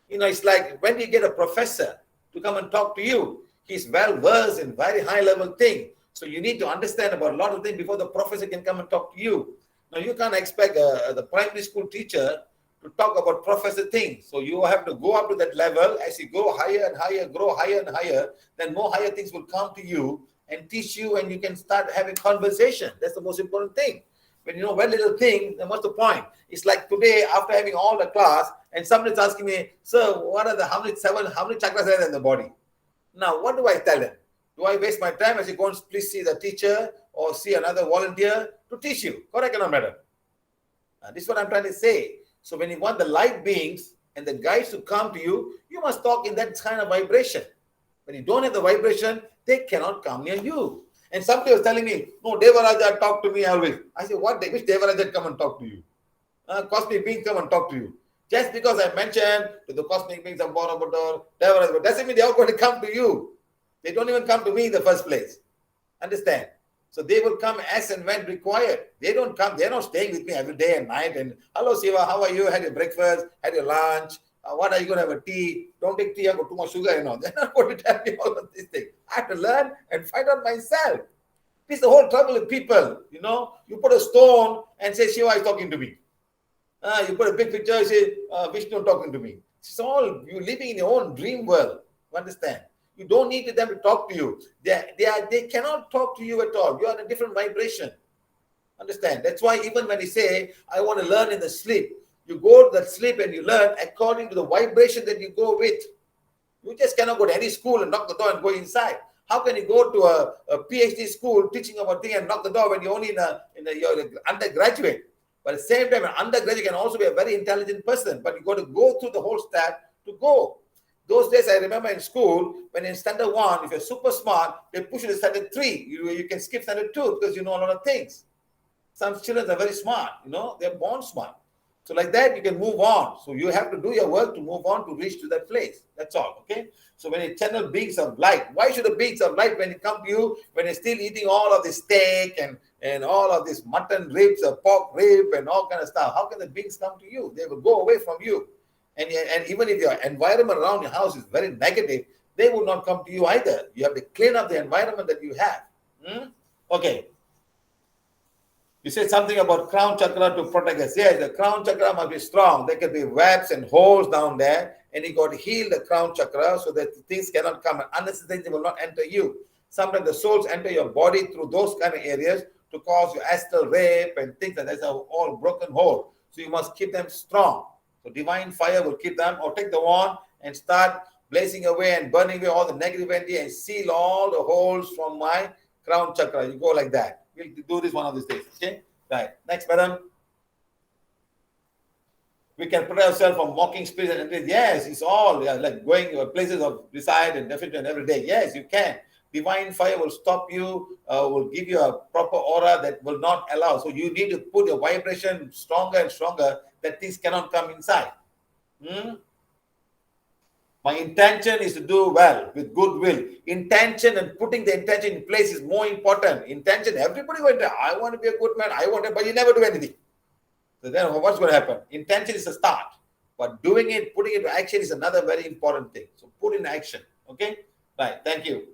[SPEAKER 1] You know, it's like when you get a professor to come and talk to you, he's well versed in very high level thing. So you need to understand about a lot of things before the professor can come and talk to you. Now you can't expect the primary school teacher to talk about professor things. So you have to go up to that level. As you go higher and higher, grow higher and higher, then more higher things will come to you and teach you, and you can start having conversation. That's the most important thing. When you know very little thing, then what's the point? It's like today, after having all the class, and somebody's asking me, sir, what are how many chakras are there in the body? Now, what do I tell them? Do I waste my time? I say, go and please see the teacher or see another volunteer to teach you. Correct or not, madam? This is what I'm trying to say. So when you want the light beings and the guides to come to you, you must talk in that kind of vibration. When you don't have the vibration, they cannot come near you. And somebody was telling me, no, Devaraja talk to me always. I said, what? Which Devaraja come and talk to you? Cosmic beings come and talk to you. Just because I mentioned to the cosmic beings of Borobudur, Devaraja, doesn't mean they are going to come to you. They don't even come to me in the first place. Understand? So they will come as and when required. They don't come. They're not staying with me every day and night. And hello, Siva, how are you? Had your breakfast? Had your lunch? What are you going to have a tea? Don't take tea. I've got too much sugar. You know, they're not going to tell me all of these things. I have to learn and find out myself. This is the whole trouble with people. You know, you put a stone and say Shiva is talking to me. You put a big picture and say Vishnu talking to me. It's all you living in your own dream world. You understand? You don't need them to talk to you. They cannot talk to you at all. You are in a different vibration. Understand? That's why even when you say, I want to learn in the sleep, you go to that sleep and you learn according to the vibration that you go with. You just cannot go to any school and knock the door and go inside. How can you go to a PhD school teaching about thing and knock the door when you're only you're an undergraduate? But at the same time, an undergraduate can also be a very intelligent person. But you got to go through the whole step to go. Those days, I remember in school, when in standard 1, if you're super smart, they push you to standard 3. You can skip standard 2 because you know a lot of things. Some children are very smart, you know, they're born smart. So like that, you can move on. So you have to do your work to move on to reach to that place. That's all, okay? So when you channel beings of light, why should the beings of light, when it come to you, when you're still eating all of this steak and all of this mutton ribs or pork rib and all kind of stuff, how can the beings come to you? They will go away from you. And even if your environment around your house is very negative, they will not come to you either. You have to clean up the environment that you have. Okay. You said something about crown chakra to protect us. Yes, the crown chakra must be strong. There can be webs and holes down there, and you got to heal the crown chakra so that things cannot come and unnecessary things will not enter you. Sometimes the souls enter your body through those kind of areas to cause you astral rape and things like that. That's all broken hole. So you must keep them strong. So divine fire will keep them, or take the wand and start blazing away and burning away all the negative energy and seal all the holes from my crown chakra. You go like that. We'll do this one of these days. Okay? Right. Next, madam. We can protect ourselves from walking spirits and entities. Yes, it's all like going to places of reside and definition every day. Yes, you can. Divine fire will stop you, will give you a proper aura that will not allow. So you need to put your vibration stronger and stronger that things cannot come inside. My intention is to do well with goodwill. Intention and putting the intention in place is more important. Intention, everybody will say, I want to be a good man, I want to, but you never do anything. So then what's going to happen? Intention is a start. But doing it, putting it to action is another very important thing. So put in action. Okay? Right. Thank you.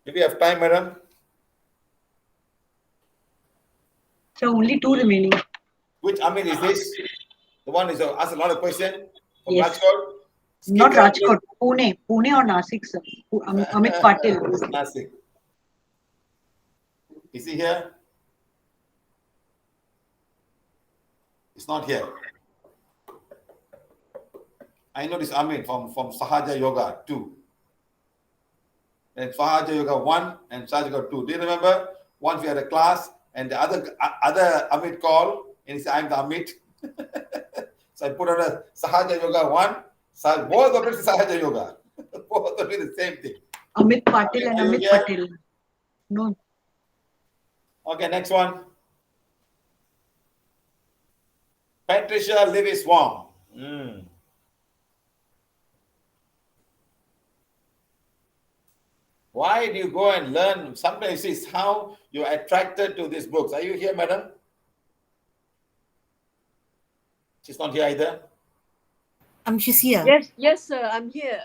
[SPEAKER 1] Do we have time, madam?
[SPEAKER 5] So only 2 remaining.
[SPEAKER 1] Which Amit is this? The one is asked a lot of questions from
[SPEAKER 5] Yes.
[SPEAKER 1] Rajkot?
[SPEAKER 5] Not Rajkot, Pune or Nasik, sir. Amit Patil.
[SPEAKER 1] Nasik. Is he here? He's not here. I know this Amit from Sahaja Yoga 2. And Sahaja Yoga 1 and Sahaja Yoga 2. Do you remember? Once we had a class and the other Amit called and he said, I'm the Amit. So I put on a Sahaja Yoga 1. Both of it is Sahaja Yoga. Both of it is the same thing.
[SPEAKER 5] Amit Patil and Amit Patil. No.
[SPEAKER 1] Okay, next one. Patricia Lewis Wong. Why do you go and learn? Sometimes it's how you're attracted to these books. Are you here, madam? She's not here either.
[SPEAKER 15] She's here.
[SPEAKER 2] Yes, sir, I'm here.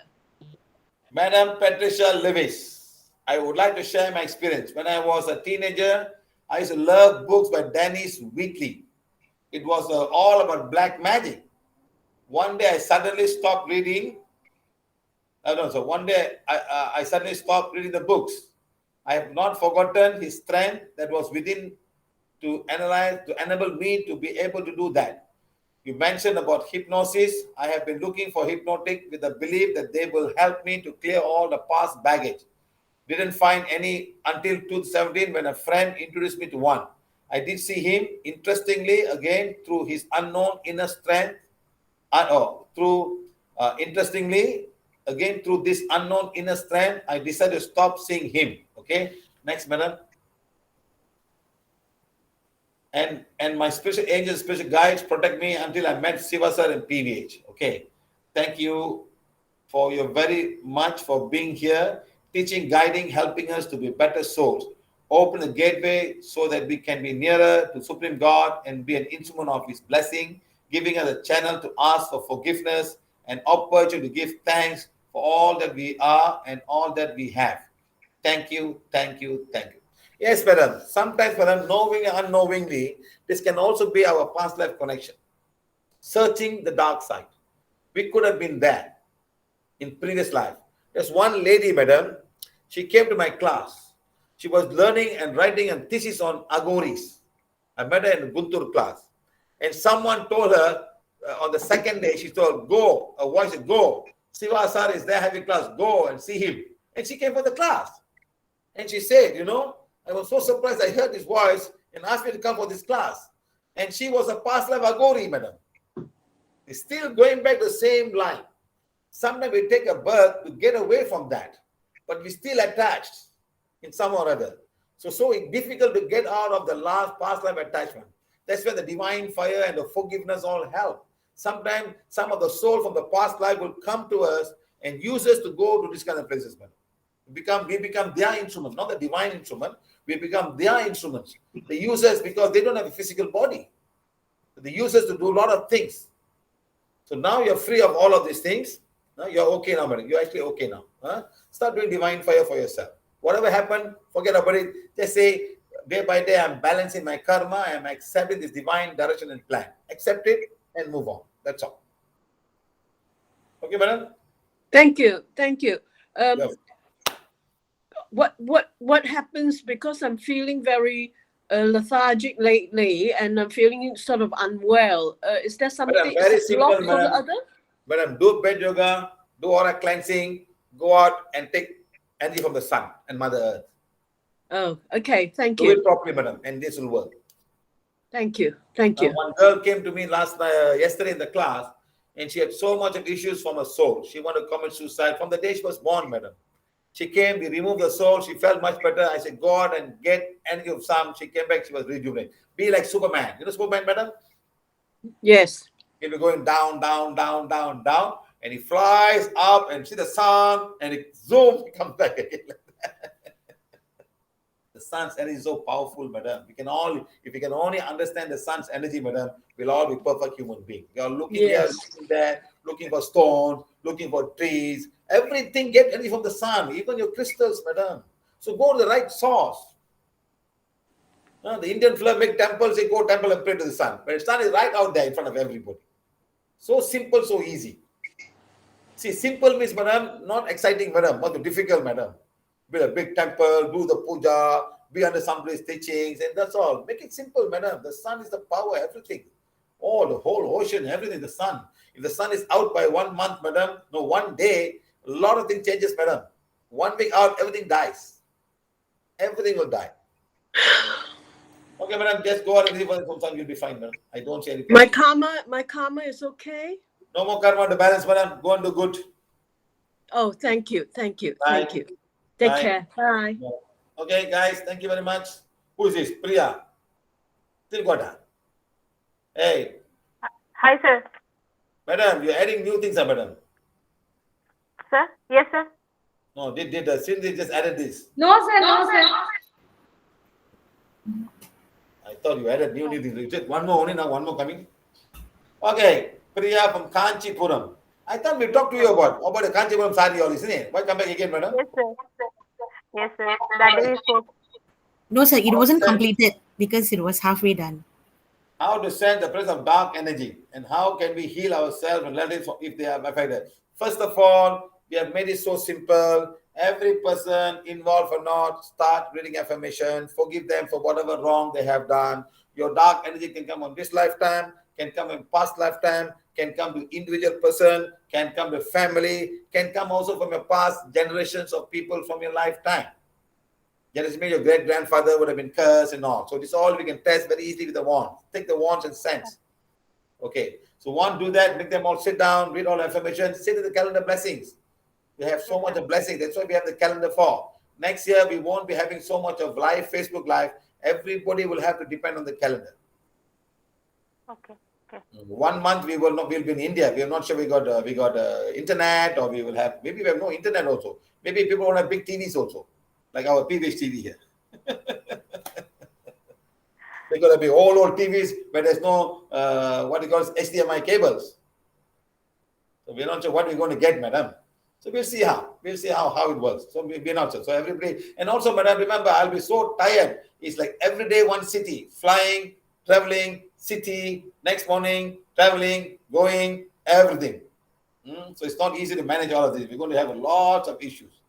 [SPEAKER 1] Madam Patricia Lewis, I would like to share my experience. When I was a teenager, I used to love books by Dennis Wheatley. It was all about black magic. One day I suddenly stopped reading. One day I suddenly stopped reading the books. I have not forgotten his strength that was within to analyze, to enable me to be able to do that. You mentioned about hypnosis. I have been looking for hypnotic with the belief that they will help me to clear all the past baggage. Didn't find any until 2017 when a friend introduced me to one. I did see him, interestingly, again, through his unknown inner strength. Interestingly, again, through this unknown inner strength, I decided to stop seeing him. Okay, next, madam. And my special angels, special guides protect me until I met Siva sir and PVH. Okay, thank you for your very much for being here, teaching, guiding, helping us to be better souls. Open the gateway so that we can be nearer to Supreme God and be an instrument of His blessing, giving us a channel to ask for forgiveness and opportunity to give thanks for all that we are and all that we have. Thank you, thank you, thank you. Yes, madam. Sometimes, madam, knowingly, unknowingly, this can also be our past life connection. Searching the dark side. We could have been there in previous life. There's one lady, madam, she came to my class. She was learning and writing a thesis on Agoris. I met her in the Guntur class. And someone told her on the second day, she told, go, a voice said, go. Siva sir is there having class, go and see him. And she came for the class. And she said, you know, I was so surprised I heard his voice and asked me to come for this class. And she was a past life Agori, madam. It's still going back the same line. Sometimes we take a birth to get away from that, but we still attached in some or other. So it's difficult to get out of the last past life attachment. That's where the divine fire and the forgiveness all help. Sometimes some of the soul from the past life will come to us and use us to go to these kind of places, man. We become their instrument, not the divine instrument. We become their instruments. They use us because they don't have a physical body. They use us to do a lot of things. So now you're free of all of these things. You're okay now, madam. You're actually okay now. Start doing divine fire for yourself. Whatever happened, forget about it. Just say, day by day, I'm balancing my karma. I'm accepting this divine direction and plan. Accept it and move on. That's all. Okay, madam?
[SPEAKER 16] Thank you. Thank you. What happens, because I'm feeling very lethargic lately and I'm feeling sort of unwell. Is there something
[SPEAKER 1] very simple,
[SPEAKER 16] blocked for the other?
[SPEAKER 1] Madam, do bed yoga, do aura cleansing, go out and take energy from the sun and Mother Earth.
[SPEAKER 16] Oh, okay. Thank
[SPEAKER 1] you.
[SPEAKER 16] you.
[SPEAKER 1] Do it properly, madam, and this will work.
[SPEAKER 16] Thank you. Thank you.
[SPEAKER 1] One girl came to me yesterday in the class, and she had so much of issues from her soul. She wanted to commit suicide from the day she was born, madam. She came, we removed the soul, she felt much better. I said, go out and get energy of some. She came back, she was rejuvenated. Be like Superman. You know Superman, madam?
[SPEAKER 16] Yes.
[SPEAKER 1] He'll be going down, down, down, down, down, and he flies up and see the sun, and it zooms, he comes back again like that. The sun's energy is so powerful, madam. If we can only understand the sun's energy, madam, we'll all be perfect human beings. We are looking here, looking there, looking for stones, looking for trees. Everything get energy from the sun, even your crystals, madam. So go to the right source. The Indian film make temples, they go temple and pray to the sun. But the sun is right out there in front of everybody. So simple, so easy. See, simple means, madam, not exciting, madam, not difficult, madam. Build a big temple, do the puja, be under somebody's teachings, and that's all. Make it simple, madam. The sun is the power, everything. Oh, the whole ocean, everything, the sun. If the sun is out by 1 month, madam, no, 1 day, a lot of things changes, madam. 1 week out, everything dies. Everything will die. Okay, madam, just go out and leave from sun, you'll be fine, madam. I don't say anything.
[SPEAKER 16] My karma is okay?
[SPEAKER 1] No more karma to balance, madam. Go and do good.
[SPEAKER 16] Oh, thank you. Thank you.
[SPEAKER 1] Bye.
[SPEAKER 16] Thank you. Take
[SPEAKER 1] Bye.
[SPEAKER 16] care. Bye.
[SPEAKER 1] Okay, guys, thank you very much. Who is this? Priya. Tilgoda. Hey.
[SPEAKER 17] Hi, sir.
[SPEAKER 1] Madam, you're adding new things, madam.
[SPEAKER 17] Sir? Yes, sir.
[SPEAKER 1] No, Cindy just added this.
[SPEAKER 4] No, sir. No, sir.
[SPEAKER 1] I thought you added new things. You said one more only, now one more coming. Okay, Priya from Kanchipuram. I thought we talked to you about the Kanchipuram sari all, isn't it? Why come back again, madam?
[SPEAKER 17] Yes, sir. Yes, sir. That day we spoke.
[SPEAKER 15] No, sir, it wasn't completed because it was halfway done.
[SPEAKER 1] How to sense the presence of dark energy and how can we heal ourselves and relatives if they are affected. First of all, we have made it so simple. Every person, involved or not, start reading affirmation. Forgive them for whatever wrong they have done. Your dark energy can come on this lifetime, can come in past lifetime, can come to individual person, can come to family, can come also from your past generations of people from your lifetime. That is mean your great grandfather would have been cursed and all. So this all we can test very easily with the wand. Take the wands and sense. Okay. So one, do that, make them all sit down, read all the information, sit in the calendar blessings. We have so much of blessing. That's why we have the calendar for. Next year, we won't be having so much of live, Facebook Live. Everybody will have to depend on the calendar.
[SPEAKER 17] Okay. Okay.
[SPEAKER 1] 1 month we will not. We'll be in India. We are not sure we got internet, or we will have. Maybe we have no internet also. Maybe people want to have big TVs also, like our PVH TV here. They're going to be all old TVs where there's no what you call HDMI cables. So we're not sure what we're going to get, madam. So we'll see how it works. So we're not sure. So everybody, and also, madam, remember, I'll be so tired. It's like every day one city, flying, traveling, city, next morning, traveling, going, everything. So it's not easy to manage all of this. We're going to have lots of issues.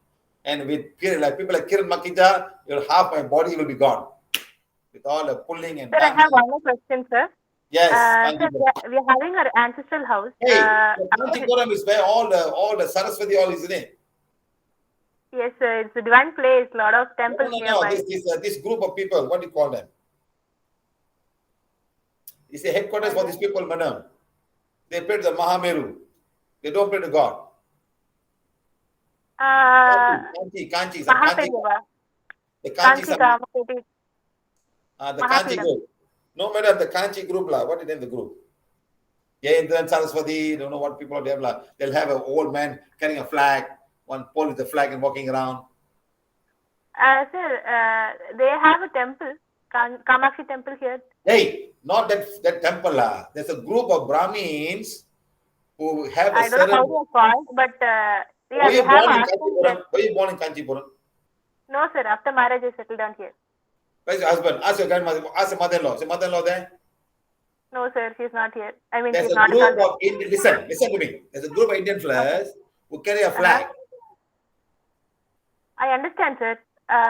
[SPEAKER 1] And with people like Kiran Makija, half my body will be gone. With all the pulling and
[SPEAKER 17] Sir, I have one more question, sir.
[SPEAKER 1] Yes.
[SPEAKER 17] Sir, we are having our ancestral house.
[SPEAKER 1] Hey, Kanchipuram is where all the Saraswati all is in it.
[SPEAKER 17] Yes, sir. It's a divine place. Lot of temples nearby.
[SPEAKER 1] This group of people, what do you call them? It's a headquarters for these people, madam. They pray to the Mahameru. They don't pray to God. Kanchi. The Kanchi group. No, madam, the Kanchi group. What is the name of the group? Jayendran Saraswati, don't know what people they have. They'll have an old man carrying a flag, one pole with the flag and walking around.
[SPEAKER 17] Sir, they have a temple, Kamakshi temple here.
[SPEAKER 1] Hey, not that temple. There's a group of Brahmins who have a
[SPEAKER 17] I don't know how they are called, but
[SPEAKER 1] Were you born in Kanchipuram?
[SPEAKER 17] No, sir. After marriage, I settled down here.
[SPEAKER 1] Where's your husband? Ask your grandmother. Ask your mother-in-law. Is your mother-in-law there?
[SPEAKER 17] No, sir. She's not here. I mean,
[SPEAKER 1] There's
[SPEAKER 17] she's
[SPEAKER 1] a
[SPEAKER 17] not
[SPEAKER 1] group of listen to me. There's a group of Indian fellas who carry a flag.
[SPEAKER 17] I understand, sir.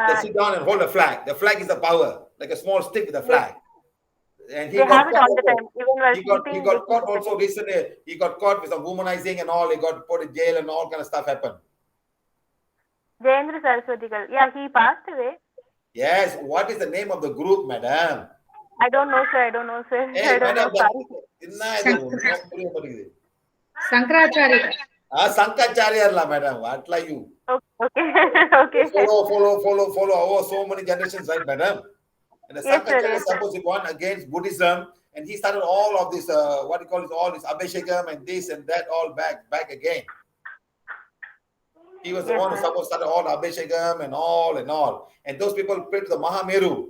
[SPEAKER 1] They sit down and hold a flag. The flag is the power, like a small stick with a flag. And
[SPEAKER 17] they have it all the time. Even while
[SPEAKER 1] he got caught also recently. He got caught with some womanizing and all. He got put in jail and all kind of stuff happened.
[SPEAKER 17] Jayendra Saraswati. Yeah, he passed away.
[SPEAKER 1] Yes. What is the name of the group, madam?
[SPEAKER 17] I don't know, sir. I don't know, sir.
[SPEAKER 1] Hey,
[SPEAKER 17] I don't
[SPEAKER 1] madam,
[SPEAKER 17] know.
[SPEAKER 4] Sankaracharya.
[SPEAKER 1] Sankacharya, madam. What like you?
[SPEAKER 17] Okay. Okay.
[SPEAKER 1] Follow. Oh, so many generations, right, madam? And the Sankacharya is supposed to go on against Buddhism, and he started all of this, what do you call it, all this Abhishekam and this and that, all back again. He was the one who supposed to start all Abhishekam and all. And those people pray to the Mahameru.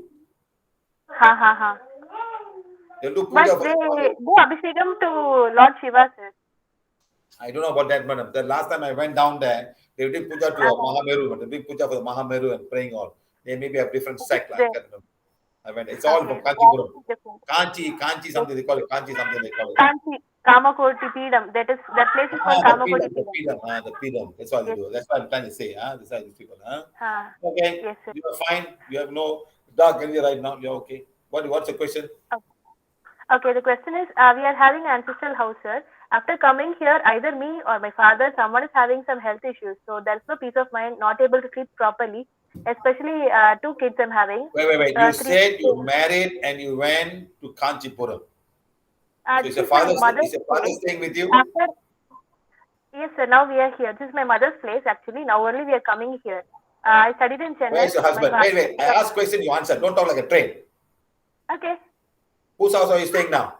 [SPEAKER 1] They do puja.
[SPEAKER 17] But they do Abhishekam to Lord Shiva, sir.
[SPEAKER 1] I don't know about that, madam. The last time I went down there, they did puja to Mahameru, but they did puja for the Mahameru and praying all. They maybe have different sect. I can't remember. I went. It's all from Kanchipuram. Kanchi something they call it. Kanchi something they call it.
[SPEAKER 17] Kanchi, Kamakoti Peedam. That place is called Kamakoti
[SPEAKER 1] Peedam. The Peedam. That's what they do. That's what I'm trying to say. That's why these people. Okay.
[SPEAKER 17] Yes, sir.
[SPEAKER 1] You are fine. You have no dark area right now. You're okay. What's the question?
[SPEAKER 17] Okay. The question is, we are having an ancestral house, sir. After coming here, either me or my father, someone is having some health issues. So there's no peace of mind, not able to sleep properly. Especially 2 kids I'm having.
[SPEAKER 1] Wait. You said you married and you went to Kanchipuram. So is your father staying with you?
[SPEAKER 17] Yes, sir. Now we are here. This is my mother's place, actually. Now only we are coming here. I studied in Chennai.
[SPEAKER 1] Where's your husband? Wait. I asked question, you answer. Don't talk like a train.
[SPEAKER 17] Okay.
[SPEAKER 1] Whose house are you staying now?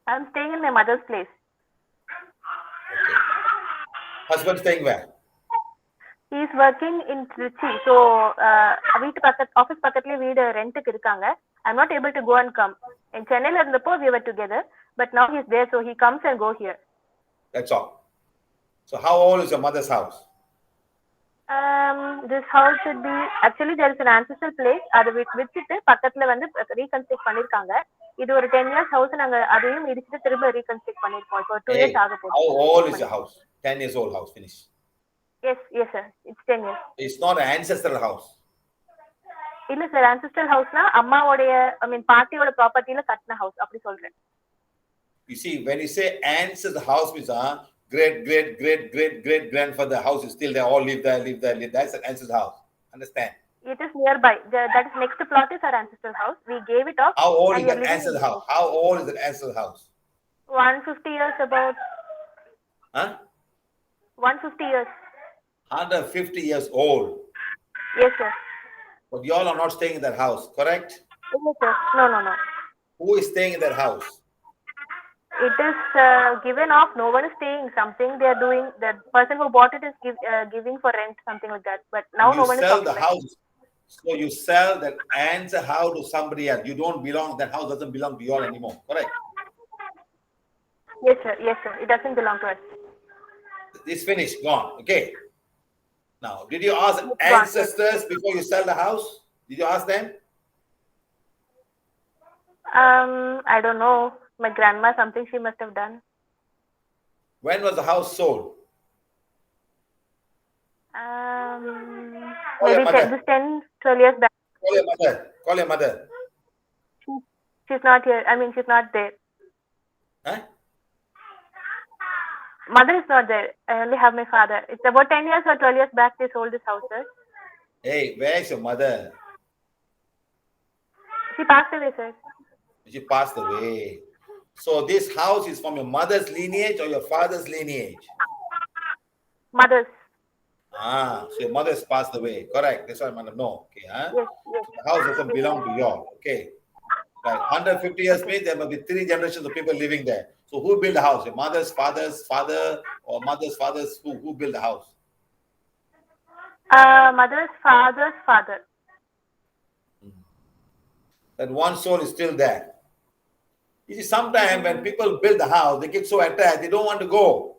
[SPEAKER 17] I'm staying in my mother's place.
[SPEAKER 1] Okay. Husband staying where?
[SPEAKER 17] He is working in Trichy. So, office pakatli veedu rent ku irukanga. I'm not able to go and come. In Chennai la irundappo we were together, but now he's there, so he comes and go here.
[SPEAKER 1] That's all. So how old is your mother's house?
[SPEAKER 17] This house should be, actually there is an ancestral place. Adu vichittu pakkathula vandu reconstruct pannirukanga. Idu or 10 years house naanga adeyum idichittu thirumba reconstruct pannirkom. So 2 years agapodhu.
[SPEAKER 1] How old is your house? 10 years old house, finish.
[SPEAKER 17] Yes, sir. It's 10 years.
[SPEAKER 1] It's not an ancestral house.
[SPEAKER 17] Illa sir, ancestral house na amma oda, party oda property la kattna house appdi solren.
[SPEAKER 1] You see, when you say ancestral house means great grandfather house is still there, all live there. That's an ancestral house. Understand?
[SPEAKER 17] It is nearby. That is next plot is our ancestral house. We gave it up.
[SPEAKER 1] How old
[SPEAKER 17] and
[SPEAKER 1] is
[SPEAKER 17] we are
[SPEAKER 1] that
[SPEAKER 17] living
[SPEAKER 1] ancestral
[SPEAKER 17] in
[SPEAKER 1] house? How old is that ancestral house?
[SPEAKER 17] 150 years about.
[SPEAKER 1] Huh?
[SPEAKER 17] 150 years.
[SPEAKER 1] 150 years old.
[SPEAKER 17] Yes, sir.
[SPEAKER 1] But you all are not staying in that house, correct?
[SPEAKER 17] Yes, sir. No.
[SPEAKER 1] Who is staying in that house?
[SPEAKER 17] It is given off. No one is staying. Something they are doing. The person who bought it is giving for rent, something like that. But now
[SPEAKER 1] You
[SPEAKER 17] no one is
[SPEAKER 1] sell the
[SPEAKER 17] occupying.
[SPEAKER 1] house. So you sell that ancestral house to somebody else. You don't belong. That house doesn't belong to you all anymore, correct?
[SPEAKER 17] Yes, sir. Yes, sir. It doesn't belong to us.
[SPEAKER 1] It's finished, gone. Okay. Now, did you ask
[SPEAKER 17] It's
[SPEAKER 1] ancestors before you sell the house? Did you ask them?
[SPEAKER 17] I don't know. My grandma, something she must have done.
[SPEAKER 1] When was the house sold?
[SPEAKER 17] Maybe 10, 12 years back.
[SPEAKER 1] Call your mother. Call your mother.
[SPEAKER 17] She's not here. I mean, she's not there.
[SPEAKER 1] Huh?
[SPEAKER 17] Mother is not there. I only have my father. It's about 10 years or 12 years back they sold this house, sir.
[SPEAKER 1] Hey, where's your mother?
[SPEAKER 17] She passed away, sir.
[SPEAKER 1] She passed away. So this house is from your mother's lineage or your father's lineage?
[SPEAKER 17] Mother's.
[SPEAKER 1] So your mother's passed away. Correct. That's what I want to know. Okay, huh?
[SPEAKER 17] Yes.
[SPEAKER 1] The house doesn't belong to you all. Okay. Right. 150 years means there must be 3 generations of people living there. So who built the house? Your mother's father's father or mother's father's who built the house?
[SPEAKER 17] Mother's father's father.
[SPEAKER 1] That one soul is still there. You see, sometimes when people build the house, they get so attached, they don't want to go.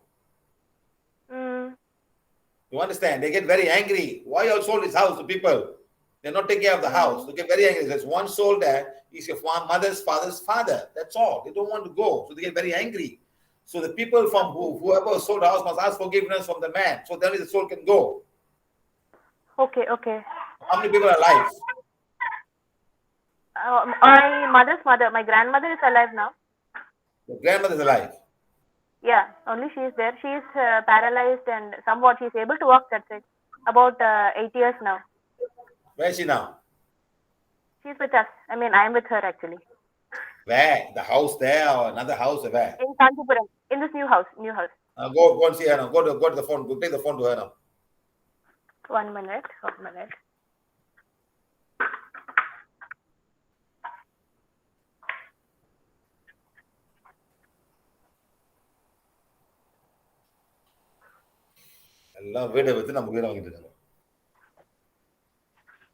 [SPEAKER 1] You understand? They get very angry. Why you all sold this house to people? They're not taking care of the house. They get very angry. There's one soul there. Is your mother's father's father. That's all. They don't want to go. So they get very angry. So the people from whoever sold the house must ask forgiveness from the man. So then the soul can go.
[SPEAKER 17] Okay.
[SPEAKER 1] How many people are alive?
[SPEAKER 17] My mother's mother. My grandmother is alive now.
[SPEAKER 1] Your grandmother is alive.
[SPEAKER 17] Yeah, only she is there. She is paralyzed and somewhat she is able to walk. That's it. About 8 years now.
[SPEAKER 1] Where is she now?
[SPEAKER 17] She's with us. I mean, I am with her actually.
[SPEAKER 1] Where? The house there or another house or where?
[SPEAKER 17] In Kanchipuram. In this new house.
[SPEAKER 1] Go and see her now. Go to the phone. Go take the phone to her now.
[SPEAKER 17] 1 minute.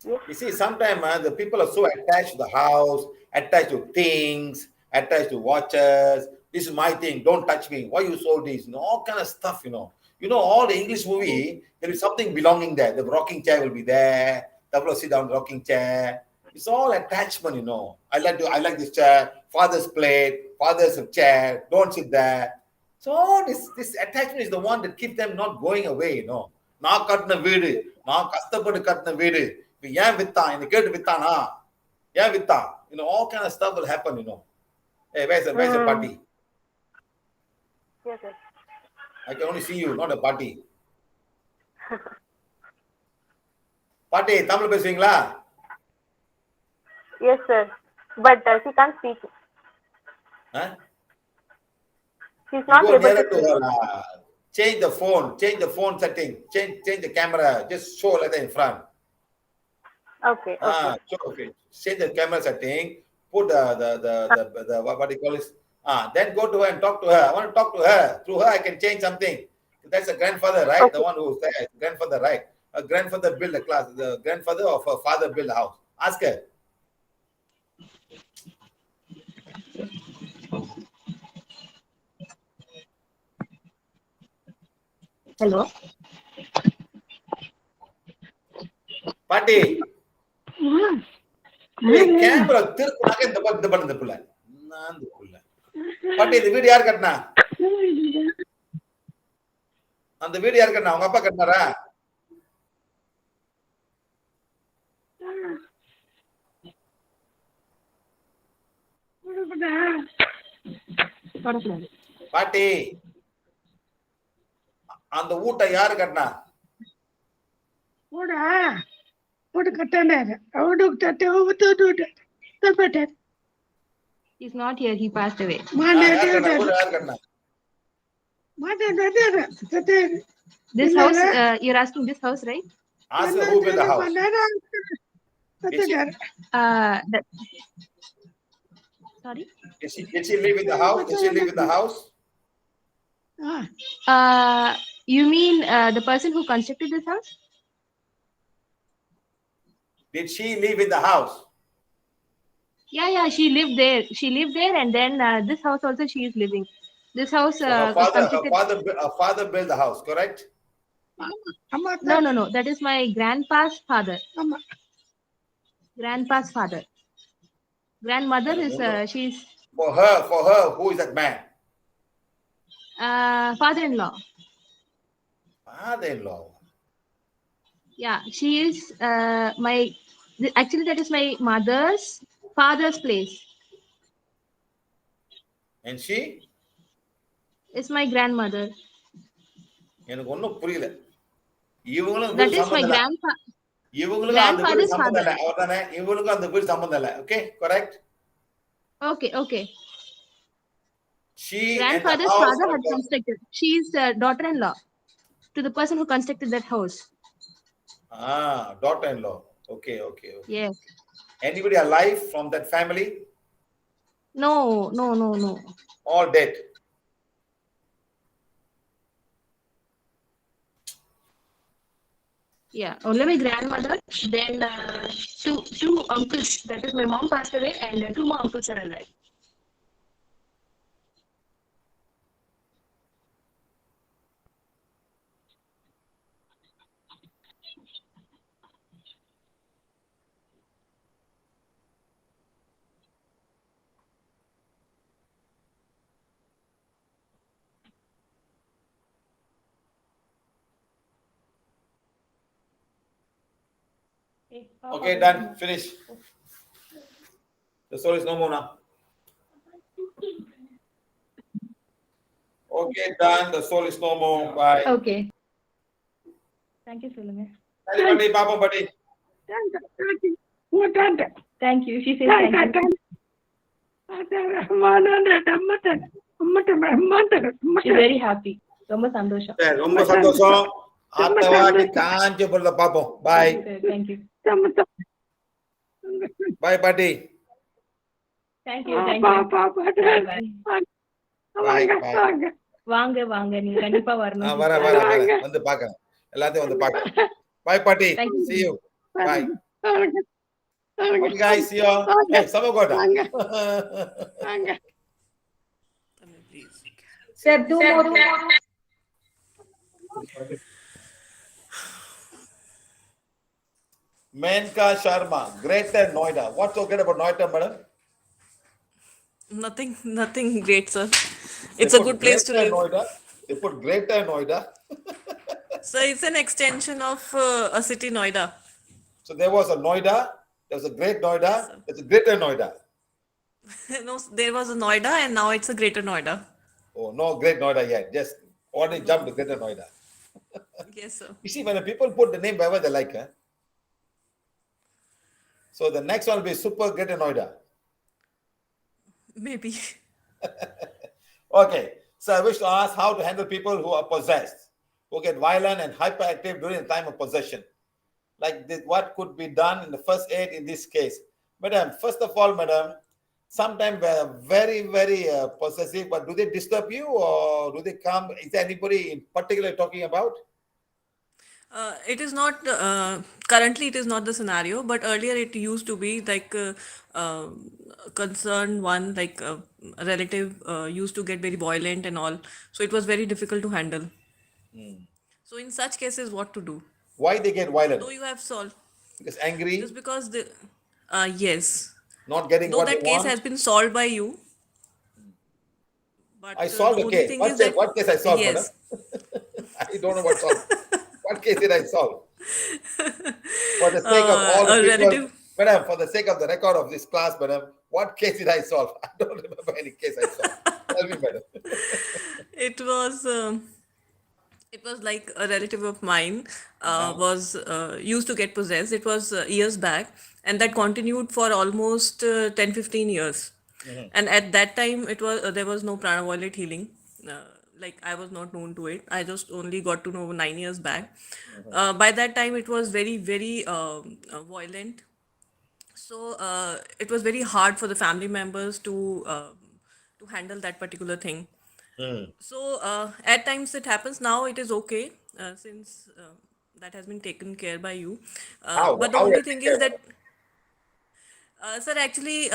[SPEAKER 1] You see, sometimes the people are so attached to the house, attached to things, attached to watches. This is my thing. Don't touch me. Why you sold this? All kind of stuff. All the English movie, there is something belonging there. The rocking chair will be there. The will sit down rocking chair. It's all attachment. I like this chair. Father's plate. Father's chair. Don't sit there. So all this attachment is the one that keeps them not going away. நான் கட்டின வீடு நான் கஷ்டப்பட்டு கட்டின வீடு இப்ப ஏன் வித்தான் என்ன கேட்டு வித்தானா ஏன் வித்தான் all kind of stuff will happen. Hey, where's your party?
[SPEAKER 17] Yes, sir.
[SPEAKER 1] I can only see you, not a party. Party, Tamil பேசுவீங்களா?
[SPEAKER 17] Yes, sir. But she can't speak.
[SPEAKER 1] Huh?
[SPEAKER 17] She's not able to
[SPEAKER 1] speak. Change the phone setting, change the camera, just show like that in front.
[SPEAKER 17] Okay.
[SPEAKER 1] Okay. Change the camera setting, put the what do you call this? Then go to her and talk to her. I want to talk to her. Through her, I can change something. That's a grandfather, right? Okay. The one who's there, grandfather, right? A grandfather build a class. The grandfather of her father build a house. Ask her.
[SPEAKER 15] Hello.
[SPEAKER 1] பாட்டி camera திருக்குனாக்க இந்த பண்ணது புள்ள நான் இந்த புள்ள பாட்டி இந்த வீடு யார் கட்டினா அந்த வீடு யார் கட்டினா உங்க அப்பா கட்டினாரா பாட்டி அந்த ஊட்ட யாரு கட்டினா
[SPEAKER 10] He's not here. He passed away. This house, you're asking this house, right?
[SPEAKER 1] Ask her who built the house.
[SPEAKER 10] Sorry?
[SPEAKER 1] Did she live in the house? Did she live in the house?
[SPEAKER 10] You mean the person who constructed this house?
[SPEAKER 1] Did she live in the house?
[SPEAKER 10] Yeah, she lived there. She lived there, and then this house also she is living. This house
[SPEAKER 1] So her father built the house, correct?
[SPEAKER 10] No. That is my grandpa's father. Grandpa's father. Grandmother is she's
[SPEAKER 1] For her, who is that man?
[SPEAKER 10] father-in-law.
[SPEAKER 1] Father-in-law.
[SPEAKER 10] Yeah, she is actually that is my mother's father's place.
[SPEAKER 1] And she?
[SPEAKER 10] Is my grandmother.
[SPEAKER 1] எனக்கு ஒண்ணும் புரியல. இவங்களும்
[SPEAKER 10] That
[SPEAKER 1] வீடு
[SPEAKER 10] is my
[SPEAKER 1] சம்பந்தம் இல்ல. இவங்களுக்கும் அந்த வீடு
[SPEAKER 10] grandfather's
[SPEAKER 1] சம்பந்தம்
[SPEAKER 10] father.
[SPEAKER 1] இல்ல. அவர்தானே? இவங்களுக்கும் அந்த வீடு சம்பந்தம் இல்ல. Okay, correct?
[SPEAKER 10] Okay.
[SPEAKER 1] She
[SPEAKER 10] Grandfather's
[SPEAKER 1] and the house
[SPEAKER 10] father had constructed. She is daughter-in-law to the person who constructed that house.
[SPEAKER 1] Daughter-in-law. Okay.
[SPEAKER 10] Yes.
[SPEAKER 1] Anybody alive from that family?
[SPEAKER 10] No.
[SPEAKER 1] All dead.
[SPEAKER 10] Yeah, only my grandmother. Then two uncles. That is my mom passed away, and two more uncles are alive.
[SPEAKER 1] Okay, done. Finish. The soul is no more now. Okay, done. The soul is no more. Bye.
[SPEAKER 10] Okay. Thank you, Solomon.
[SPEAKER 1] Anybody, Papa, buddy?
[SPEAKER 10] Thank you. She says thank you. She's very happy. ரொம்ப சந்தோஷம்.
[SPEAKER 1] ரொம்ப சந்தோஷம். அடுத்த வாட்டி காஞ்சிபுரம்ல பாப்போம். Bye.
[SPEAKER 10] Thank you.
[SPEAKER 1] Bye, buddy.
[SPEAKER 10] Thank you.
[SPEAKER 1] Bye.
[SPEAKER 10] வாங்க நீங்க கண்டிப்பா வரணும்.
[SPEAKER 1] வரேன். வந்து பார்க்கறேன். எல்லாத்தையும் வந்து பார்க்கறேன். Bye, buddy. See you. Bye. Okay, guys, see you all. Hey, Samagota.
[SPEAKER 4] Sir, two more.
[SPEAKER 1] Menka Sharma, Greater Noida. What's so great about Noida, madam?
[SPEAKER 18] Nothing great, sir. It's a good place to live.
[SPEAKER 1] Noida. They put Greater Noida.
[SPEAKER 18] So it's an extension of a city, Noida.
[SPEAKER 1] So there was a Noida, there was a Great Noida, there's a Greater Noida.
[SPEAKER 18] No, there was a Noida and now it's a Greater Noida.
[SPEAKER 1] Oh, no Great Noida yet. Just already jumped to Greater Noida.
[SPEAKER 18] Yes, sir.
[SPEAKER 1] You see, when the people put the name wherever they like, so the next one will be Super Greater Noida.
[SPEAKER 18] Maybe.
[SPEAKER 1] Okay. So I wish to ask how to handle people who are possessed, who get violent and hyperactive during the time of possession. Like this, what could be done in the first aid in this case? Madam, first of all, madam, sometimes they're very, very possessive, but do they disturb you or do they come? Is there anybody in particular talking about?
[SPEAKER 18] It is not, currently it is not the scenario, but earlier it used to be like concerned one, like a relative used to get very violent and all. So it was very difficult to handle. So in such cases, what to do?
[SPEAKER 1] Why they get violent?
[SPEAKER 18] Though you have solved.
[SPEAKER 1] Because angry?
[SPEAKER 18] Just because they, yes.
[SPEAKER 1] Not getting
[SPEAKER 18] Though
[SPEAKER 1] what
[SPEAKER 18] that
[SPEAKER 1] they
[SPEAKER 18] case
[SPEAKER 1] want?
[SPEAKER 18] has been solved by you. But
[SPEAKER 1] I solved
[SPEAKER 18] the
[SPEAKER 1] the
[SPEAKER 18] only
[SPEAKER 1] case.
[SPEAKER 18] thing
[SPEAKER 1] What,
[SPEAKER 18] is
[SPEAKER 1] case,
[SPEAKER 18] that,
[SPEAKER 1] what case I solved,
[SPEAKER 18] yes.
[SPEAKER 1] madam? I don't know what solved. What case did I solve? For the sake of all the
[SPEAKER 18] a
[SPEAKER 1] people,
[SPEAKER 18] relative.
[SPEAKER 1] madam, for the sake of the record of this class, madam, what case did I solve? I don't remember any case I solved. Tell me, madam.
[SPEAKER 18] It was It was like a relative of mine was used to get possessed. It was years back, and that continued for almost 10 15 years. And at that time, it was there was no prana violet healing. Uh, like I was not known to it. I just only got to know 9 years back. By that time, it was very very violent. So it was very hard for the family members to handle that particular thing. So at times it happens. Now it is okay since that has been taken care by you.
[SPEAKER 1] How?
[SPEAKER 18] But the
[SPEAKER 1] How you
[SPEAKER 18] only
[SPEAKER 1] take
[SPEAKER 18] thing
[SPEAKER 1] care
[SPEAKER 18] is
[SPEAKER 1] of
[SPEAKER 18] that, sir, actually,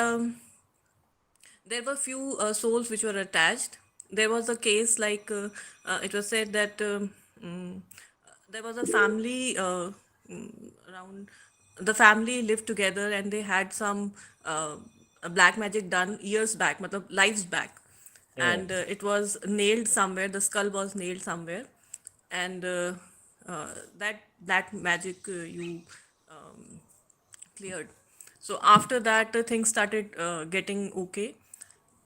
[SPEAKER 18] there were few souls which were attached. There was a case like it was said that there was a family around. The family lived together and they had some black magic done years back, matlab lives back, and it was nailed somewhere. The skull was nailed somewhere, and that black magic you um, cleared. So after that, things started getting okay,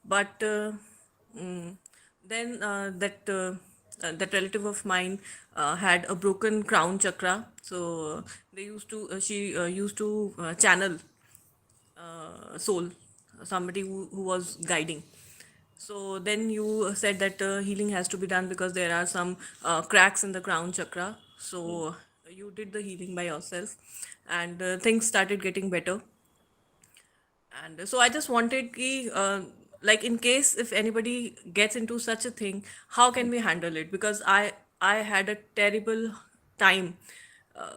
[SPEAKER 18] but mm, then that relative of mine had a broken crown chakra. So they used to she used to channel soul, somebody who was guiding. So then you said that healing has to be done because there are some cracks in the crown chakra. So you did the healing by yourself, and things started getting better. And so I just wanted ki, like in case if anybody gets into such a thing, how can we handle it? Because I had a terrible time uh,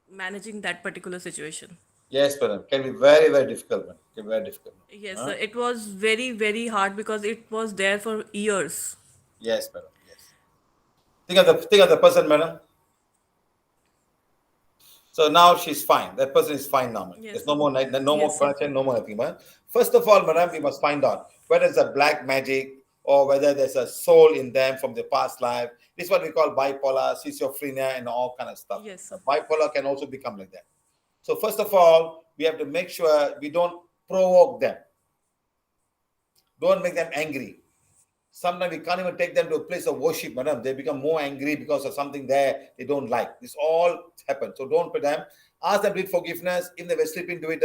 [SPEAKER 18] managing that particular situation.
[SPEAKER 1] Yes, madam. Can be very, very difficult, man. Can be very difficult.
[SPEAKER 18] Yes,
[SPEAKER 1] Huh?
[SPEAKER 18] it was very, very hard because it was there for years.
[SPEAKER 1] Yes, madam. Yes. Think of the person, madam. So now she's fine. That person is fine now. Man.
[SPEAKER 18] Yes,
[SPEAKER 1] There's no
[SPEAKER 18] sir.
[SPEAKER 1] more no more
[SPEAKER 18] Yes, sir.
[SPEAKER 1] connection, no more nothing, man. First of all, madam, we must find out whether it's a black magic or whether there's a soul in them from the past life. This is what we call bipolar, schizophrenia, and all kind of stuff.
[SPEAKER 18] Yes, sir.
[SPEAKER 1] Bipolar can also become like that. So first of all, we have to make sure we don't provoke them. Don't make them angry. Sometimes we can't even take them to a place of worship, madam. They become more angry because of something there they don't like. This all happens. So don't put them. Ask them with forgiveness if they were sleeping to it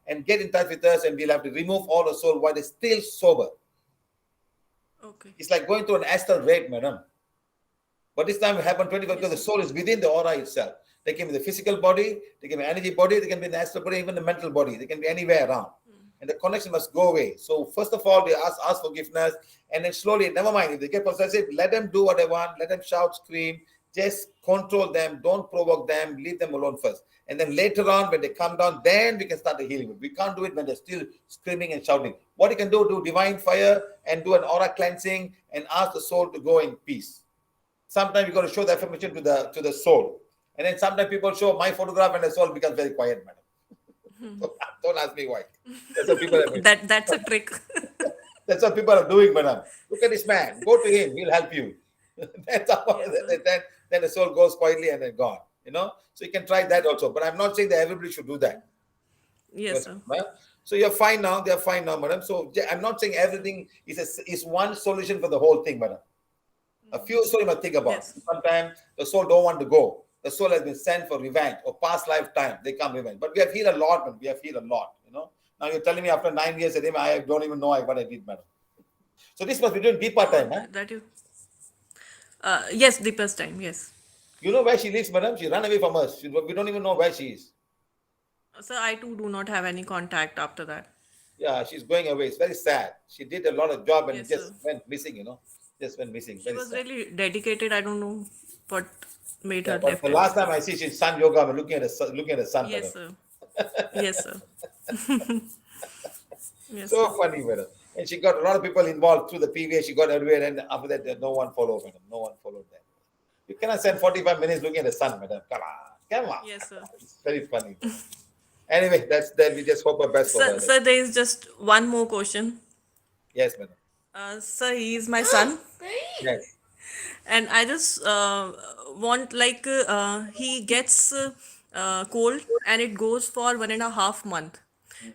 [SPEAKER 1] and get in touch with us, and we'll have to remove all the soul while they're still sober.
[SPEAKER 18] Okay.
[SPEAKER 1] It's like going to an astral raid, madam. But this time it happened 24 because the soul is within the aura itself. They can be the physical body, they can be energy body, they can be the astral body, even the mental body. They can be anywhere around. And the connection must go away. So first of all, they ask forgiveness, and then slowly, never mind. If they get possessive, let them do what they want, let them shout, scream, just control them, don't provoke them, leave them alone first. And then later on, when they come down, then we can start the healing. We can't do it when they're still screaming and shouting. What you can do divine fire and do an aura cleansing and ask the soul to go in peace. Sometimes you got to show the affirmation to the soul. And then sometimes people show my photograph and the soul becomes very quiet, madam. Don't ask me why. That's what people are doing.
[SPEAKER 18] That's a trick.
[SPEAKER 1] That's what people are doing, madam. Look at this man. Go to him. He'll help you. That's how, then the soul goes quietly and then gone. So you can try that also. But I'm not saying that everybody should do that.
[SPEAKER 18] Yes, sir.
[SPEAKER 1] So you're fine now. They're fine now, madam. So I'm not saying everything is one solution for the whole thing, madam. A few souls you must think about. Yes. Sometimes the soul don't want to go. The soul has been sent for revenge or past lifetime. They come revenge. But we have healed a lot, man. We have healed a lot, Now you're telling me after 9 years, I don't even know what I did, madam. So this must be doing deeper time, huh?
[SPEAKER 18] That you. Yes, deepest time, yes.
[SPEAKER 1] You know where she lives, madam? She ran away from us. We don't even know where she is.
[SPEAKER 18] Sir, I too do not have any contact after that.
[SPEAKER 1] Yeah, she's going away. It's very sad. She did a lot of job and
[SPEAKER 18] Yes,
[SPEAKER 1] just
[SPEAKER 18] sir.
[SPEAKER 1] went missing, Just went missing.
[SPEAKER 18] She
[SPEAKER 1] Very
[SPEAKER 18] was
[SPEAKER 1] sad.
[SPEAKER 18] really dedicated. I don't know what made her
[SPEAKER 1] But
[SPEAKER 18] left
[SPEAKER 1] the
[SPEAKER 18] it.
[SPEAKER 1] last time I see she's sun yoga, I'm looking at the sun,
[SPEAKER 18] Yes,
[SPEAKER 1] madam.
[SPEAKER 18] sir. Yes, sir. Yes,
[SPEAKER 1] So
[SPEAKER 18] sir.
[SPEAKER 1] funny, madam. And she got a lot of people involved through the PVH. She got everywhere, and after that, no one followed, madam. No one followed that. You cannot spend 45 minutes looking at the sun, madam. Come on. Come on.
[SPEAKER 18] Yes, sir.
[SPEAKER 1] It's very funny. Anyway, that's that. We just hope our best for her.
[SPEAKER 18] Sir, there is just one more question.
[SPEAKER 1] Yes, madam.
[SPEAKER 18] Sir, he is my son.
[SPEAKER 1] Yes.
[SPEAKER 18] And I just want like he gets cold and it goes for 1.5 month.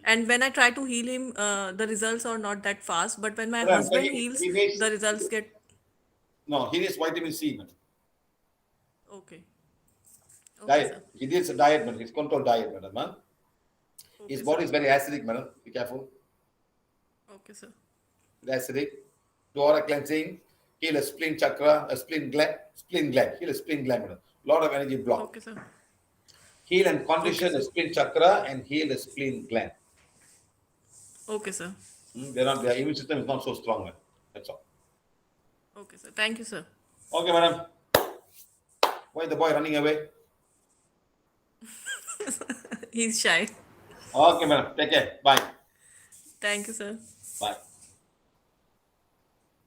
[SPEAKER 18] And when I try to heal him, the results are not that fast. But when my
[SPEAKER 1] Madam,
[SPEAKER 18] husband heals, the results get.
[SPEAKER 1] No, he needs vitamin C, madam.
[SPEAKER 18] Okay. Okay,
[SPEAKER 1] Diet.
[SPEAKER 18] sir.
[SPEAKER 1] He needs a diet, madam. He's controlled diet, madam. Huh? His
[SPEAKER 18] Okay,
[SPEAKER 1] body
[SPEAKER 18] sir.
[SPEAKER 1] is very acidic, madam. Be careful.
[SPEAKER 18] Okay, sir.
[SPEAKER 1] Acidic. Do aura cleansing. Heal a spleen chakra, a spleen gland. Heal a spleen gland, madam. Lot of energy block.
[SPEAKER 18] Okay, sir.
[SPEAKER 1] Heal and
[SPEAKER 18] Okay,
[SPEAKER 1] condition
[SPEAKER 18] sir.
[SPEAKER 1] a spleen chakra and heal a spleen gland.
[SPEAKER 18] Okay, sir.
[SPEAKER 1] Their immune system is not so strong, madam. That's all.
[SPEAKER 18] Okay, sir. Thank you, sir.
[SPEAKER 1] Okay, madam. Why is the boy running away?
[SPEAKER 18] He's shy.
[SPEAKER 1] Okay, madam. Take care. Bye.
[SPEAKER 18] Thank you, sir.
[SPEAKER 1] Bye.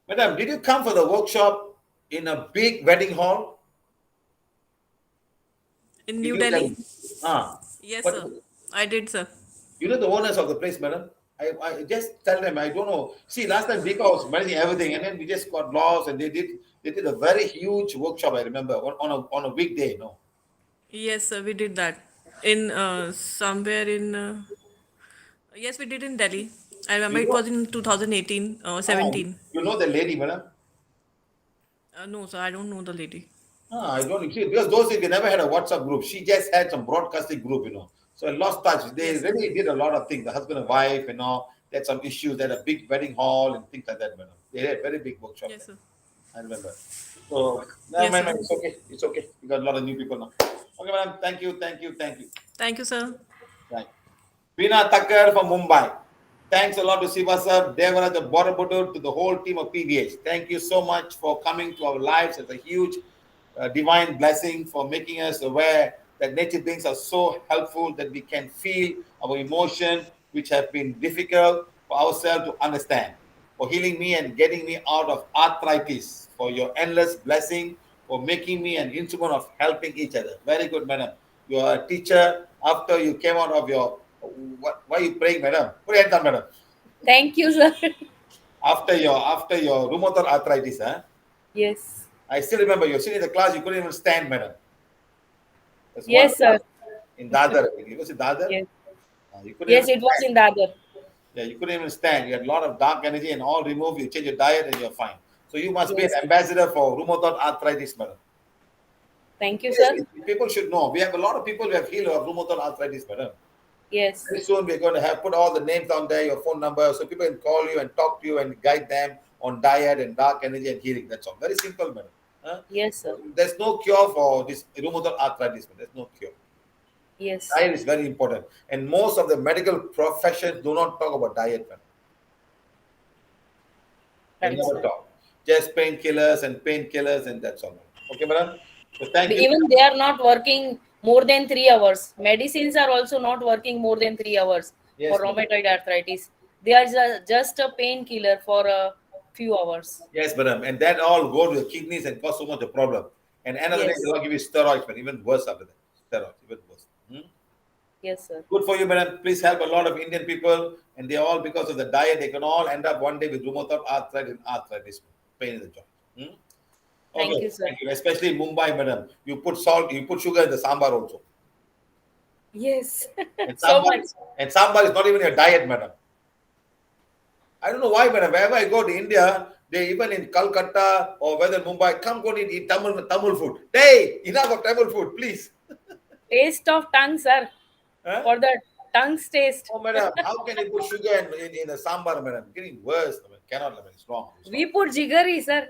[SPEAKER 1] Madam, did you come for the workshop in a big wedding hall?
[SPEAKER 18] In New Delhi? Yes,
[SPEAKER 1] But
[SPEAKER 18] sir. I did, sir.
[SPEAKER 1] you know the owners of the place, madam? I just tell them, I don't know. See, last time Vika was managing everything, and then we just got lost, and they did a very huge workshop, I remember, on a weekday, no?
[SPEAKER 18] Yes, sir. We did that in somewhere in. Yes, we did in Delhi. I remember
[SPEAKER 1] You
[SPEAKER 18] it
[SPEAKER 1] know,
[SPEAKER 18] was in 2018 or 17.
[SPEAKER 1] you know the lady, madam?
[SPEAKER 18] No, sir. I don't know the lady.
[SPEAKER 1] I don't see, because those days they never had a WhatsApp group. She just had some broadcasting group, So I lost touch. They
[SPEAKER 18] Yes,
[SPEAKER 1] really did a lot of things. The husband and wife, they had some issues. They had a big wedding hall and things like that, madam. They had a very big workshop.
[SPEAKER 18] Yes, sir.
[SPEAKER 1] I remember. So, no,
[SPEAKER 18] Yes,
[SPEAKER 1] madam,
[SPEAKER 18] sir.
[SPEAKER 1] it's okay. It's okay. We got a lot of new people now. Okay, madam. Thank you.
[SPEAKER 18] Thank you, sir.
[SPEAKER 1] Right. Veena Thakkar from Mumbai. Thanks a lot to Siva sir, Devaraj Borabudur, to the whole team of PVH. Thank you so much for coming to our lives. It's a huge divine blessing for making us aware that nature beings are so helpful that we can feel our emotion, which have been difficult for ourselves to understand. For healing me and getting me out of arthritis, for your endless blessing, for making me an instrument of helping each other. Very good, madam. You are a teacher. After you came out of your, why are you praying, madam? Put your hands down, madam.
[SPEAKER 19] Thank you, sir.
[SPEAKER 1] After your rheumatoid arthritis, huh?
[SPEAKER 19] Yes.
[SPEAKER 1] I still remember you sitting in the class, you couldn't even stand, madam.
[SPEAKER 19] Yes, sir.
[SPEAKER 1] In Dadar. It was in Dadar?
[SPEAKER 19] Yes.
[SPEAKER 1] You couldn't
[SPEAKER 19] Yes,
[SPEAKER 1] even
[SPEAKER 19] it was
[SPEAKER 1] stand.
[SPEAKER 19] in Dadar.
[SPEAKER 1] Yeah, you couldn't even stand. You had a lot of dark energy and all removed. You change your diet and you're fine. So you must be an
[SPEAKER 19] Yes.
[SPEAKER 1] ambassador for rheumatoid arthritis, madam.
[SPEAKER 19] Thank you, sir.
[SPEAKER 1] People should know. We have a lot of people who have healed of rheumatoid arthritis, madam.
[SPEAKER 19] Yes.
[SPEAKER 1] Very soon we're going to have put all the names down there, your phone number, so people can call you and talk to you and guide them on diet and dark energy and healing. That's all. Very simple, madam. Huh?
[SPEAKER 19] Yes, sir.
[SPEAKER 1] There's no cure for this rheumatoid arthritis. There's no cure.
[SPEAKER 19] Yes.
[SPEAKER 1] Diet is very important, and most of the medical professions do not talk about diet, madam. They never talk. Just painkillers and that's all. Okay, madam. So thank you.
[SPEAKER 19] Even they are not working more than 3 hours. Medicines are also not working more than 3 hours
[SPEAKER 1] Yes,
[SPEAKER 19] for
[SPEAKER 1] madam.
[SPEAKER 19] rheumatoid arthritis. They are just a painkiller for a few hours.
[SPEAKER 1] Yes, madam. And that all go to the kidneys and cause so much of problem. And another day
[SPEAKER 19] Yes.
[SPEAKER 1] they'll give you steroids, but even worse after that. Steroids, even worse.
[SPEAKER 19] Yes, sir.
[SPEAKER 1] Good for you, madam. Please help a lot of Indian people, and they all, because of the diet, they can all end up one day with rheumatoid arthritis, pain in the joint.
[SPEAKER 19] Thank
[SPEAKER 1] Okay,
[SPEAKER 19] you, sir.
[SPEAKER 1] thank you. Especially Mumbai, madam. You put salt, you put sugar in the sambar also.
[SPEAKER 19] Yes.
[SPEAKER 1] And
[SPEAKER 19] So
[SPEAKER 1] sambar,
[SPEAKER 19] much.
[SPEAKER 1] and sambar is not even a diet, madam. I don't know why, madam. Wherever I go to India, they even in Calcutta or whether Mumbai, come go and eat Tamil food. Hey, enough of Tamil food, please.
[SPEAKER 19] Taste of tongue, sir.
[SPEAKER 1] Huh?
[SPEAKER 19] For the tongue's taste.
[SPEAKER 1] Oh, madam, how can you put sugar in a sambar, madam? Getting worse. Madam. Cannot, madam. It's wrong.
[SPEAKER 19] We put jiggery, sir.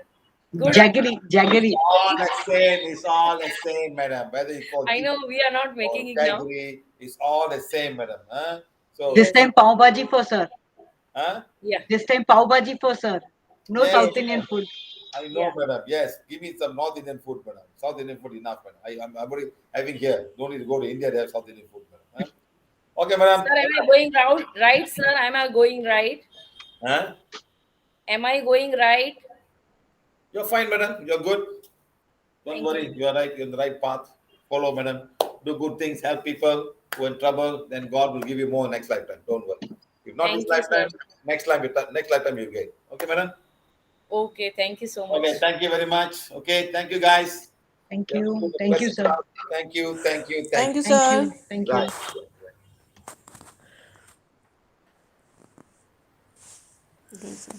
[SPEAKER 19] Good.
[SPEAKER 5] Jaggery.
[SPEAKER 1] It's all the same. It's all the same, madam. Whether you call
[SPEAKER 19] I know we are not making it now.
[SPEAKER 1] jaggery, it's all the same, madam. Huh? So
[SPEAKER 5] This time pav bhaji for sir.
[SPEAKER 1] Huh?
[SPEAKER 19] Yeah.
[SPEAKER 5] This time pav bhaji for sir. No
[SPEAKER 1] Yes,
[SPEAKER 5] South Indian food.
[SPEAKER 1] I know, madam. Yes, give me some North Indian food, madam. South Indian food enough, madam. I'm already having here. Don't need to go to India. They have South Indian food, madam. Huh? Okay, madam.
[SPEAKER 19] Sir, am I going right, sir? Am I going right?
[SPEAKER 1] Huh?
[SPEAKER 19] Am I going right?
[SPEAKER 1] You're fine, madam. You're good. Don't
[SPEAKER 19] Thank
[SPEAKER 1] worry. You're right. You're on the right path. Follow, madam. Do good things. Help people who are in trouble. Then God will give you more next lifetime. Don't worry. If not
[SPEAKER 19] Thank
[SPEAKER 1] this
[SPEAKER 19] you, sir.
[SPEAKER 1] lifetime, next lifetime you'll get. Okay, madam.
[SPEAKER 19] Okay, thank you so much.
[SPEAKER 1] Okay, thank you very much. Okay, thank you, guys.
[SPEAKER 5] Thank
[SPEAKER 1] Yeah,
[SPEAKER 5] you. Thank you, sir.
[SPEAKER 1] Thank you.
[SPEAKER 18] Thank you,
[SPEAKER 5] Thank
[SPEAKER 18] sir.
[SPEAKER 5] you. Thank you.
[SPEAKER 1] Right.
[SPEAKER 18] Okay, sir.